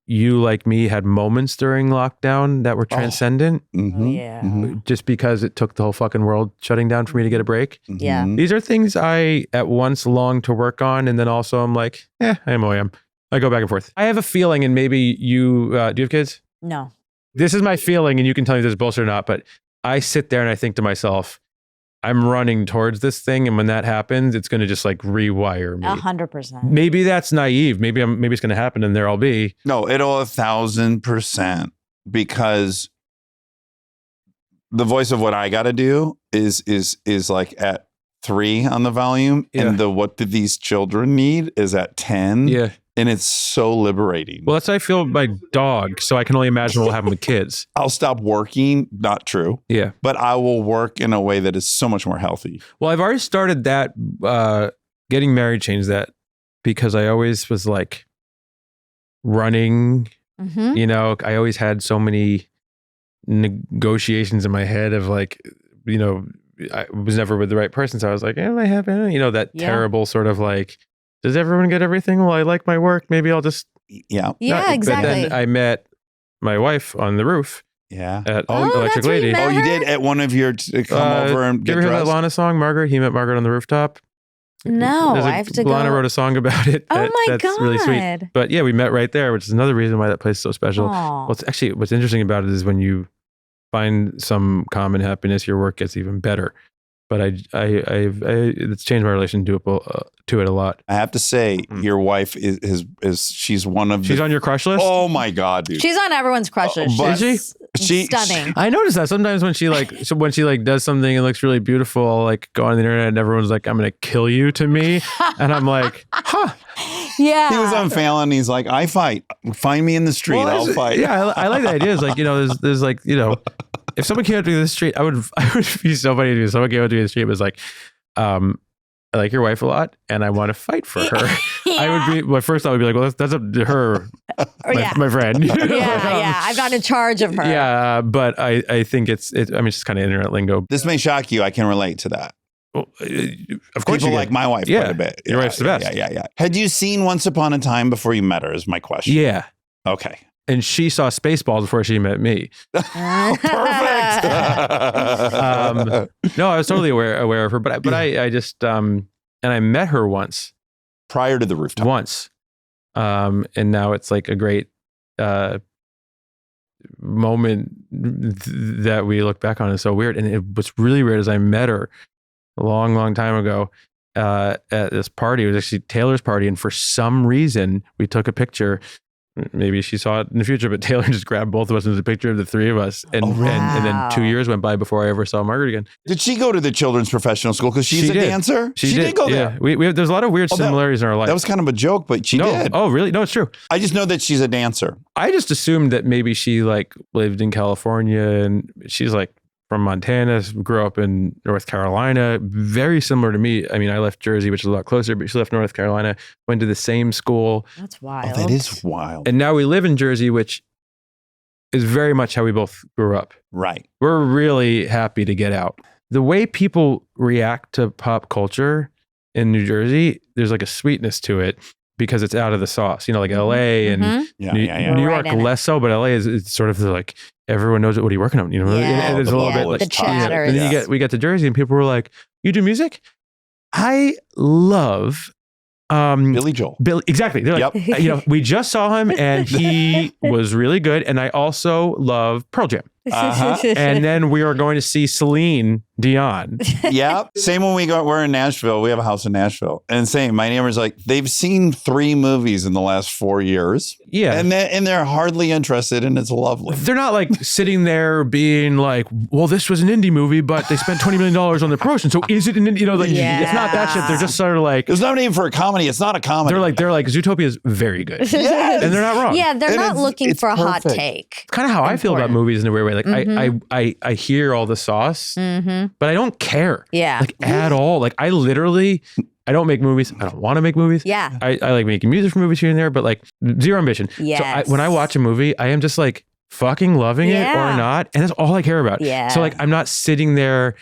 you, like me, had moments during lockdown that were transcendent. Mm-hmm. Yeah. Mm-hmm. Just because it took the whole fucking world shutting down for me to get a break. Yeah. These are things I at once long to work on, and then also I'm like, I am who I am. I go back and forth. I have a feeling, and maybe you, do you have kids? No. This is my feeling, and you can tell me if this is bullshit or not, but I sit there and I think to myself, I'm running towards this thing, and when that happens, it's going to just like rewire me. 100%. Maybe that's naive. Maybe it's going to happen, and there I'll be. No, it'll 1,000%, because the voice of what I got to do is like at 3 on the volume, and the what do these children need is at 10. Yeah. And it's so liberating. Well, that's how I feel with my dog. So I can only imagine what will happen with kids. I'll stop working. Not true. Yeah. But I will work in a way that is so much more healthy. Well, I've already started that. Getting married changed that, because I always was like running. Mm-hmm. I always had so many negotiations in my head of like, I was never with the right person. So I was like, am I happy? That terrible sort of like, does everyone get everything? Well, I like my work. Maybe I'll just. Yeah, exactly. But then I met my wife on the roof. Yeah. At Oh, Electric that's where you Lady. met Oh, you her? did at one of your come over and Did get you ever hear that dressed? Lana song, Margaret? He met Margaret on the rooftop. No, I have to go. Lana wrote a song about it. Oh my that's God. really sweet. But yeah, we met right there, which is another reason why that place is so special. Aw. What's interesting about it is when you find some common happiness, your work gets even better. But it's changed my relation to it a lot. I have to say, your wife is she's one of She's on your crush list? Oh my God, dude. She's on everyone's crush list. but- She's stunning. I noticed that sometimes when she does something and looks really beautiful, I'll like go on the internet and everyone's like, I'm gonna kill you to me. And I'm like, huh. Yeah. He was on Fallon. He's like, I fight. Find me in the street. Well, I'll fight. Yeah, I like the idea. It's like, there's like, if someone came up to me in the street, I would be so funny if someone came up to me in the street and was like, I like your wife a lot and I want to fight for her. I would be, my first thought would be like, well, that's up to her, my friend. Yeah. I've got in charge of her. Yeah, but I think it's just kind of internet lingo. This may shock you. I can relate to that. Well, of course, People like my wife quite a bit. Your wife's the best. Yeah. Had you seen Once Upon a Time before you met her? Is my question. Yeah. Okay. And she saw Spaceballs before she met me. Perfect. No, I was totally aware of her, but I just and I met her once prior to the rooftop. Once, and now it's like a great moment that we look back on. It's so weird, and what's really weird is I met her a long time ago at this party. It was actually Taylor's party, and for some reason we took a picture. Maybe she saw it in the future, but Taylor just grabbed both of us and there's a picture of the three of us. And, and then 2 years went by before I ever saw Margaret again. Did she go to the children's professional school? Because she's a dancer? She did go there. Yeah. We there's a lot of weird similarities in our life. That was kind of a joke, but she did. Oh, really? No, it's true. I just know that she's a dancer. I just assumed that maybe she like lived in California and she's like from Montana, grew up in North Carolina, very similar to me. I mean, I left Jersey, which is a lot closer, but she left North Carolina, went to the same school. That's wild. Oh, that is wild. And now we live in Jersey, which is very much how we both grew up. Right. We're really happy to get out. The way people react to pop culture in New Jersey, there's like a sweetness to it because it's out of the sauce. You know, like LA and New York Right less so, but LA is sort of like everyone knows what are you working on. You know, and there's a little bit like the chatter. And then we get to Jersey and people were like, "You do music?" I love Billy Joel. Exactly. They're like, you know, we just saw him and he was really good. And I also love Pearl Jam. And then we are going to see Celine Dion. Yeah. Same when we're in Nashville. We have a house in Nashville. And same, my neighbor's like, they've seen 3 movies in the last 4 years. Yeah. And they're hardly interested, and it's lovely. They're not like sitting there being like, well, this was an indie movie, but they spent $20 million on the promotion. So is it an indie? You know, like, it's not that shit. They're just sort of like, it's not even for a comedy. It's not a comedy. They're like Zootopia is very good. Yes. And they're not wrong. Yeah, they're not looking for a hot perfect. take. It's kind of how I feel about movies in a weird way. Like I hear all the sauce, but I don't care. Yeah. Like at all. Like I don't make movies. I don't want to make movies. Yeah. I like making music for movies here and there, but like zero ambition. Yes. So when I watch a movie, I am just like fucking loving it or not. And that's all I care about. Yeah. So like I'm not sitting there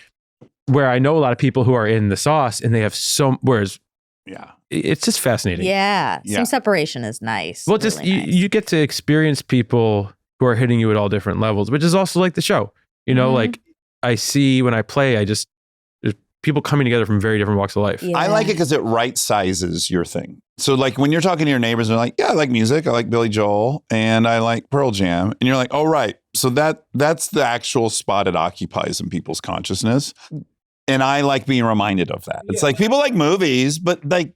where I know a lot of people who are in the sauce and they have whereas it's just fascinating. Yeah. Some separation is nice. Well, just really nice. you get to experience people who are hitting you at all different levels, which is also like the show. You know, like I see when I play, there's people coming together from very different walks of life. Yeah. I like it because it right sizes your thing. So like when you're talking to your neighbors, they're like, yeah, I like music. I like Billy Joel and I like Pearl Jam. And you're like, oh, right. So that's the actual spot it occupies in people's consciousness. And I like being reminded of that. It's like people like movies, but like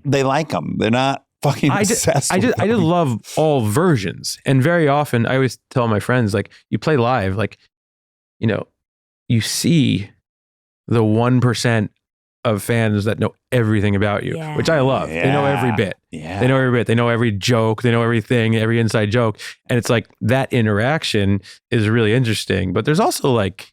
they like them. They're not fucking obsessed. I just love all versions. And very often I always tell my friends, like, you play live, like, you know, you see the 1% of fans that know everything about you, which I love. Yeah. They know every bit. Yeah. They know every bit. They know every joke. They know everything, every inside joke. And it's like that interaction is really interesting. But there's also like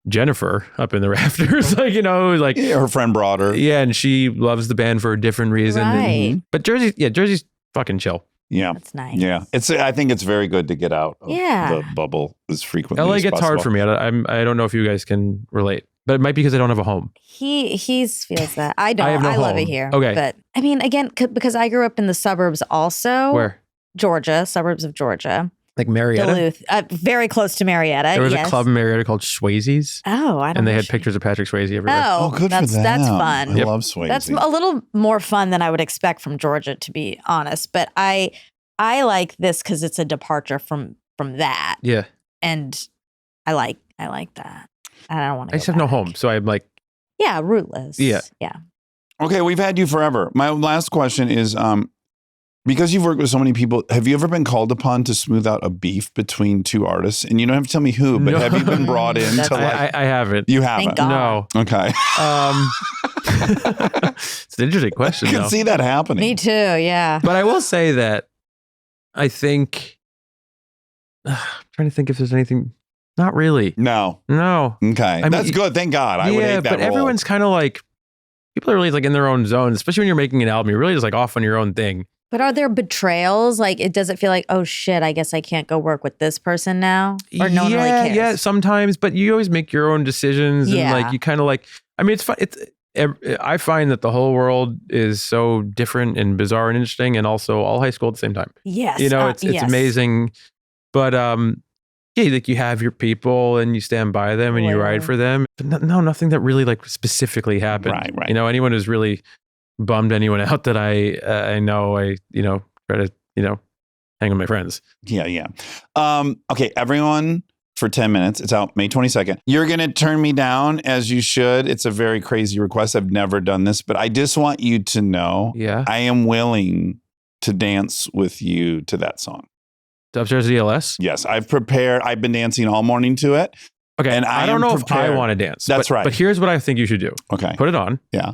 Jennifer up in the rafters, like, you know, like her friend brought her. Yeah. And she loves the band for a different reason. Right. But Jersey's fucking chill. Yeah. That's nice. Yeah. I think it's very good to get out of Yeah. the bubble as frequently LA as gets hard possible. for me. I don't know if you guys can relate, but it might be because I don't have a home. He feels that. I don't. I have no love home. it here. Okay. But I mean, again, because I grew up in the suburbs also. Where? Georgia, suburbs of Georgia. Like Marietta? Duluth. Very close to Marietta. There was a club in Marietta called Swayze's. Oh, I don't know. And they had pictures of Patrick Swayze everywhere. Oh, good that's, for them. That's fun. I love Swayze. That's a little more fun than I would expect from Georgia, to be honest. But I like this because it's a departure from that. Yeah. And I like that. I don't want to. I just have no home. So I'm like, yeah, rootless. Yeah. Yeah. Okay, we've had you forever. My last question is, because you've worked with so many people, have you ever been called upon to smooth out a beef between 2 artists? And you don't have to tell me who, but No. have you been brought in to like? I haven't. You haven't. Thank God. No. Okay. It's an interesting question, I can though. see that happening. Me too. Yeah. But I will say that I think, I'm trying to think if there's anything, not really. No. No. Okay. mean, That's good. Thank God. I would hate that but role. everyone's kind of like, people are really like in their own zone, especially when you're making an album. You're really just like off on your own thing. But are there betrayals? Like, does it feel like, oh shit, I guess I can't go work with this person now? Or no one really cares? Yeah, sometimes, but you always make your own decisions. Yeah. And like, you kind of like, I mean, it's fun. I find that the whole world is so different and bizarre and interesting, and also all high school at the same time. Yes. You know, it's yes. amazing. But yeah, like you have your people and you stand by them and you ride for them. But no, nothing that really like specifically happened. Right. You know, anyone who's really bummed anyone out that I know, I try to hang with my friends. Yeah. Okay, everyone, for 10 minutes. It's out May 22nd. You're going to turn me down, as you should. It's a very crazy request. I've never done this, but I just want you to know I am willing to dance with you to that song. Upstairs ELS? Yes, I've prepared. I've been dancing all morning to it. Okay, and I don't know if I want to dance. That's right. But here's what I think you should do. Okay. Put it on. Yeah.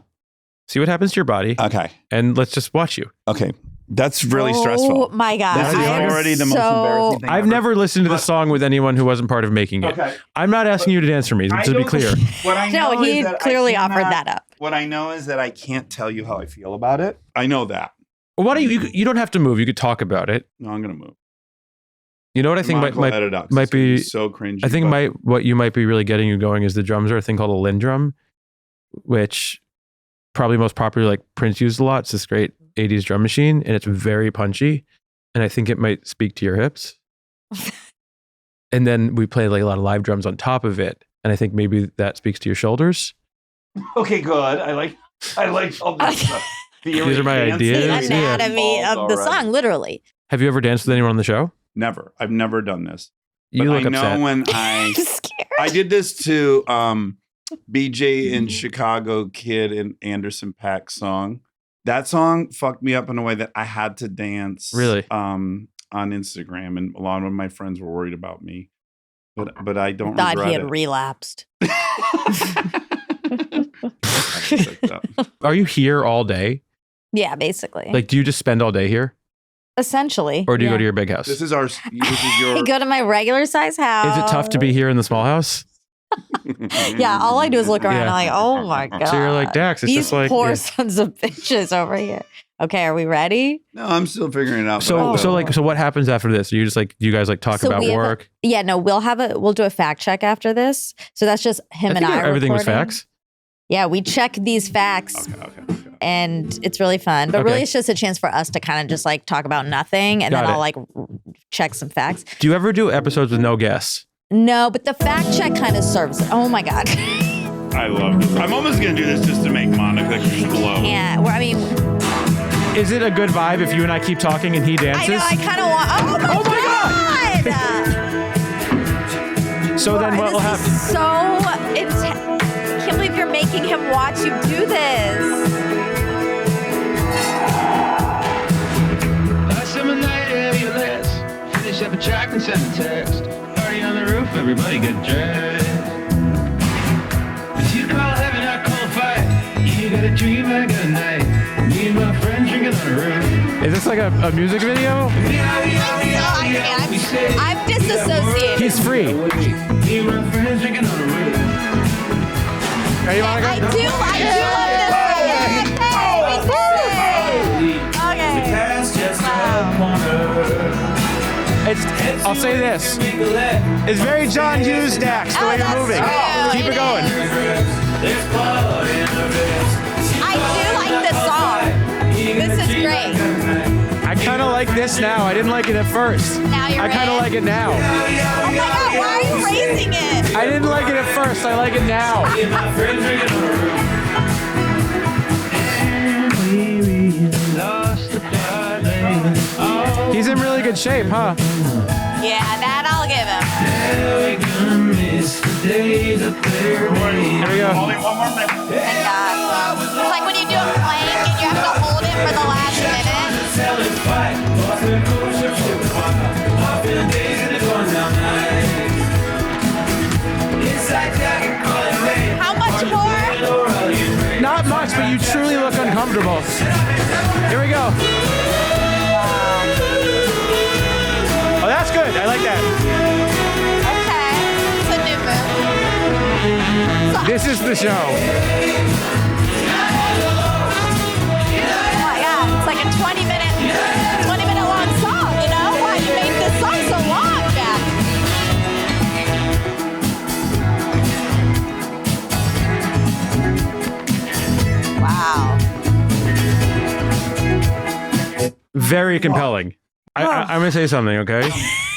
See what happens to your body. Okay. And let's just watch you. Okay. That's really Oh stressful. my God. This is I am already the most embarrassing thing I've ever. never listened to the song with anyone who wasn't part of making it. Okay. I'm not asking you to dance for me, I to be don't- clear. What I know No, he is that I clearly offered cannot- that up. What I know is that I can't tell you how I feel about it. I know that. Well, why don't you don't have to move. You could talk about it. No, I'm gonna move. You know what I think Monica will might edit out, 'cause might it's gonna be- so cringy. I think but- what you might be really getting you going is the drums are a thing called a Linn drum, which probably most popular, like Prince used a lot. It's this great 80s drum machine, and it's very punchy. And I think it might speak to your hips. And then we play like a lot of live drums on top of it. And I think maybe that speaks to your shoulders. Okay, good. I like all this stuff. These are my Dancing ideas. The is Yeah. anatomy involved of the already. song, literally. Have you ever danced with anyone on the show? Never. I've never done this. You But look I know upset. when I'm scared. I did this to BJ in Chicago Kid and Anderson .Paak song. That song fucked me up in a way that I had to dance. Really? On Instagram, and a lot of my friends were worried about me. But I don't Thought regret he had it. relapsed. Are you here all day? Yeah, basically. Like, do you just spend all day here? Essentially. Or do you yeah. go to your big house? This is your. I go to my regular size house. Is it tough to be here in the small house? Yeah, all I do is look around and Yeah. I'm like, oh my God. So you're like, Dax, it's These just like... poor yeah. sons of bitches over here. Okay, are we ready? No, I'm still figuring it out. but I So will. so what happens after this? Are you just like, you guys like talk So about we have a- work? Yeah, no, we'll do a fact check after this. So that's just him and I. Everything was recording. facts. Yeah, we check these facts Okay. and it's really fun. But Okay. really, it's just a chance for us to kind of just like talk about nothing and Got then it. I'll like check some facts. Do you ever do episodes with no guests? No, but the fact check kind of serves. Oh my God. I love this. I'm almost gonna do this just to make Monica explode. Yeah, well, I mean, Is it a good vibe if you and I keep talking and he I dances? know, I kind of want. Oh my, Oh my God! So then what will This happen? is so intense. I can't believe you're making him watch you do this. Last summer night, heavy list. Finish up a track and send a text. Party on the roof, everybody get dressed. If you call heaven, I call fire. You got a dream, I got a night. Me and my friends drinking on the roof. Is this like a music video? I'm disassociated. He's free. Me and my friends drinking on the roof. Ready, Monica? I do love this. Yeah, we did it. Okay. Wow. I'll say this. It's very John Hughes, Dax, the way you're that's moving. true. Keep it going. I do like this song. This is great. I kind of like this now. I didn't like it at first. Now you're I kind of in. like it now. Oh my God, why are you raising it? I didn't like it at first. I like it now. He's in really good shape, huh? Yeah, that I'll give him. Here we go. Only one more minute. Thank God. It's like when you do a plank and you have to hold it for the last minute. How much more? Not much, but you truly look uncomfortable. Here we go. Oh, that's good. I like that. Okay. It's a new move. This is the show. Oh my God, it's like a 20-minute long song, you know? Why you made this song so long, Jack? Wow. Very compelling. I'm going to say something, okay?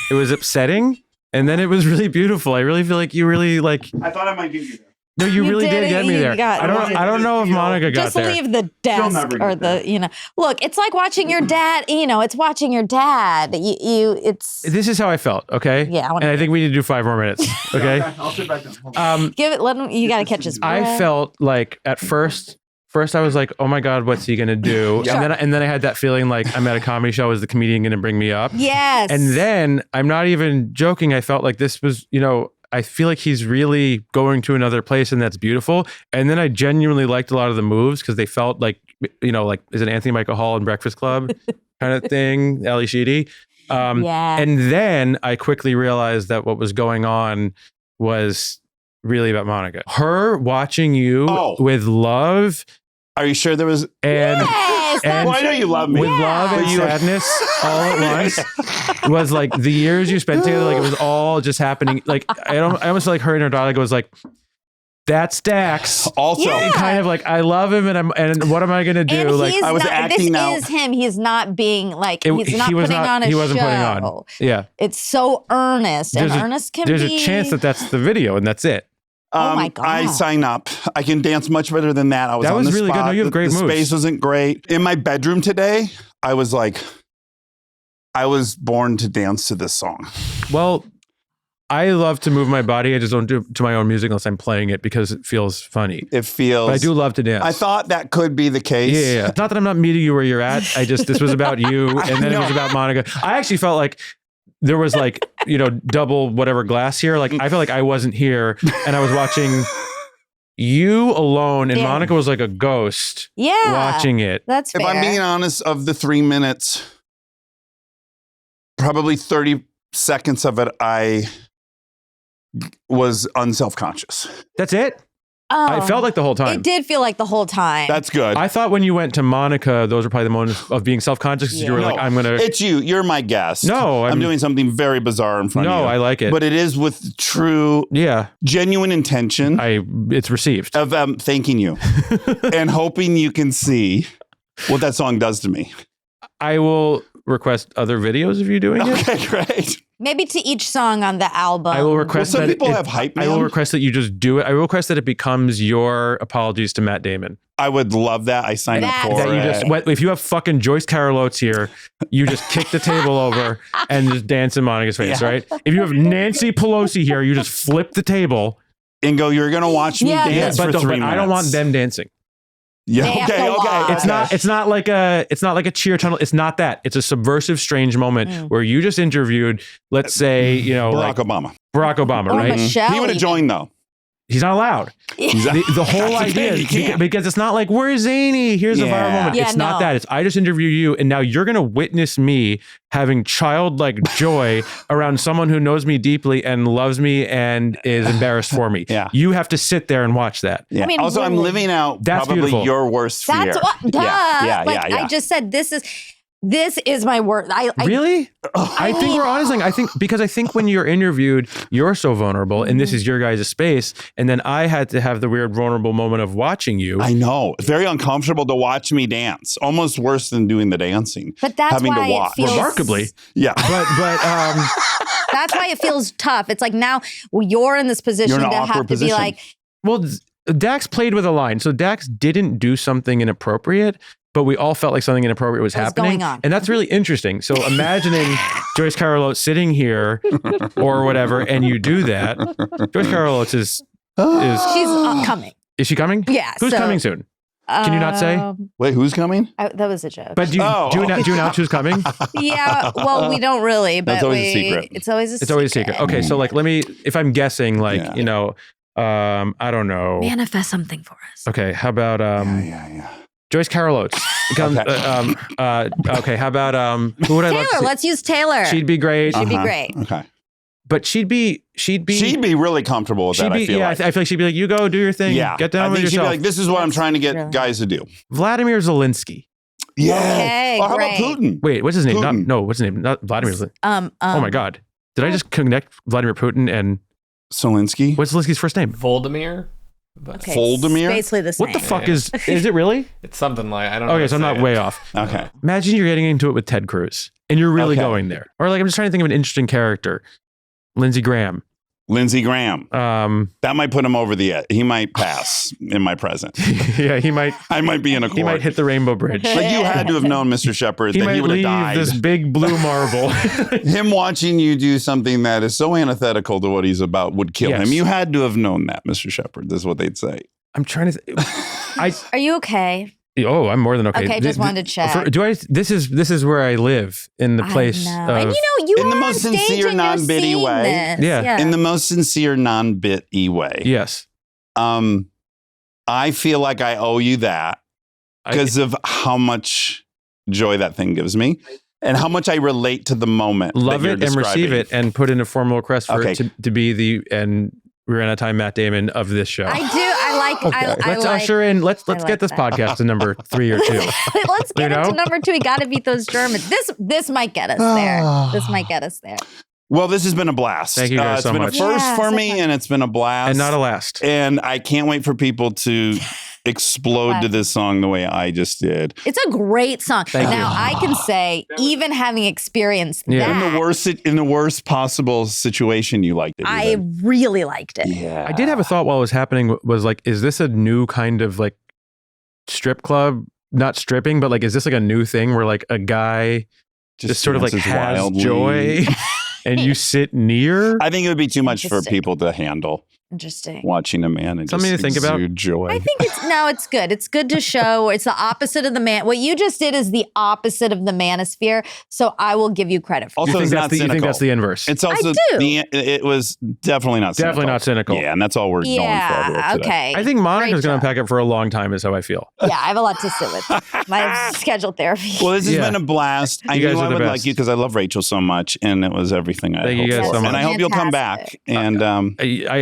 It was upsetting, and then it was really beautiful. I really feel like you really like... I thought I might get you there. No, you You really did did it. get me You there. got- I don't know if Monica got Just there. leave the desk never or get there. the, you know. Look, it's like watching your dad, you know, it's watching your dad. It's... This is how I felt, okay? Yeah, I wanna and I think we need to do 5 more minutes, okay? I'll sit back down. Hold on. Give it, let him, you got to catch his breath. I felt like at first I was like, oh my God, what's he gonna do? Sure. And then I had that feeling like I'm at a comedy show. Is the comedian gonna bring me up? Yes. And then I'm not even joking. I felt like this was, you know, I feel like he's really going to another place, and that's beautiful. And then I genuinely liked a lot of the moves because they felt like, you know, like, is it Anthony Michael Hall in Breakfast Club? kind of thing, Ali Sheedy. Yeah. And then I quickly realized that what was going on was really about Monica. Her watching you with love. Are you sure there was? And, Yes, and Well, I know you love me. with love and sadness all at once was like the years you spent together. Like it was all just happening. Like I almost feel like her inner dialogue was like, "That's Dax." Also, Yeah. Kind of like I love him, and what am I gonna do? And Like he's I was not, acting this now. is him. He's not being like, he's not he was putting on a he wasn't show. putting on. Yeah, It's so earnest. And earnest can there's be. a chance that that's the video, and that's it. Oh my God. I sign up. I can dance much better than that. I was That on was the really good. spot. No, you have great the moves. space wasn't great. In my bedroom today, I was like, I was born to dance to this song. Well, I love to move my body. I just don't do it to my own music unless I'm playing it because it feels funny. It feels. But I do love to dance. I thought that could be the case. Yeah. It's not that I'm not meeting you where you're at. This was about you, and then it was about Monica. I actually felt like there was like, double whatever glass here. Like I felt like I wasn't here, and I was watching you alone, and Yeah. Monica was like a ghost Yeah. watching it. That's If fair. I'm being honest, of the 3 minutes, probably 30 seconds of it, I was unselfconscious. That's it. I felt like the whole time. It did feel like the whole time. That's good. I thought when you went to Monica, those were probably the moments of being self-conscious. 'Cause you were Yeah. like, No, I'm gonna. It's you. You're my guest. No, I'm doing something very bizarre in front of you. No, I like it. But it is with true, Yeah, genuine intention it's received. of thanking you and hoping you can see what that song does to me. I will request other videos of you doing it. Okay, great. Maybe to each song on the album. I will Well, request some that people have hype, I will man. request that you just do it. I will request that it becomes your apologies to Matt Damon. I would love that. I sign up That's for That you it. just if you have fucking Joyce Carol Oates here, you just kick the table over and just dance in Monica's face, Yeah. right? If you have Nancy Pelosi here, you just flip the table. and go, you're going to watch me Yeah, dance for 3 minutes. I don't want them dancing. Yeah, They have okay, to okay. watch. It's not like a cheer tunnel. It's not that. It's a subversive, strange moment where you just interviewed, let's say, Barack like Obama. Barack Obama, Or right? Michelle. He would have even. joined, though. He's not allowed. The whole That's the idea thing, is you can't. because it's not like we're zany. Here's a viral Yeah. moment. Yeah, It's not no. that. It's I just interview you, and now you're gonna witness me having childlike joy around someone who knows me deeply and loves me and is embarrassed for me. Yeah. You have to sit there and watch that. Yeah. I mean, also, I'm really. living out That's probably beautiful. your worst fear. That's what, duh. Yeah, like, yeah. I just said, this is my word. I Really? I think we're honest. I think when you're interviewed, you're so vulnerable, and this is your guys' space. And then I had to have the weird vulnerable moment of watching you. I know. It's very uncomfortable to watch me dance. Almost worse than doing the dancing. But that's having to why watch. it feels Remarkably. Yeah. But That's why it feels tough. It's like now you're in this position You're in to an have awkward to position. be like, well, Dax played with a line. So Dax didn't do something inappropriate, but we all felt like something inappropriate was happening. going on. And that's really interesting. So imagining Joyce Carol Oates sitting here or whatever, and you do that. Joyce Carol Oates is she's coming. she coming? Yeah. Who's so, coming soon? Can you not say? Wait, who's coming? That was a joke. But do you, Oh. do you announce who's coming? yeah. Well, we don't really, but That's always a secret. It's always a secret. It's always a secret. Okay, so like if I'm guessing, like, Yeah. I don't know. Manifest something for us. Okay, how about Yeah. Joyce Carol Oates? Comes, Okay. okay, how about who would I love to Taylor, see? let's use Taylor. She'd be great. She'd be Uh-huh. great. Okay. But she'd be She'd be really comfortable with that, I feel like. I feel like she'd be like, you go do your thing. Yeah. Get down I with think she'd be yourself. like, this is what I'm trying to get Really? guys to do. Vladimir Zelensky. Yeah. Okay, Or how about great. Putin? Wait, what's his name? Putin. No, what's his name? Not Vladimir. Oh my God. Did I just connect Vladimir Putin and Zelensky? what's Zelensky's first name? Voldemir. Okay, Voldemir? it's basically the same. What the fuck Yeah. is it really? It's something like I don't know. Okay, how so I'm to not say way it. off. Okay. Imagine you're getting into it with Ted Cruz and you're really Okay. going there. Or like, I'm just trying to think of an interesting character. Lindsey Graham. Lindsey Graham. That might put him over the edge. He might pass in my present. Yeah, he might I might be in a court. he might hit the rainbow bridge. Like you had to have known, Mr. Shepard, He that might he would have leave died. this big blue marble. Him watching you do something that is so antithetical to what he's about would kill Yes. him. You had to have known that, Mr. Shepard. This is what they'd say. I'm trying to. Are you okay? I'm more than okay. Okay, just wanted to check. This is where I live in the place. I know. Of, And you In were the on most stage sincere, and you're non-bitty seeing way. this. Yeah. In the most sincere, non-bit-y way. yes, I feel like I owe you that I- because of how much joy that thing gives me and how much I relate to the moment. Love that it you're and receive describing. it and put in a formal request for Okay. it to be the, and we ran out of time, Matt Damon of this show. I do. I like. I Let's like. usher in. Let's like get this that. podcast to number 3 or 2. Let's get You know? into number 2. We got to beat those Germans. This might get us there. This might get us there. Well, this has been a blast. Thank you guys so It's been much. a first Yeah, for so me, fun. and it's been a blast. And not a last. And I can't wait for people to explode to this song the way I just did. It's a great song. Thank now you. I can say, even having experienced Yeah. that, In the worst possible situation, you liked it. I even. really liked it. Yeah. I did have a thought while it was happening, was like, is this a new kind of like strip club? Not stripping, but like, is this like a new thing where like a guy just sort of like dances has wildly. joy and you sit near? I think it would be too much for Interesting. people to handle Interesting. watching a man and Something just to think about. exude joy. I think it's good. It's good to show it's the opposite of the man. What you just did is the opposite of the manosphere. So I will give you credit for Also, you think it's that's not the, you think cynical. that's the inverse? It's also do. it was definitely not cynical. Definitely not cynical. Yeah, and that's all we're going for here yeah. today. Okay. I think Monica's Great going to job. unpack it for a long time, is how I feel. Yeah, I have a lot to sit with. My scheduled therapy. Well, this has Yeah. been a blast. I You knew guys I are the would best. like you because I love Rachel so much, and it was everything I Thank you hoped guys for. so much. And I hope you'll come back. Fantastic. And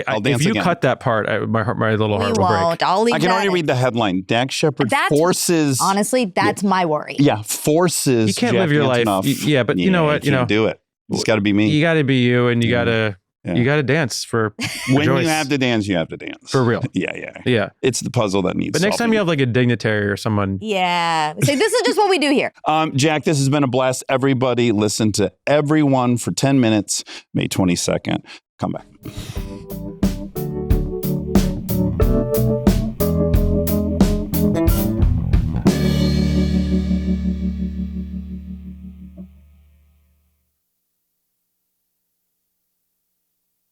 I'll dance if you again. cut that part, my little we heart will break. won't. I'll leave I can that already in. read the headline. Dax Shepard That's- forces. Honestly, that's my worry. Yeah, forces. You can't Jack live your life. Antonoff. Yeah, but you know what? You can't do it. It's got to be me. You got to be you, and you got to Yeah. you got to dance for When Joyce. you have to dance, you have to dance. For real. Yeah. Yeah. It's the puzzle that needs But next time solving. you have like a dignitary or someone. Yeah. So this is just what we do here. Jack, this has been a blast. Everybody listen to Everyone for 10 minutes, May 22nd. Come back.